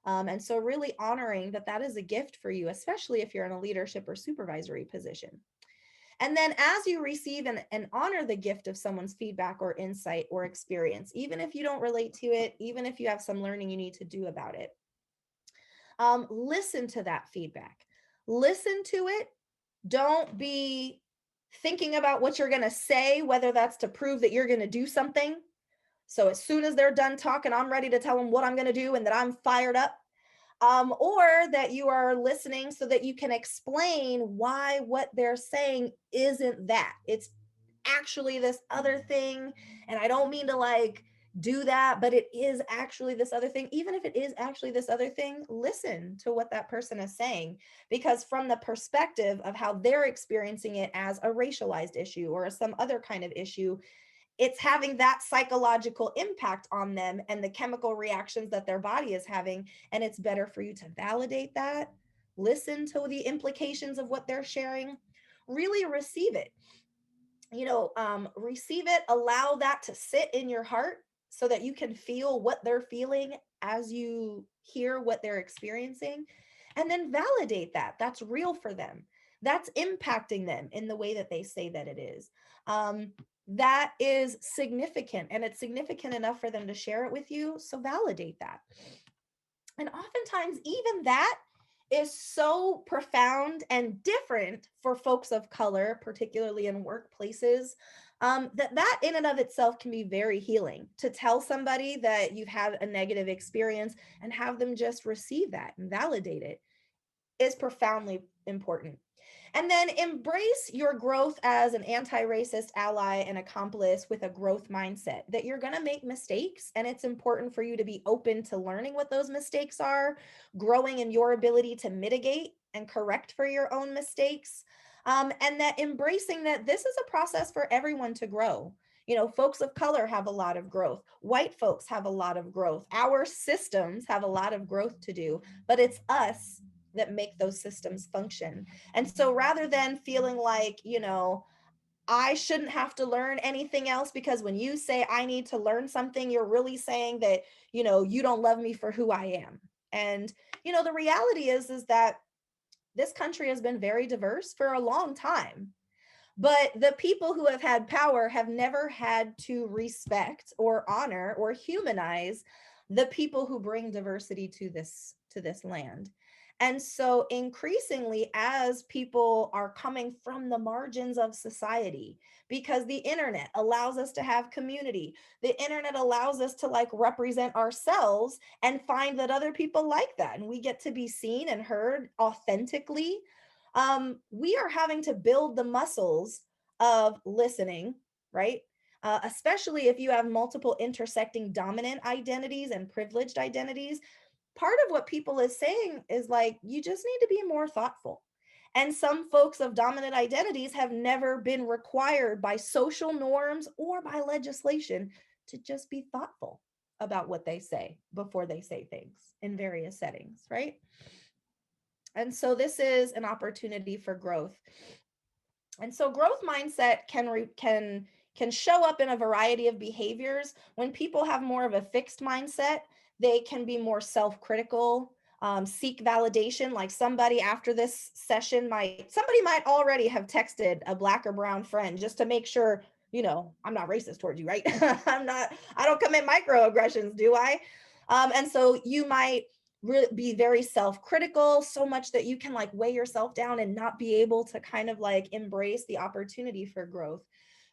And so really honoring that is a gift for you, especially if you're in a leadership or supervisory position. And then as you receive and honor the gift of someone's feedback or insight or experience, even if you don't relate to it, even if you have some learning you need to do about it, listen to that feedback. Listen to it. Don't be thinking about what you're going to say, whether that's to prove that you're going to do something. So as soon as they're done talking, I'm ready to tell them what I'm going to do and that I'm fired up. Or that you are listening so that you can explain why what they're saying isn't that. It's actually this other thing. And I don't mean to like do that, but it is actually this other thing. Even if it is actually this other thing, listen to what that person is saying, because from the perspective of how they're experiencing it as a racialized issue or some other kind of issue, it's having that psychological impact on them and the chemical reactions that their body is having. And it's better for you to validate that, listen to the implications of what they're sharing, really receive it. Receive it, allow that to sit in your heart so that you can feel what they're feeling as you hear what they're experiencing. and then validate that. That's real for them. That's impacting them in the way that they say that it is. That is significant, and it's significant enough for them to share it with you. So validate that. And oftentimes, even that is so profound and different for folks of color, particularly in workplaces, that in and of itself can be very healing. To tell somebody that you've had a negative experience and have them just receive that and validate it is profoundly important. And then embrace your growth as an anti-racist ally and accomplice with a growth mindset, that you're going to make mistakes, and it's important for you to be open to learning what those mistakes are, growing in your ability to mitigate and correct for your own mistakes, and that embracing that this is a process for everyone to grow. You know, folks of color have a lot of growth. White folks have a lot of growth. Our systems have a lot of growth to do, but it's us that make those systems function. And so rather than feeling like, you know, I shouldn't have to learn anything else, because when you say I need to learn something, you're really saying that, you know, you don't love me for who I am. And, you know, the reality is that this country has been very diverse for a long time. But the people who have had power have never had to respect or honor or humanize the people who bring diversity to this land. And so increasingly, as people are coming from the margins of society, because the internet allows us to have community, the internet allows us to like represent ourselves and find that other people like that, and we get to be seen and heard authentically. We are having to build the muscles of listening, right? Especially if you have multiple intersecting dominant identities and privileged identities. Part of what people is saying is like, you just need to be more thoughtful. And some folks of dominant identities have never been required by social norms or by legislation to just be thoughtful about what they say before they say things in various settings, right? And so this is an opportunity for growth. And so growth mindset can show up in a variety of behaviors. When people have more of a fixed mindset, they can be more self-critical, seek validation. Like somebody after this session somebody might already have texted a Black or brown friend just to make sure, you know, I'm not racist towards you, right? I don't commit microaggressions, do I? And so you might be very self-critical, so much that you can like weigh yourself down and not be able to kind of like embrace the opportunity for growth.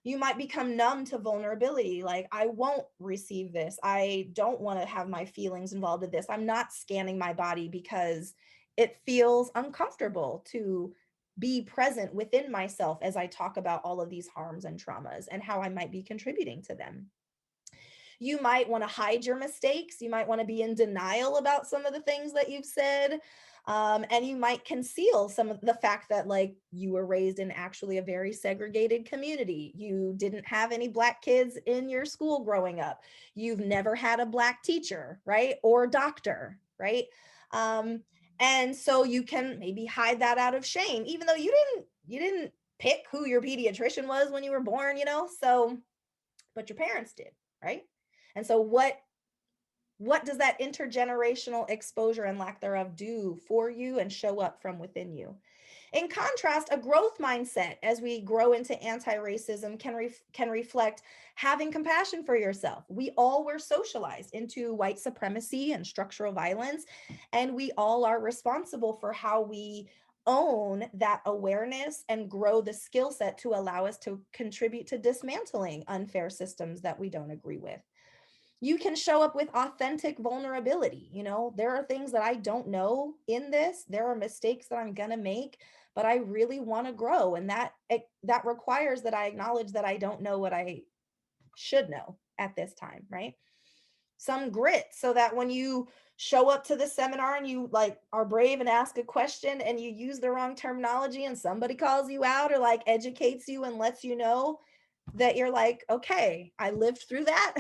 You might become numb to vulnerability. Like, I won't receive this. I don't want to have my feelings involved in this. I'm not scanning my body because it feels uncomfortable to be present within myself as I talk about all of these harms and traumas and how I might be contributing to them. You might want to hide your mistakes. You might want to be in denial about some of the things that you've said. And you might conceal some of the fact that like you were raised in actually a very segregated community. You didn't have any Black kids in your school growing up. You've never had a Black teacher, right? Or doctor, right? And so you can maybe hide that out of shame, even though you didn't pick who your pediatrician was when you were born, you know? So, but your parents did, right? And so what does that intergenerational exposure and lack thereof do for you and show up from within you? In contrast, a growth mindset as we grow into anti-racism can reflect having compassion for yourself. We all were socialized into white supremacy and structural violence, and we all are responsible for how we own that awareness and grow the skill set to allow us to contribute to dismantling unfair systems that we don't agree with. You can show up with authentic vulnerability. You know, there are things that I don't know in this. There are mistakes that I'm going to make, but I really want to grow. And that requires that I acknowledge that I don't know what I should know at this time, right? Some grit, so that when you show up to the seminar and you like are brave and ask a question and you use the wrong terminology and somebody calls you out or like educates you and lets you know that you're like, okay, I lived through that.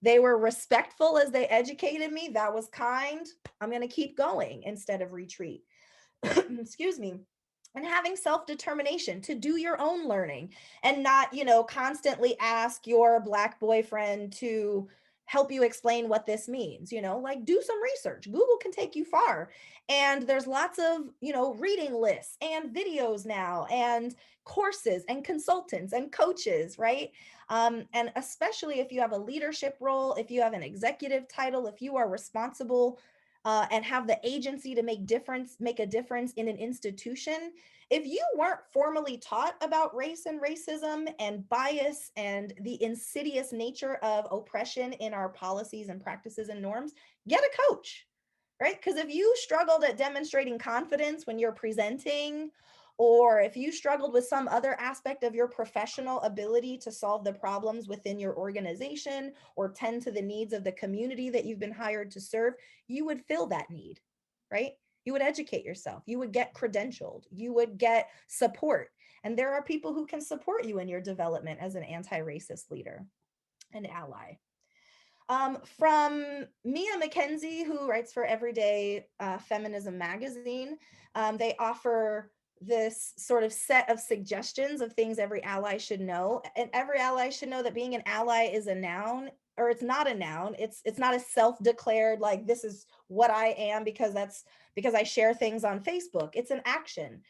They were respectful as they educated me. That was kind. I'm going to keep going instead of retreat. Excuse me. And having self-determination to do your own learning and not, you know, constantly ask your Black boyfriend to, help you explain what this means. Like, do some research. Google can take you far. And there's lots of, reading lists and videos now, and courses and consultants and coaches, right? And especially if you have a leadership role, if you have an executive title, if you are responsible and have the agency to make a difference in an institution, if you weren't formally taught about race and racism and bias and the insidious nature of oppression in our policies and practices and norms, get a coach, right? Because if you struggled at demonstrating confidence when you're presenting, or if you struggled with some other aspect of your professional ability to solve the problems within your organization or tend to the needs of the community that you've been hired to serve, you would fill that need, right? You would educate yourself. You would get credentialed. You would get support. And there are people who can support you in your development as an anti-racist leader, an ally. From Mia McKenzie, who writes for Everyday Feminism magazine, they offer this sort of set of suggestions of things every ally should know. And every ally should know that being an ally is a noun, or it's not a noun. It's not a self-declared, like, this is what I am because I share things on Facebook. It's an action.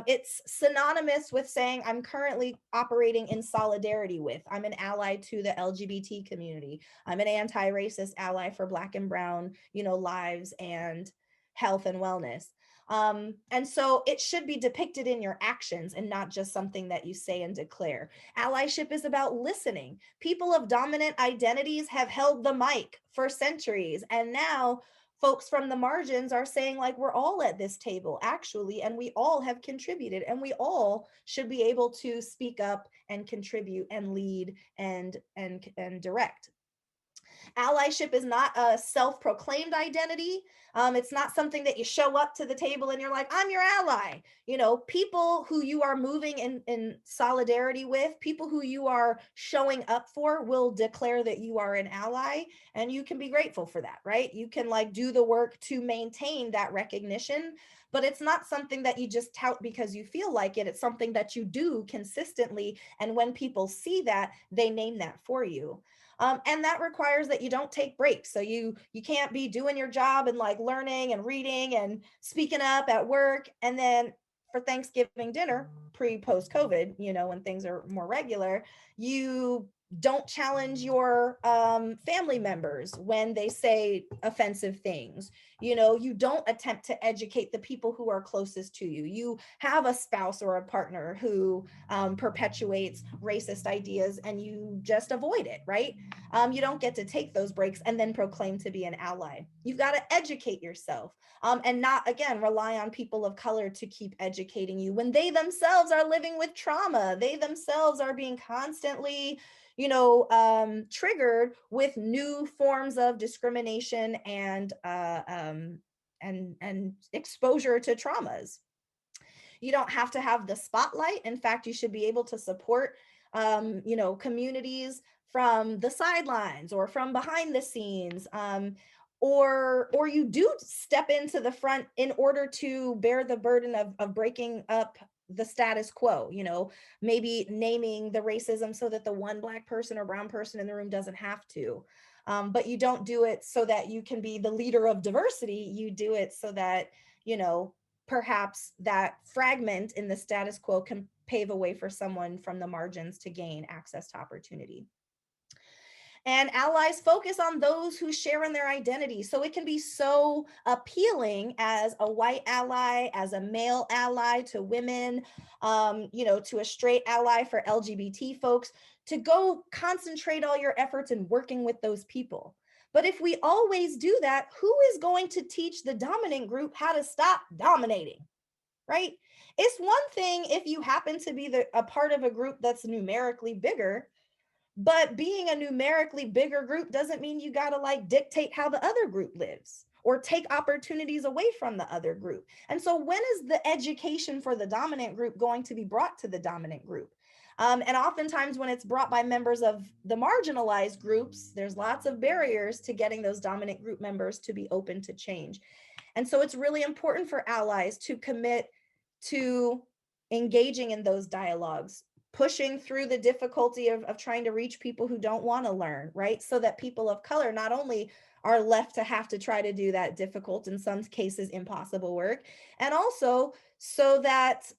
It's synonymous with saying I'm currently operating in solidarity with. I'm an ally to the LGBT community. I'm an anti-racist ally for Black and Brown, lives and health and wellness. And so it should be depicted in your actions and not just something that you say and declare. Allyship is about listening. People of dominant identities have held the mic for centuries, and now folks from the margins are saying, like, we're all at this table actually, and we all have contributed, and we all should be able to speak up and contribute and lead and direct. Allyship is not a self-proclaimed identity. It's not something that you show up to the table and you're like, I'm your ally. People who you are moving in solidarity with, people who you are showing up for, will declare that you are an ally, and you can be grateful for that, right? You can do the work to maintain that recognition, but it's not something that you just tout because you feel like it. It's something that you do consistently, and when people see that, they name that for you. And that requires that you don't take breaks. So you can't be doing your job and learning and reading and speaking up at work, and then for Thanksgiving dinner, post COVID, when things are more regular, you don't challenge your family members when they say offensive things. You don't attempt to educate the people who are closest to you. You have a spouse or a partner who perpetuates racist ideas, and you just avoid it, right? You don't get to take those breaks and then proclaim to be an ally. You've got to educate yourself, and not, again, rely on people of color to keep educating you when they themselves are living with trauma. They themselves are being constantly triggered with new forms of discrimination and exposure to traumas. You don't have to have the spotlight. In fact, you should be able to support communities from the sidelines or from behind the scenes, or you do step into the front in order to bear the burden of breaking up the status quo, maybe naming the racism so that the one Black person or brown person in the room doesn't have to. But you don't do it so that you can be the leader of diversity. You do it so that, perhaps that fragment in the status quo can pave a way for someone from the margins to gain access to opportunity. And allies focus on those who share in their identity. So it can be so appealing as a white ally, as a male ally to women, to a straight ally for LGBT folks, to go concentrate all your efforts in working with those people. But if we always do that, who is going to teach the dominant group how to stop dominating, right? It's one thing if you happen to be a part of a group that's numerically bigger, but being a numerically bigger group doesn't mean you got to dictate how the other group lives or take opportunities away from the other group. And so when is the education for the dominant group going to be brought to the dominant group? And oftentimes when it's brought by members of the marginalized groups, there's lots of barriers to getting those dominant group members to be open to change. And so it's really important for allies to commit to engaging in those dialogues, pushing through the difficulty of trying to reach people who don't want to learn, right? So that people of color not only are left to have to try to do that difficult, in some cases impossible work, and also so that,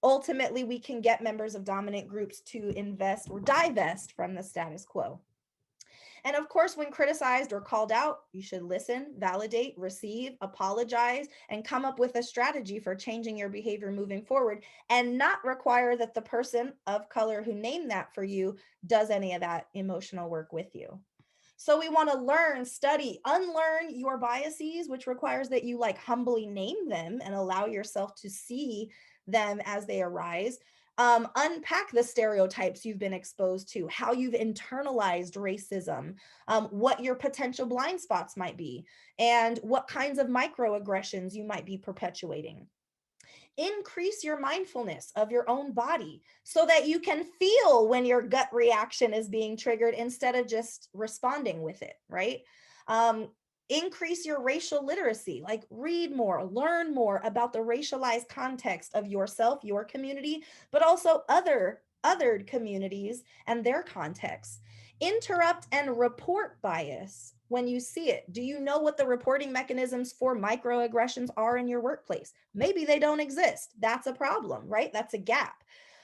ultimately we can get members of dominant groups to invest or divest from the status quo. And of course, when criticized or called out, you should listen, validate, receive, apologize, and come up with a strategy for changing your behavior moving forward, and not require that the person of color who named that for you does any of that emotional work with you. So we want to learn, study, unlearn your biases, which requires that you humbly name them and allow yourself to see them as they arise. Unpack the stereotypes you've been exposed to, how you've internalized racism, what your potential blind spots might be, and what kinds of microaggressions you might be perpetuating. Increase your mindfulness of your own body so that you can feel when your gut reaction is being triggered instead of just responding with it, right? Increase your racial literacy, read more, learn more about the racialized context of yourself, your community, but also othered communities and their contexts. Interrupt and report bias when you see it. Do you know what the reporting mechanisms for microaggressions are in your workplace? Maybe they don't exist. That's a problem, right? That's a gap.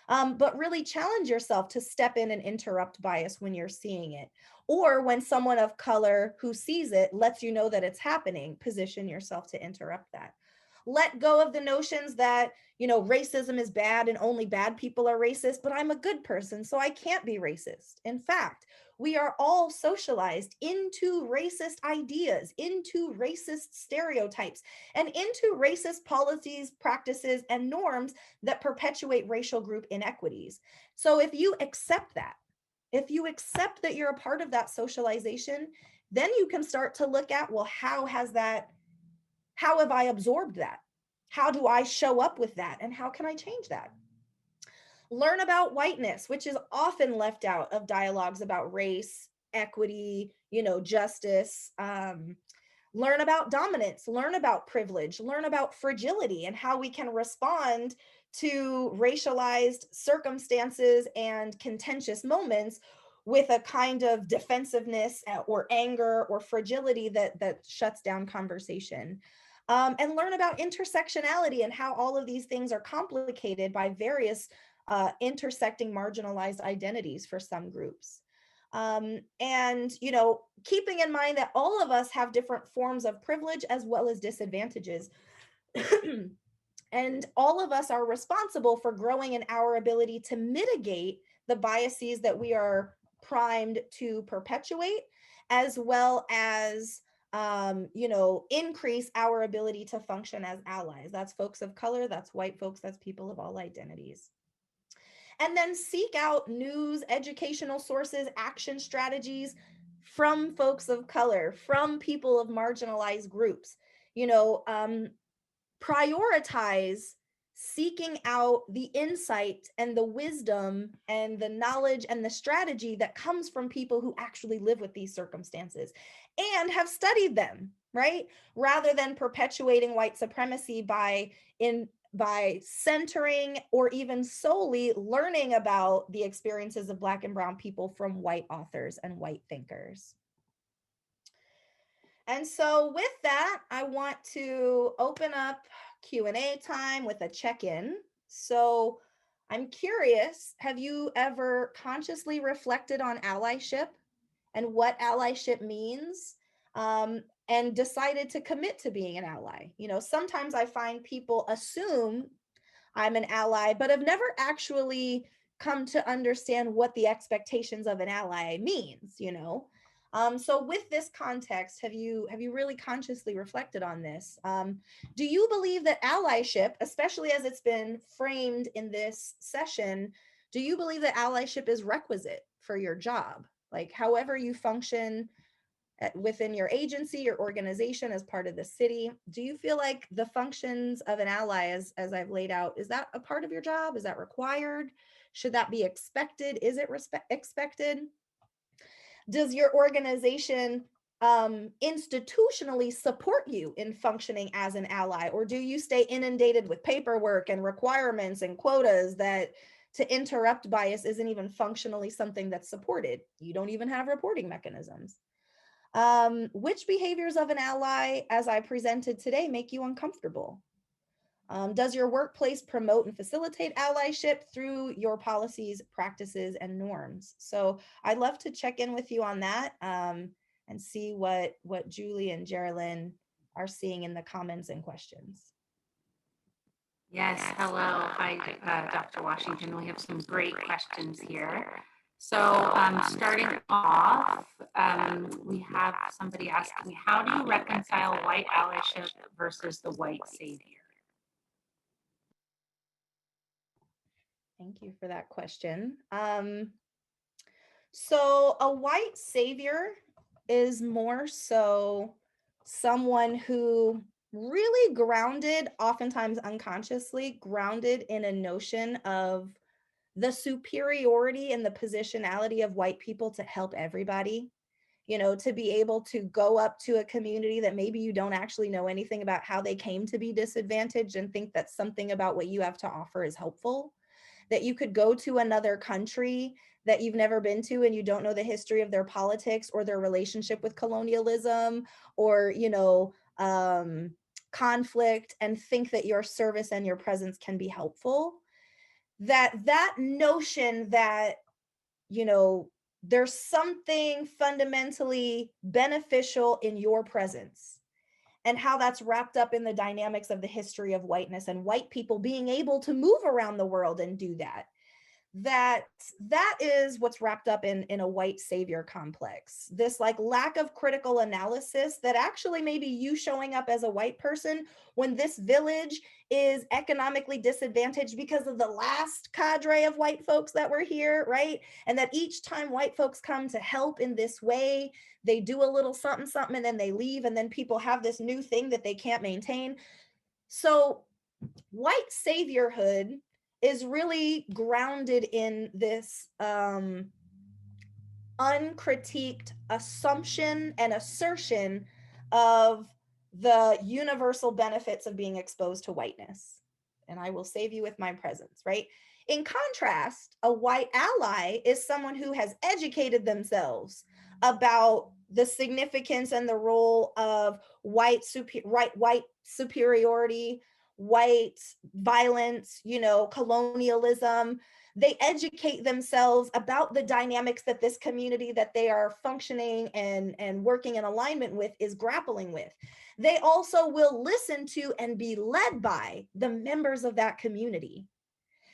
But really challenge yourself to step in and interrupt bias when you're seeing it. Or when someone of color who sees it lets you know that it's happening, position yourself to interrupt that. Let go of the notions that, racism is bad and only bad people are racist, but I'm a good person, so I can't be racist. In fact, we are all socialized into racist ideas, into racist stereotypes, and into racist policies, practices, and norms that perpetuate racial group inequities. So if you accept that, if you accept that you're a part of that socialization, then you can start to look at, well, how have I absorbed that? How do I show up with that? And how can I change that? Learn about whiteness, which is often left out of dialogues about race, equity, justice. Learn about dominance, learn about privilege, learn about fragility and how we can respond to racialized circumstances and contentious moments with a kind of defensiveness or anger or fragility that shuts down conversation. And learn about intersectionality and how all of these things are complicated by various intersecting marginalized identities for some groups. And, keeping in mind that all of us have different forms of privilege as well as disadvantages. And all of us are responsible for growing in our ability to mitigate the biases that we are primed to perpetuate, as well as increase our ability to function as allies. That's folks of color, that's white folks, that's people of all identities. And then seek out news, educational sources, action strategies from folks of color, from people of marginalized groups. Prioritize seeking out the insight and the wisdom and the knowledge and the strategy that comes from people who actually live with these circumstances and have studied them, right? Rather than perpetuating white supremacy by centering or even solely learning about the experiences of Black and brown people from white authors and white thinkers. And so with that, I want to open up Q&A time with a check-in. So I'm curious, have you ever consciously reflected on allyship and what allyship means, and decided to commit to being an ally? Sometimes I find people assume I'm an ally, but have never actually come to understand what the expectations of an ally means, So with this context, have you really consciously reflected on this? Do you believe that allyship, especially as it's been framed in this session, do you believe that allyship is requisite for your job? However you function within your agency, your organization, as part of the city, do you feel like the functions of an ally, as I've laid out, is that a part of your job? Is that required? Should that be expected? Is it expected? Does your organization institutionally support you in functioning as an ally, or do you stay inundated with paperwork and requirements and quotas that to interrupt bias isn't even functionally something that's supported. You don't even have reporting mechanisms. Which behaviors of an ally, as I presented today, make you uncomfortable? Does your workplace promote and facilitate allyship through your policies, practices, and norms? So I'd love to check in with you on that and see what Julie and Geraldine are seeing in the comments and questions. Yes, hello. Hi, Dr. Washington. We have some great questions here. So starting off, we have somebody asking, how do you reconcile white allyship versus the white savior? Thank you for that question. So a white savior is more so someone who really grounded, oftentimes unconsciously grounded in a notion of the superiority and the positionality of white people to help everybody. You know, to be able to go up to a community that maybe you don't actually know anything about how they came to be disadvantaged and think that something about what you have to offer is helpful. That you could go to another country that you've never been to and you don't know the history of their politics or their relationship with colonialism or, you know, conflict, and think that your service and your presence can be helpful. That notion that, you know, there's something fundamentally beneficial in your presence and how that's wrapped up in the dynamics of the history of whiteness and white people being able to move around the world and do that. That is what's wrapped up in a white savior complex. This like lack of critical analysis that actually maybe you showing up as a white person when this village is economically disadvantaged because of the last cadre of white folks that were here, right? And that each time white folks come to help in this way, they do a little something, something, and then they leave, and then people have this new thing that they can't maintain. So white saviorhood is really grounded in this uncritiqued assumption and assertion of the universal benefits of being exposed to whiteness. And I will save you with my presence, right? In contrast, a white ally is someone who has educated themselves about the significance and the role of white superiority, white violence, you know, colonialism. They educate themselves about the dynamics that this community that they are functioning and working in alignment with is grappling with. They also will listen to and be led by the members of that community.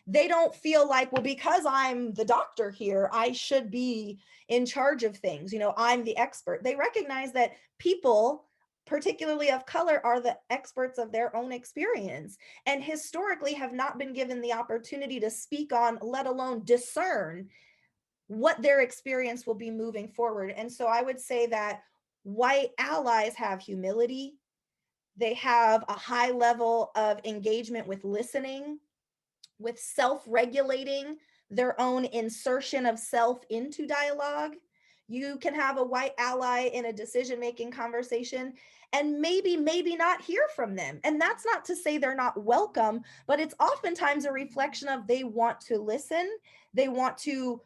They don't feel like, well, because I'm the doctor here, I should be in charge of things. You know, I'm the expert. They recognize that people, particularly of color, are the experts of their own experience and historically have not been given the opportunity to speak on, let alone discern what their experience will be moving forward. And so I would say that white allies have humility. They have a high level of engagement with listening, with self-regulating their own insertion of self into dialogue. You can have a white ally in a decision-making conversation and maybe not hear from them. And that's not to say they're not welcome, but it's oftentimes a reflection of they want to listen. They want to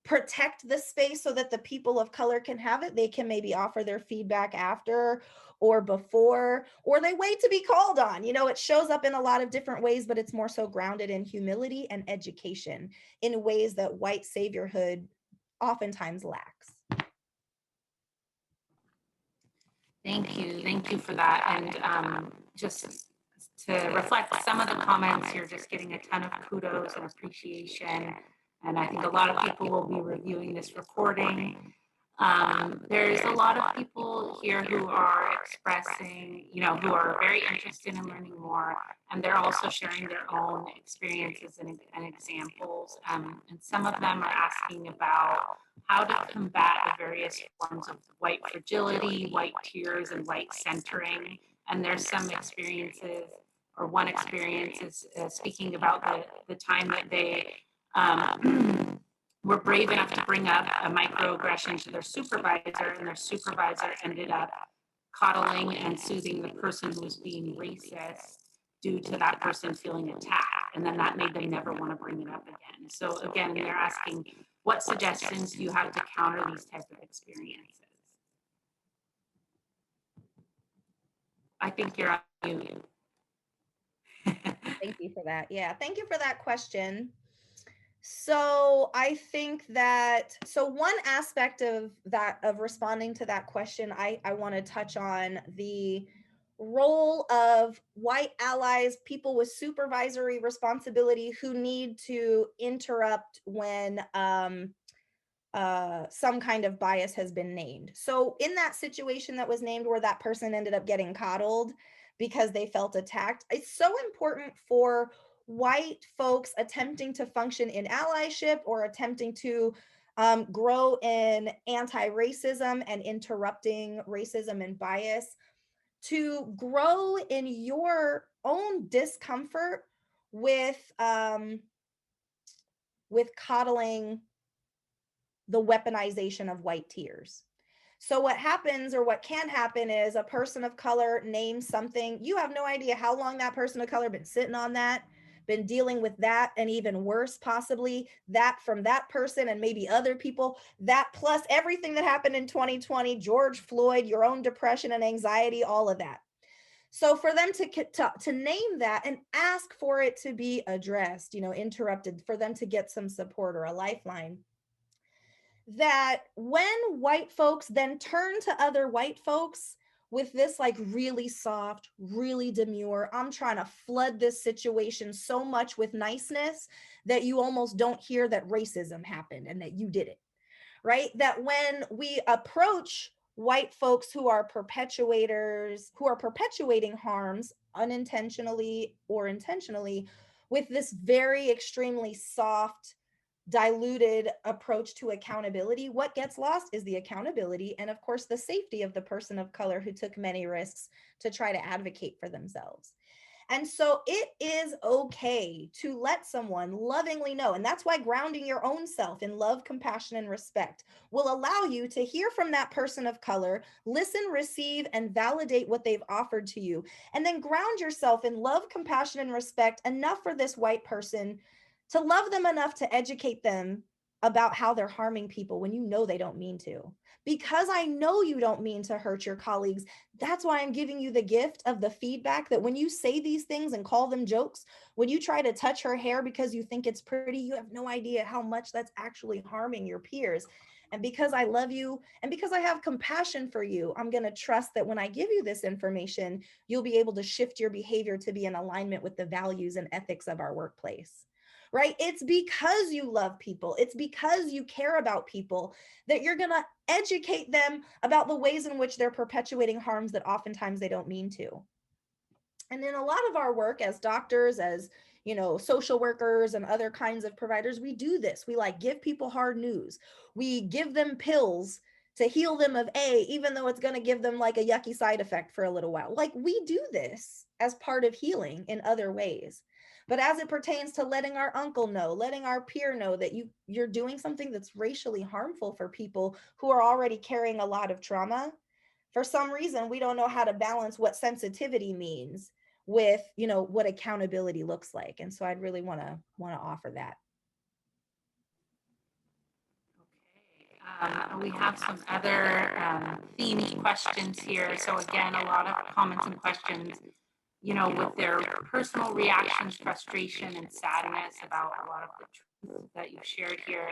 protect the space so that the people of color can have it. They can maybe offer their feedback after or before, or they wait to be called on. You know, it shows up in a lot of different ways, but it's more so grounded in humility and education in ways that white saviorhood oftentimes lacks. Thank you for that. And just to reflect some of the comments, you're just getting a ton of kudos and appreciation. And I think a lot of people will be reviewing this recording. There's a lot of people here who are expressing, you know, who are very interested in learning more, and they're also sharing their own experiences and examples. And some of them are asking about how to combat the various forms of white fragility, white tears, and white centering. And there's some experiences, or one experience is speaking about the time that they were brave enough to bring up a microaggression to their supervisor, and their supervisor ended up coddling and soothing the person who was being racist. due to that person feeling attacked. And then that made them never want to bring it up again. So again, they're asking, what suggestions do you have to counter these type of experiences? I think you're on mute. Thank you for that. Yeah, thank you for that question. So I think that, so one aspect of that, of responding to that question, I want to touch on the role of white allies, people with supervisory responsibility who need to interrupt when some kind of bias has been named. So in that situation that was named where that person ended up getting coddled because they felt attacked, it's so important for white folks attempting to function in allyship or attempting to grow in anti-racism and interrupting racism and bias to grow in your own discomfort with coddling the weaponization of white tears. So what happens, or what can happen, is a person of color names something. You have no idea how long that person of color been sitting on that, been dealing with that, and even worse, possibly that from that person and maybe other people, that plus everything that happened in 2020, George Floyd, your own depression and anxiety, all of that. So for them to name that and ask for it to be addressed, interrupted, for them to get some support or a lifeline, that when white folks then turn to other white folks with this like really soft, really demure, I'm trying to flood this situation so much with niceness that you almost don't hear that racism happened and that you did it, right? That when we approach white folks who are perpetuators, who are perpetuating harms unintentionally or intentionally with this very extremely soft, diluted approach to accountability, what gets lost is the accountability and, of course, the safety of the person of color who took many risks to try to advocate for themselves. And so it is okay to let someone lovingly know. And that's why grounding your own self in love, compassion, and respect will allow you to hear from that person of color, listen, receive, and validate what they've offered to you. And then ground yourself in love, compassion, and respect enough for this white person to love them enough to educate them about how they're harming people when you know they don't mean to. Because I know you don't mean to hurt your colleagues, that's why I'm giving you the gift of the feedback that when you say these things and call them jokes, when you try to touch her hair because you think it's pretty, you have no idea how much that's actually harming your peers. And because I love you and because I have compassion for you, I'm going to trust that when I give you this information, you'll be able to shift your behavior to be in alignment with the values and ethics of our workplace. Right? It's because you love people. It's because you care about people that you're going to educate them about the ways in which they're perpetuating harms that oftentimes they don't mean to. And in a lot of our work as doctors, as social workers and other kinds of providers, we do this. We like give people hard news. We give them pills to heal them of A, even though it's going to give them like a yucky side effect for a little while. Like we do this as part of healing in other ways. But as it pertains to letting our uncle know, letting our peer know that you're doing something that's racially harmful for people who are already carrying a lot of trauma, for some reason, we don't know how to balance what sensitivity means with, what accountability looks like. And so I'd really want to offer that. We have some other themed questions here. So again, a lot of comments and questions, with their personal reactions, frustration, and sadness about a lot of the truth that you've shared here.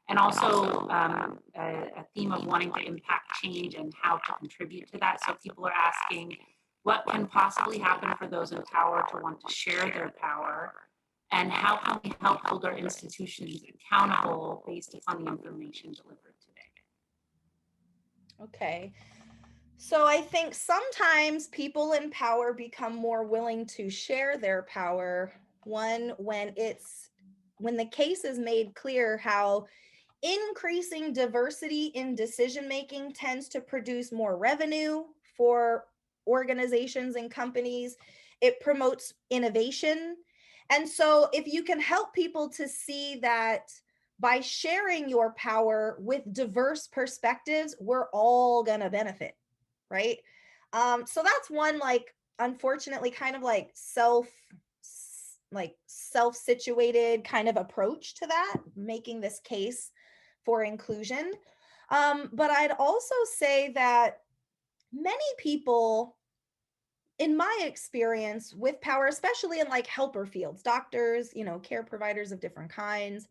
And also a theme of wanting to impact change and how to contribute to that. So people are asking, what can possibly happen for those in power to want to share their power? And how can we help hold our institutions accountable based upon the information delivered today? Okay. So I think sometimes people in power become more willing to share their power, when the case is made clear how increasing diversity in decision making tends to produce more revenue for organizations and companies. It promotes innovation. And so if you can help people to see that by sharing your power with diverse perspectives, we're all going to benefit, right? So that's one like unfortunately kind of like self-situated kind of approach to that, making this case for inclusion. But I'd also say that many people, in my experience with power, especially in like helper fields, doctors, care providers of different kinds,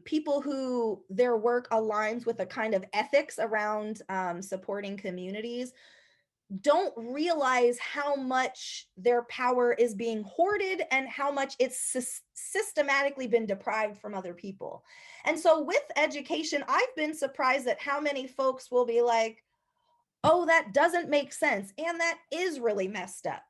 people who their work aligns with a kind of ethics around supporting communities, don't realize how much their power is being hoarded and how much it's systematically been deprived from other people. And so with education, I've been surprised at how many folks will be like, oh, that doesn't make sense. And that is really messed up,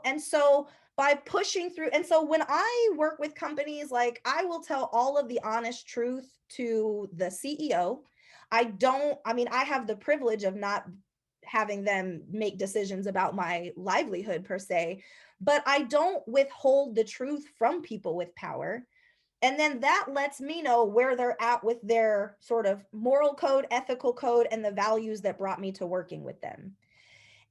And so by pushing through, and so when I work with companies, like I will tell all of the honest truth to the CEO. I have the privilege of not having them make decisions about my livelihood per se, but I don't withhold the truth from people with power. And then that lets me know where they're at with their sort of moral code, ethical code, and the values that brought me to working with them.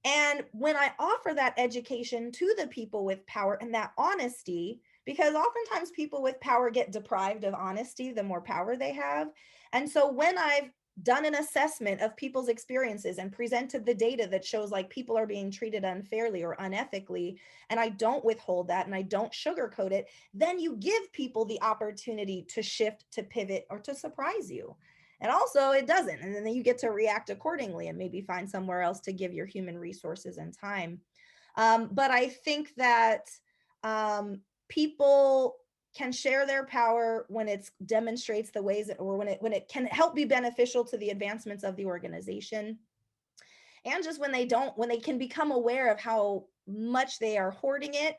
And when I offer that education to the people with power and that honesty, because oftentimes people with power get deprived of honesty the more power they have. And so when I've done an assessment of people's experiences and presented the data that shows like people are being treated unfairly or unethically, and I don't withhold that and I don't sugarcoat it, then you give people the opportunity to shift, to pivot, or to surprise you. And also it doesn't. And then you get to react accordingly and maybe find somewhere else to give your human resources and time. But I think that people can share their power when it demonstrates the ways that, or when it can help be beneficial to the advancements of the organization. And just when they can become aware of how much they are hoarding it,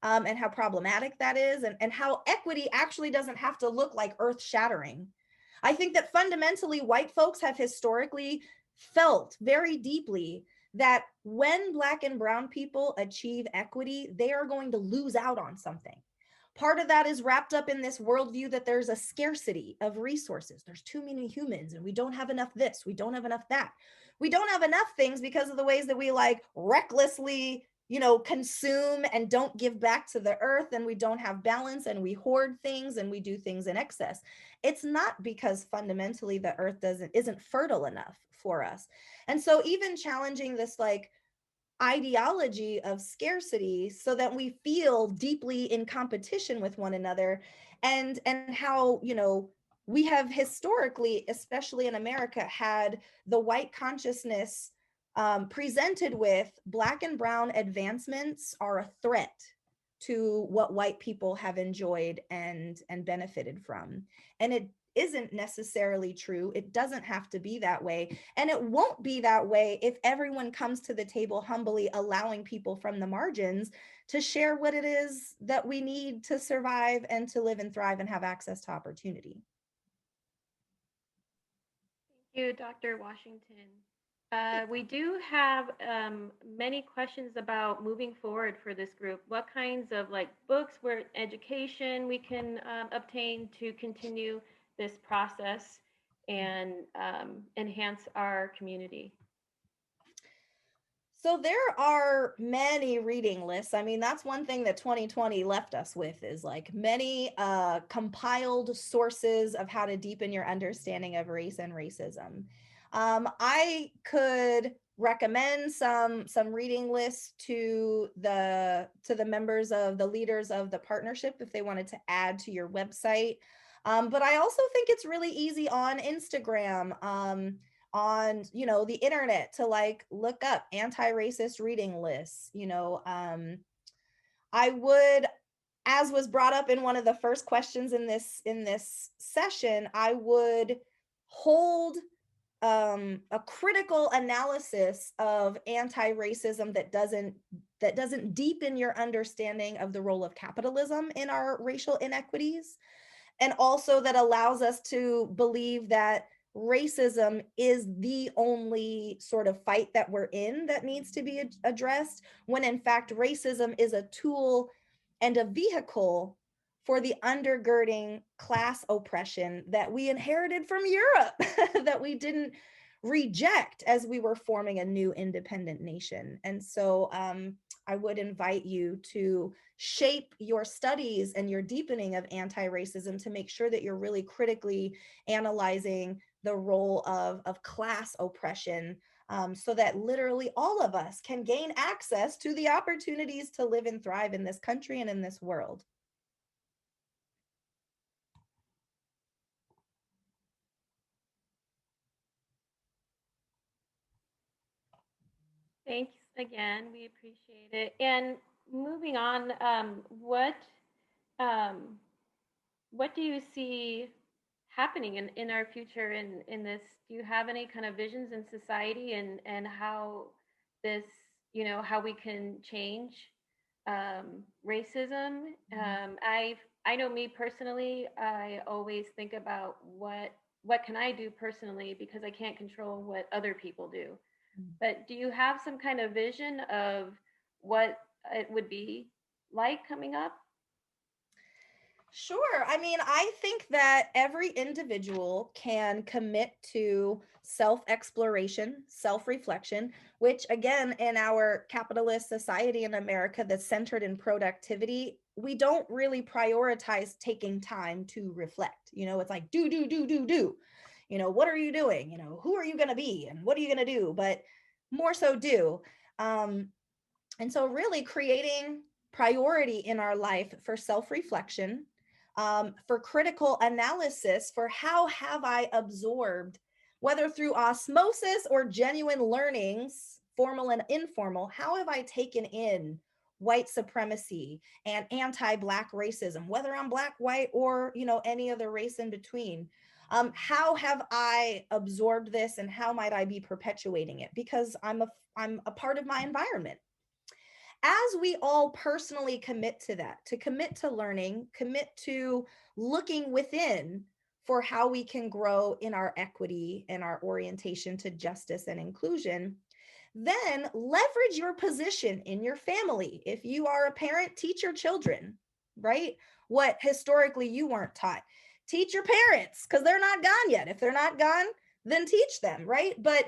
and how problematic that is, and how equity actually doesn't have to look like earth shattering. I think that fundamentally white folks have historically felt very deeply that when Black and brown people achieve equity, they are going to lose out on something. Part of that is wrapped up in this worldview that there's a scarcity of resources. There's too many humans and we don't have enough this, we don't have enough that. We don't have enough things because of the ways that we like recklessly, consume and don't give back to the earth, and we don't have balance and we hoard things and we do things in excess. It's not because fundamentally the earth isn't fertile enough for us. And so even challenging this like ideology of scarcity so that we feel deeply in competition with one another, and how we have historically, especially in America, had the white consciousness presented with Black and brown advancements are a threat to what white people have enjoyed and benefited from. And it isn't necessarily true. It doesn't have to be that way. And it won't be that way if everyone comes to the table humbly, allowing people from the margins to share what it is that we need to survive and to live and thrive and have access to opportunity. Thank you, Dr. Washington. We do have many questions about moving forward for this group. What kinds of like books, where education we can obtain to continue this process and enhance our community? So there are many reading lists. I mean, that's one thing that 2020 left us with, is like many compiled sources of how to deepen your understanding of race and racism. I could recommend some reading lists to the members of the leaders of the partnership if they wanted to add to your website. But I also think it's really easy on Instagram, on the internet, to like look up anti-racist reading lists. I would, as was brought up in one of the first questions in this session, I would hold a critical analysis of anti-racism that doesn't deepen your understanding of the role of capitalism in our racial inequities, and also that allows us to believe that racism is the only sort of fight that we're in that needs to be addressed, when in fact racism is a tool and a vehicle for the undergirding class oppression that we inherited from Europe, that we didn't reject as we were forming a new independent nation. And so I would invite you to shape your studies and your deepening of anti-racism to make sure that you're really critically analyzing the role of class oppression, so that literally all of us can gain access to the opportunities to live and thrive in this country and in this world. Thanks again. We appreciate it. And moving on, um, what do you see happening in our future in this? Do you have any kind of visions in society and how this, how we can change racism? I know me personally, I always think about what can I do personally because I can't control what other people do. But do you have some kind of vision of what it would be like coming up? Sure. I mean, I think that every individual can commit to self exploration, self reflection, which, again, in our capitalist society in America that's centered in productivity, we don't really prioritize taking time to reflect. It's like do, do, do, do, do. What are you doing? Who are you going to be and what are you going to do? But more so do. And so, really creating priority in our life for self reflection, for critical analysis, for how have I absorbed, whether through osmosis or genuine learnings, formal and informal, how have I taken in white supremacy and anti-Black racism, whether I'm Black, white, or any other race in between. How have I absorbed this, and how might I be perpetuating it? Because I'm a part of my environment. As we all personally commit to that, to commit to learning, commit to looking within for how we can grow in our equity and our orientation to justice and inclusion, then leverage your position in your family. If you are a parent, teach your children, right? What historically you weren't taught. Teach your parents because they're not gone yet. If they're not gone, then teach them, right? But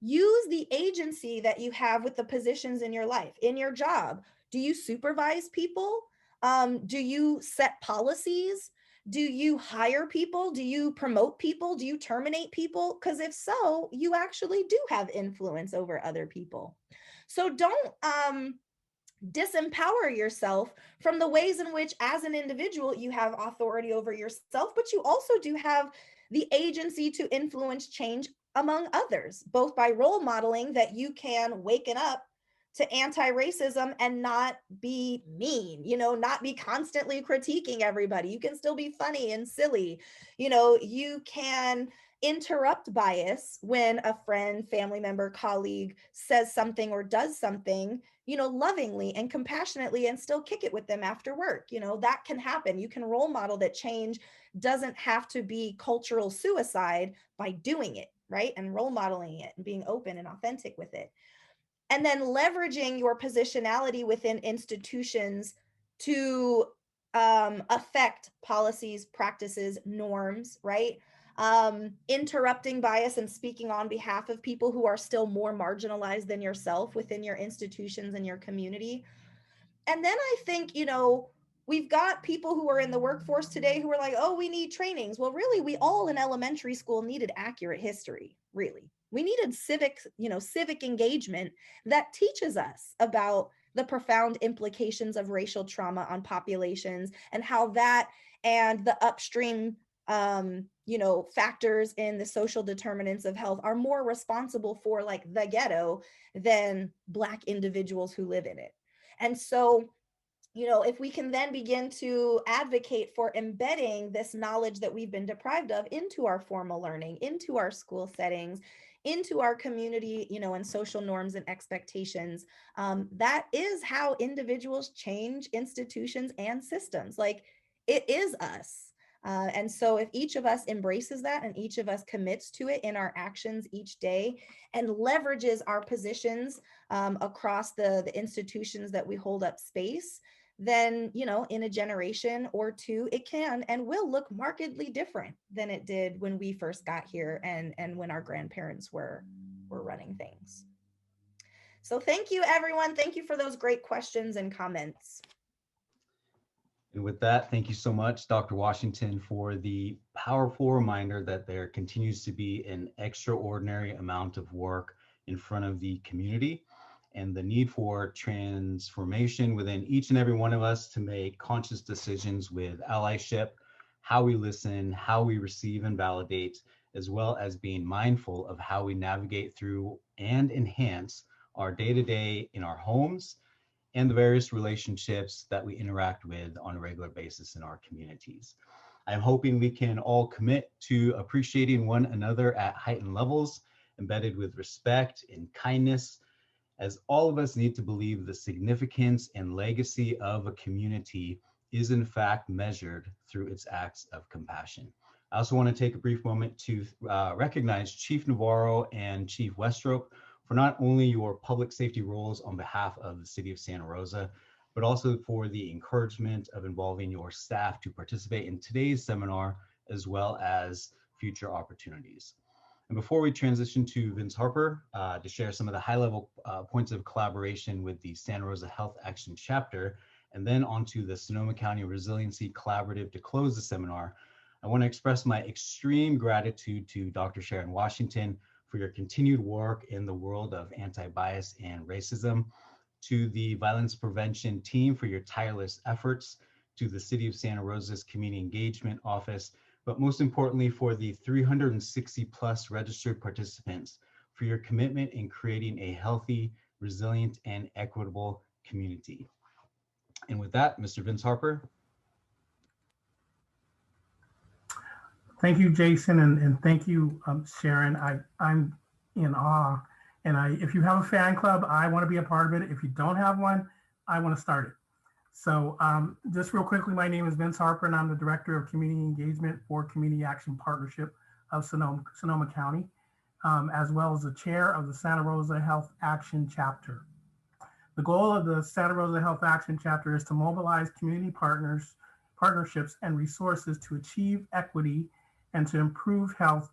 use the agency that you have with the positions in your life, in your job. Do you supervise people? Do you set policies? Do you hire people? Do you promote people? Do you terminate people? Because if so, you actually do have influence over other people. So don't disempower yourself from the ways in which, as an individual, you have authority over yourself, but you also do have the agency to influence change among others, both by role modeling that you can waken up to anti-racism and not be mean, not be constantly critiquing everybody. You can still be funny and silly. You can interrupt bias when a friend, family member, colleague says something or does something, lovingly and compassionately, and still kick it with them after work. That can happen. You can role model that change doesn't have to be cultural suicide by doing it, right? And role modeling it and being open and authentic with it. And then leveraging your positionality within institutions to affect policies, practices, norms, right? Interrupting bias and speaking on behalf of people who are still more marginalized than yourself within your institutions and your community. And then I think, we've got people who are in the workforce today who are like, oh, we need trainings. Well, really, we all in elementary school needed accurate history, really. We needed civic engagement that teaches us about the profound implications of racial trauma on populations and how that and the upstream factors in the social determinants of health are more responsible for like the ghetto than Black individuals who live in it. And so, if we can then begin to advocate for embedding this knowledge that we've been deprived of into our formal learning, into our school settings, into our community, and social norms and expectations, that is how individuals change institutions and systems. Like, it is us. And so if each of us embraces that and each of us commits to it in our actions each day and leverages our positions across the institutions that we hold up space, then, in a generation or two, it can and will look markedly different than it did when we first got here and when our grandparents were running things. So thank you, everyone. Thank you for those great questions and comments. And with that, thank you so much, Dr. Washington, for the powerful reminder that there continues to be an extraordinary amount of work in front of the community and the need for transformation within each and every one of us to make conscious decisions with allyship, how we listen, how we receive and validate, as well as being mindful of how we navigate through and enhance our day-to-day in our homes and the various relationships that we interact with on a regular basis in our communities. I'm hoping we can all commit to appreciating one another at heightened levels, embedded with respect and kindness, as all of us need to believe the significance and legacy of a community is in fact measured through its acts of compassion. I also want to take a brief moment to recognize Chief Navarro and Chief Westrop for not only your public safety roles on behalf of the city of Santa Rosa, but also for the encouragement of involving your staff to participate in today's seminar, as well as future opportunities. And before we transition to Vince Harper to share some of the high-level points of collaboration with the Santa Rosa Health Action Chapter, and then onto the Sonoma County Resiliency Collaborative to close the seminar, I want to express my extreme gratitude to Dr. Sharon Washington for your continued work in the world of anti-bias and racism, to the Violence Prevention Team for your tireless efforts, to the City of Santa Rosa's Community Engagement Office, but most importantly for the 360 plus registered participants for your commitment in creating a healthy, resilient, and equitable community. And with that, Mr. Vince Harper. Thank you, Jason, and thank you, Sharon. I'm in awe. And if you have a fan club, I want to be a part of it. If you don't have one, I want to start it. So just real quickly, my name is Vince Harper, and I'm the Director of Community Engagement for Community Action Partnership of Sonoma County, as well as the Chair of the Santa Rosa Health Action Chapter. The goal of the Santa Rosa Health Action Chapter is to mobilize community partnerships and resources to achieve equity and to improve health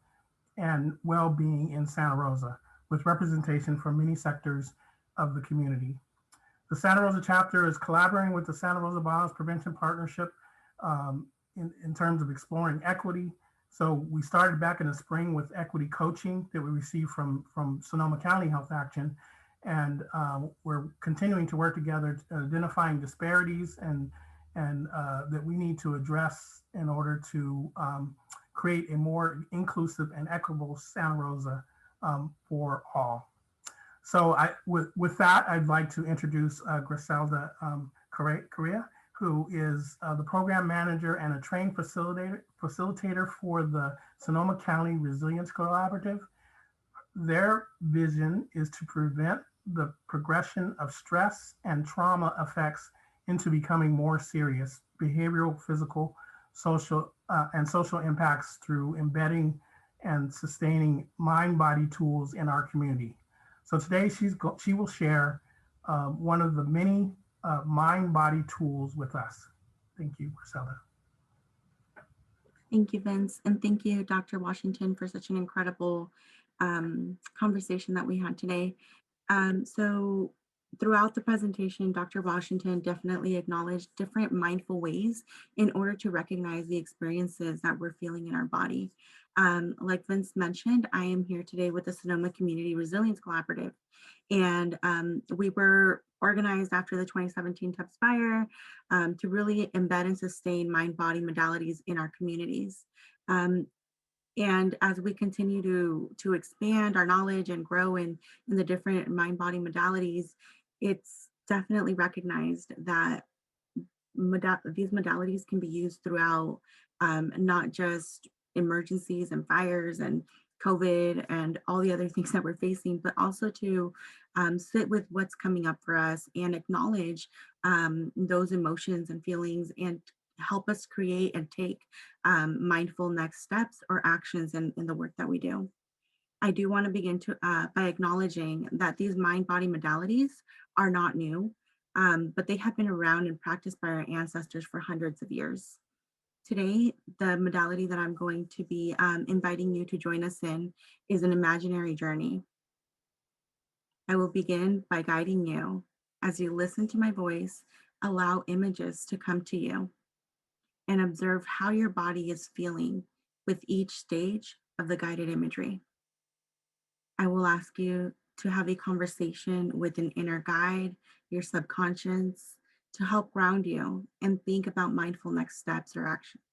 and well-being in Santa Rosa, with representation from many sectors of the community. The Santa Rosa chapter is collaborating with the Santa Rosa Violence Prevention Partnership in terms of exploring equity. So we started back in the spring with equity coaching that we received from Sonoma County Health Action. And we're continuing to work together, identifying disparities and that we need to address in order to create a more inclusive and equitable Santa Rosa for all. So with that, I'd like to introduce Griselda Correa, who is the program manager and a trained facilitator for the Sonoma County Resilience Collaborative. Their vision is to prevent the progression of stress and trauma effects into becoming more serious behavioral, physical, social, and social impacts through embedding and sustaining mind-body tools in our community. So today she will share one of the many mind-body tools with us. Thank you, Griselda. Thank you, Vince, and thank you, Dr. Washington, for such an incredible conversation that we had today. So throughout the presentation, Dr. Washington definitely acknowledged different mindful ways in order to recognize the experiences that we're feeling in our body. Like Vince mentioned, I am here today with the Sonoma Community Resilience Collaborative, and we were organized after the 2017 Tubbs fire to really embed and sustain mind-body modalities in our communities. And as we continue to expand our knowledge and grow in the different mind-body modalities, it's definitely recognized that these modalities can be used throughout not just emergencies and fires and COVID and all the other things that we're facing, but also to sit with what's coming up for us and acknowledge those emotions and feelings and help us create and take mindful next steps or actions in the work that we do. I do want to begin by acknowledging that these mind-body modalities are not new, but they have been around and practiced by our ancestors for hundreds of years. Today, the modality that I'm going to be inviting you to join us in is an imaginary journey. I will begin by guiding you. As you listen to my voice, allow images to come to you and observe how your body is feeling with each stage of the guided imagery. I will ask you to have a conversation with an inner guide, your subconscious, to help ground you and think about mindful next steps or actions.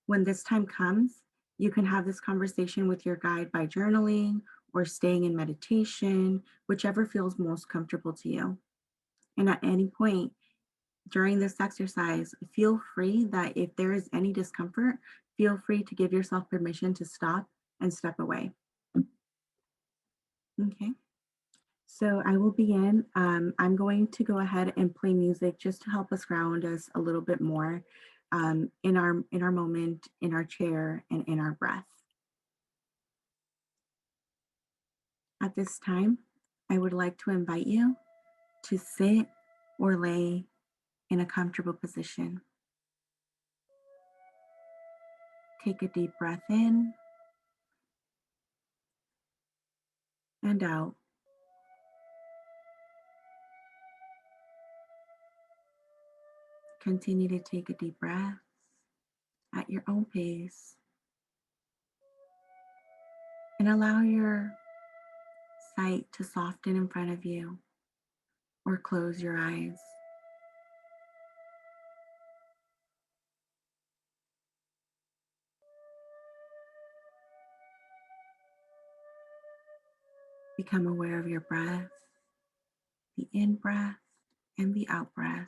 When this time comes, you can have this conversation with your guide by journaling or staying in meditation, whichever feels most comfortable to you. And at any point during this exercise, feel free that if there is any discomfort, feel free to give yourself permission to stop and step away. Okay. So I will begin. I'm going to go ahead and play music just to help us ground us a little bit more in our moment, in our chair, and in our breath. At this time, I would like to invite you to sit or lay in a comfortable position. Take a deep breath in and out. Continue to take a deep breath at your own pace and allow your sight to soften in front of you or close your eyes. Become aware of your breath, the in breath and the out breath.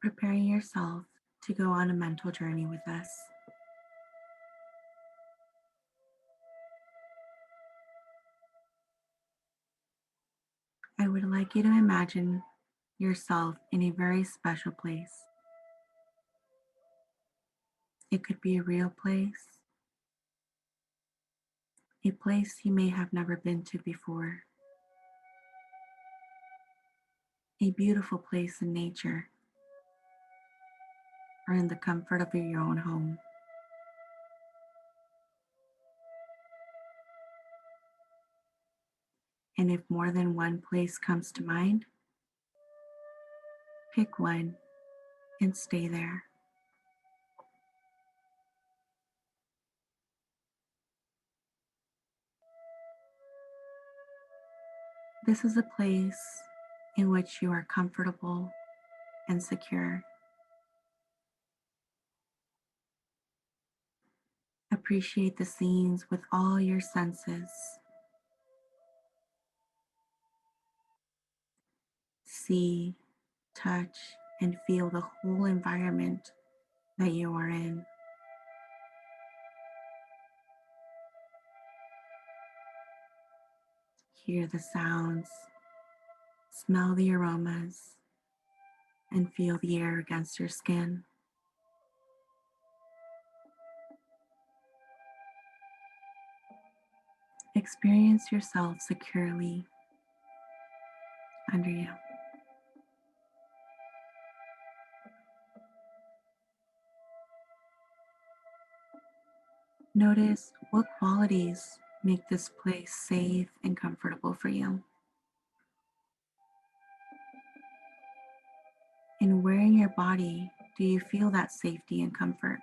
Preparing yourself to go on a mental journey with us. I would like you to imagine yourself in a very special place. It could be a real place, a place you may have never been to before, a beautiful place in nature, or in the comfort of your own home. And if more than one place comes to mind, pick one and stay there. This is a place in which you are comfortable and secure. Appreciate the scenes with all your senses. See, touch, and feel the whole environment that you are in. Hear the sounds, smell the aromas, and feel the air against your skin. Experience yourself securely under you. Notice what qualities make this place safe and comfortable for you. And where in your body do you feel that safety and comfort?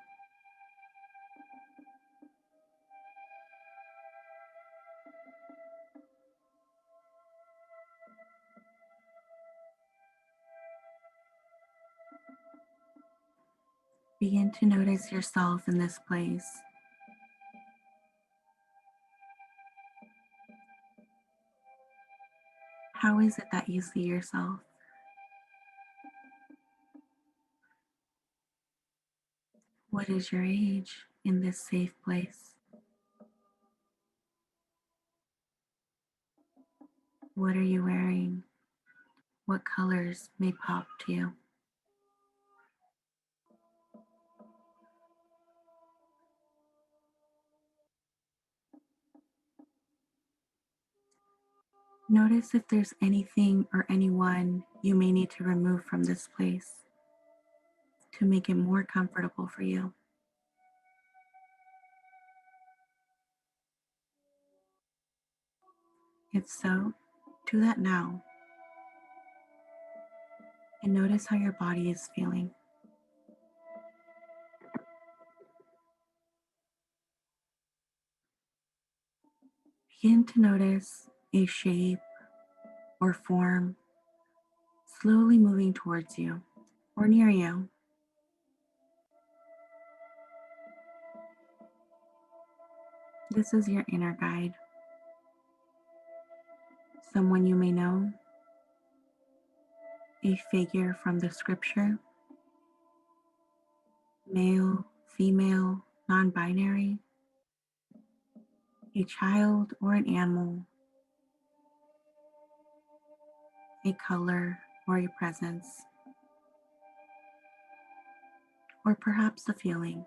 Begin to notice yourself in this place. How is it that you see yourself? What is your age in this safe place? What are you wearing? What colors may pop to you? Notice if there's anything or anyone you may need to remove from this place to make it more comfortable for you. If so, do that now and notice how your body is feeling. Begin to notice a shape or form slowly moving towards you or near you. This is your inner guide, someone you may know, a figure from the scripture, male, female, non-binary, a child or an animal, a color or a presence, or perhaps a feeling.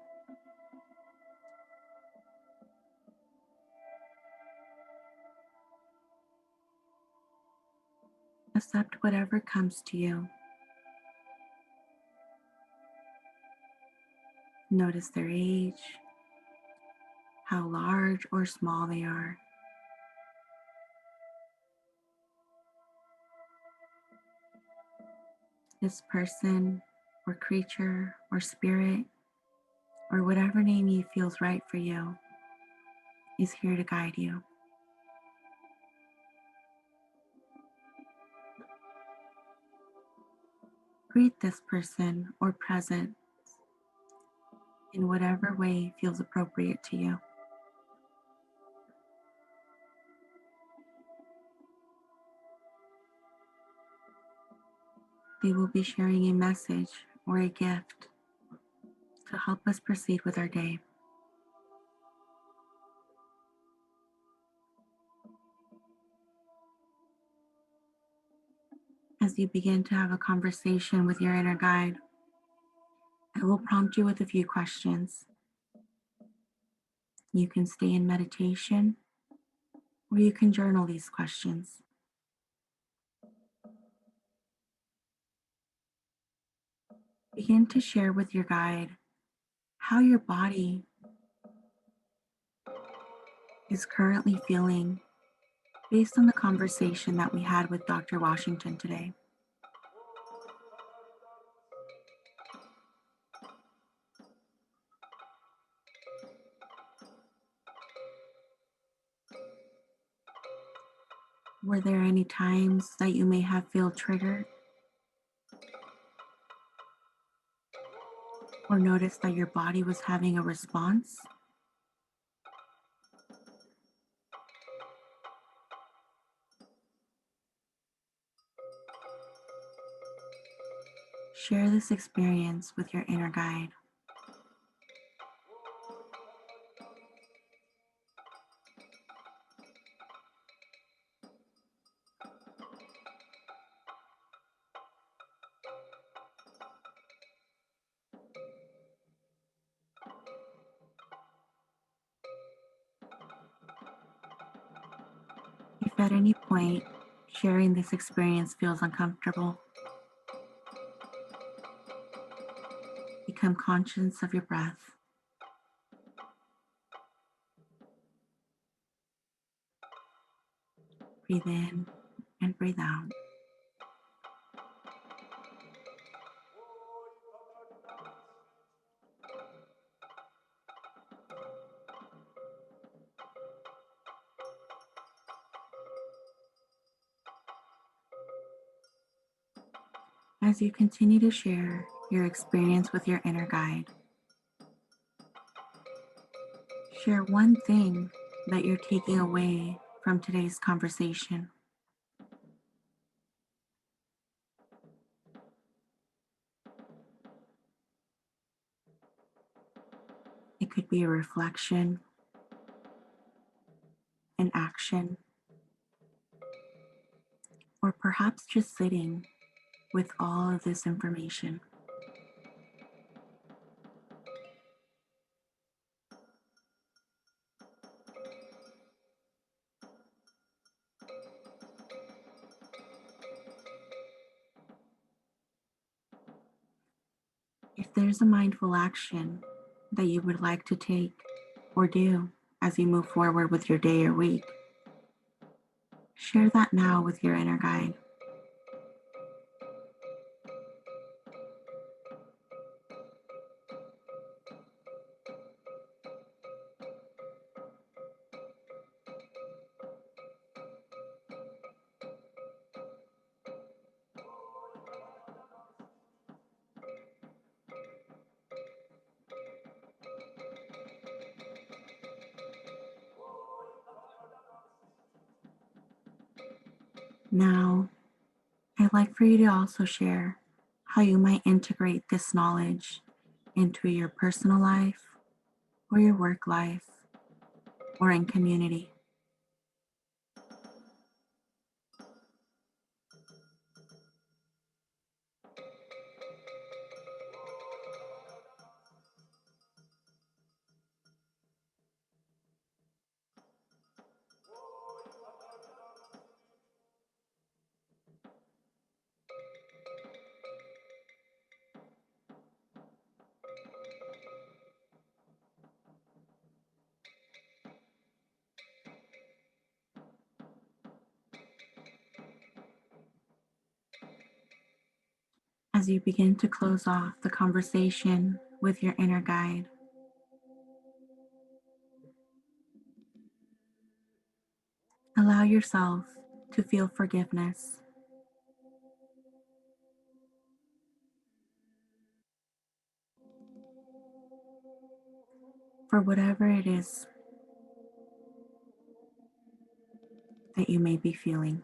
Accept whatever comes to you. Notice their age, how large or small they are. This person or creature or spirit or whatever name you feels right for you is here to guide you. Greet this person or presence in whatever way feels appropriate to you. They will be sharing a message or a gift to help us proceed with our day. As you begin to have a conversation with your inner guide, I will prompt you with a few questions. You can stay in meditation or you can journal these questions. Begin to share with your guide how your body is currently feeling based on the conversation that we had with Dr. Washington today. Were there any times that you may have felt triggered or noticed that your body was having a response? Share this experience with your inner guide. If at any point sharing this experience feels uncomfortable, become conscious of your breath. Breathe in and breathe out. As you continue to share your experience with your inner guide, share one thing that you're taking away from today's conversation. It could be a reflection, an action, or perhaps just sitting with all of this information. If there's a mindful action that you would like to take or do as you move forward with your day or week, share that now with your inner guide. Now, I'd like for you to also share how you might integrate this knowledge into your personal life or your work life or in community. As you begin to close off the conversation with your inner guide, allow yourself to feel forgiveness for whatever it is that you may be feeling.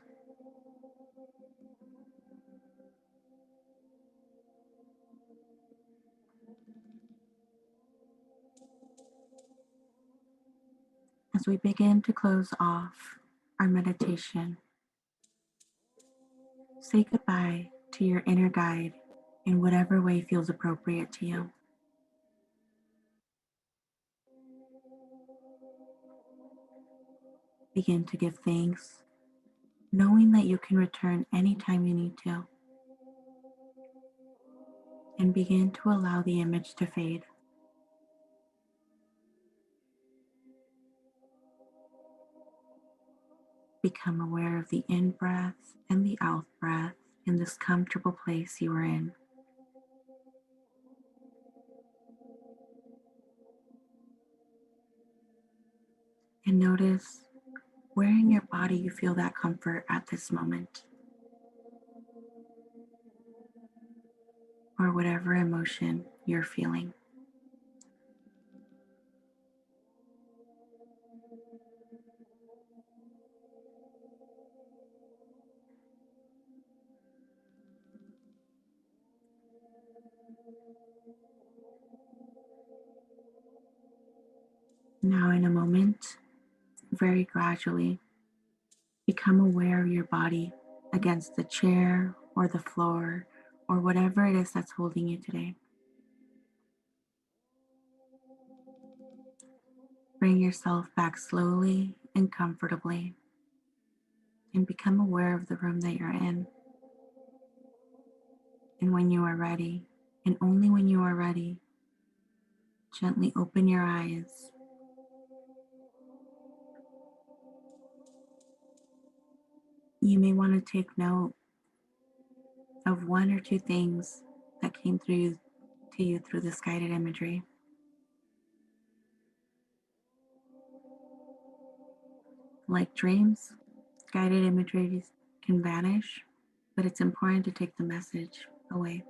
As we begin to close off our meditation, say goodbye to your inner guide in whatever way feels appropriate to you. Begin to give thanks, knowing that you can return anytime you need to, and begin to allow the image to fade. Become aware of the in-breath and the out-breath in this comfortable place you are in. And notice where in your body you feel that comfort at this moment, or whatever emotion you're feeling. Now, in a moment, very gradually, become aware of your body against the chair or the floor or whatever it is that's holding you today. Bring yourself back slowly and comfortably, and become aware of the room that you're in. And when you are ready, and only when you are ready, gently open your eyes. You may want to take note of one or two things that came through to you through this guided imagery. Like dreams, guided imagery can vanish, but it's important to take the message away.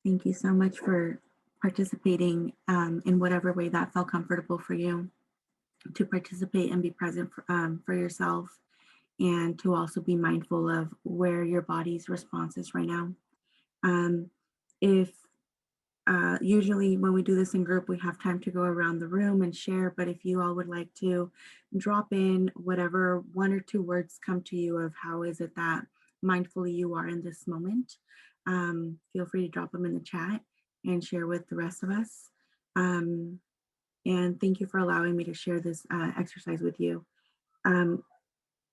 Thank you so much for participating in whatever way that felt comfortable for you, to participate and be present for yourself, and to also be mindful of where your body's response is right now. If usually when we do this in group, we have time to go around the room and share, but if you all would like to drop in whatever one or two words come to you of how is it that mindfully you are in this moment, feel free to drop them in the chat and share with the rest of us. And thank you for allowing me to share this exercise with you.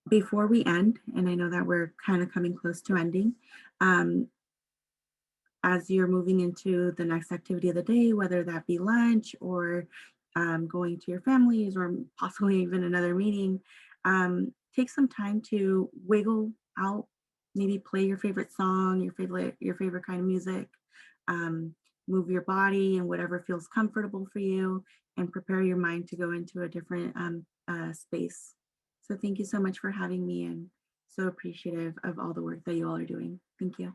Before we end, and I know that we're kind of coming close to ending, as you're moving into the next activity of the day, whether that be lunch or going to your families or possibly even another meeting, take some time to wiggle out, maybe play your favorite song, your favorite kind of music, move your body and whatever feels comfortable for you, and prepare your mind to go into a different space. So thank you so much for having me, and so appreciative of all the work that you all are doing. Thank you.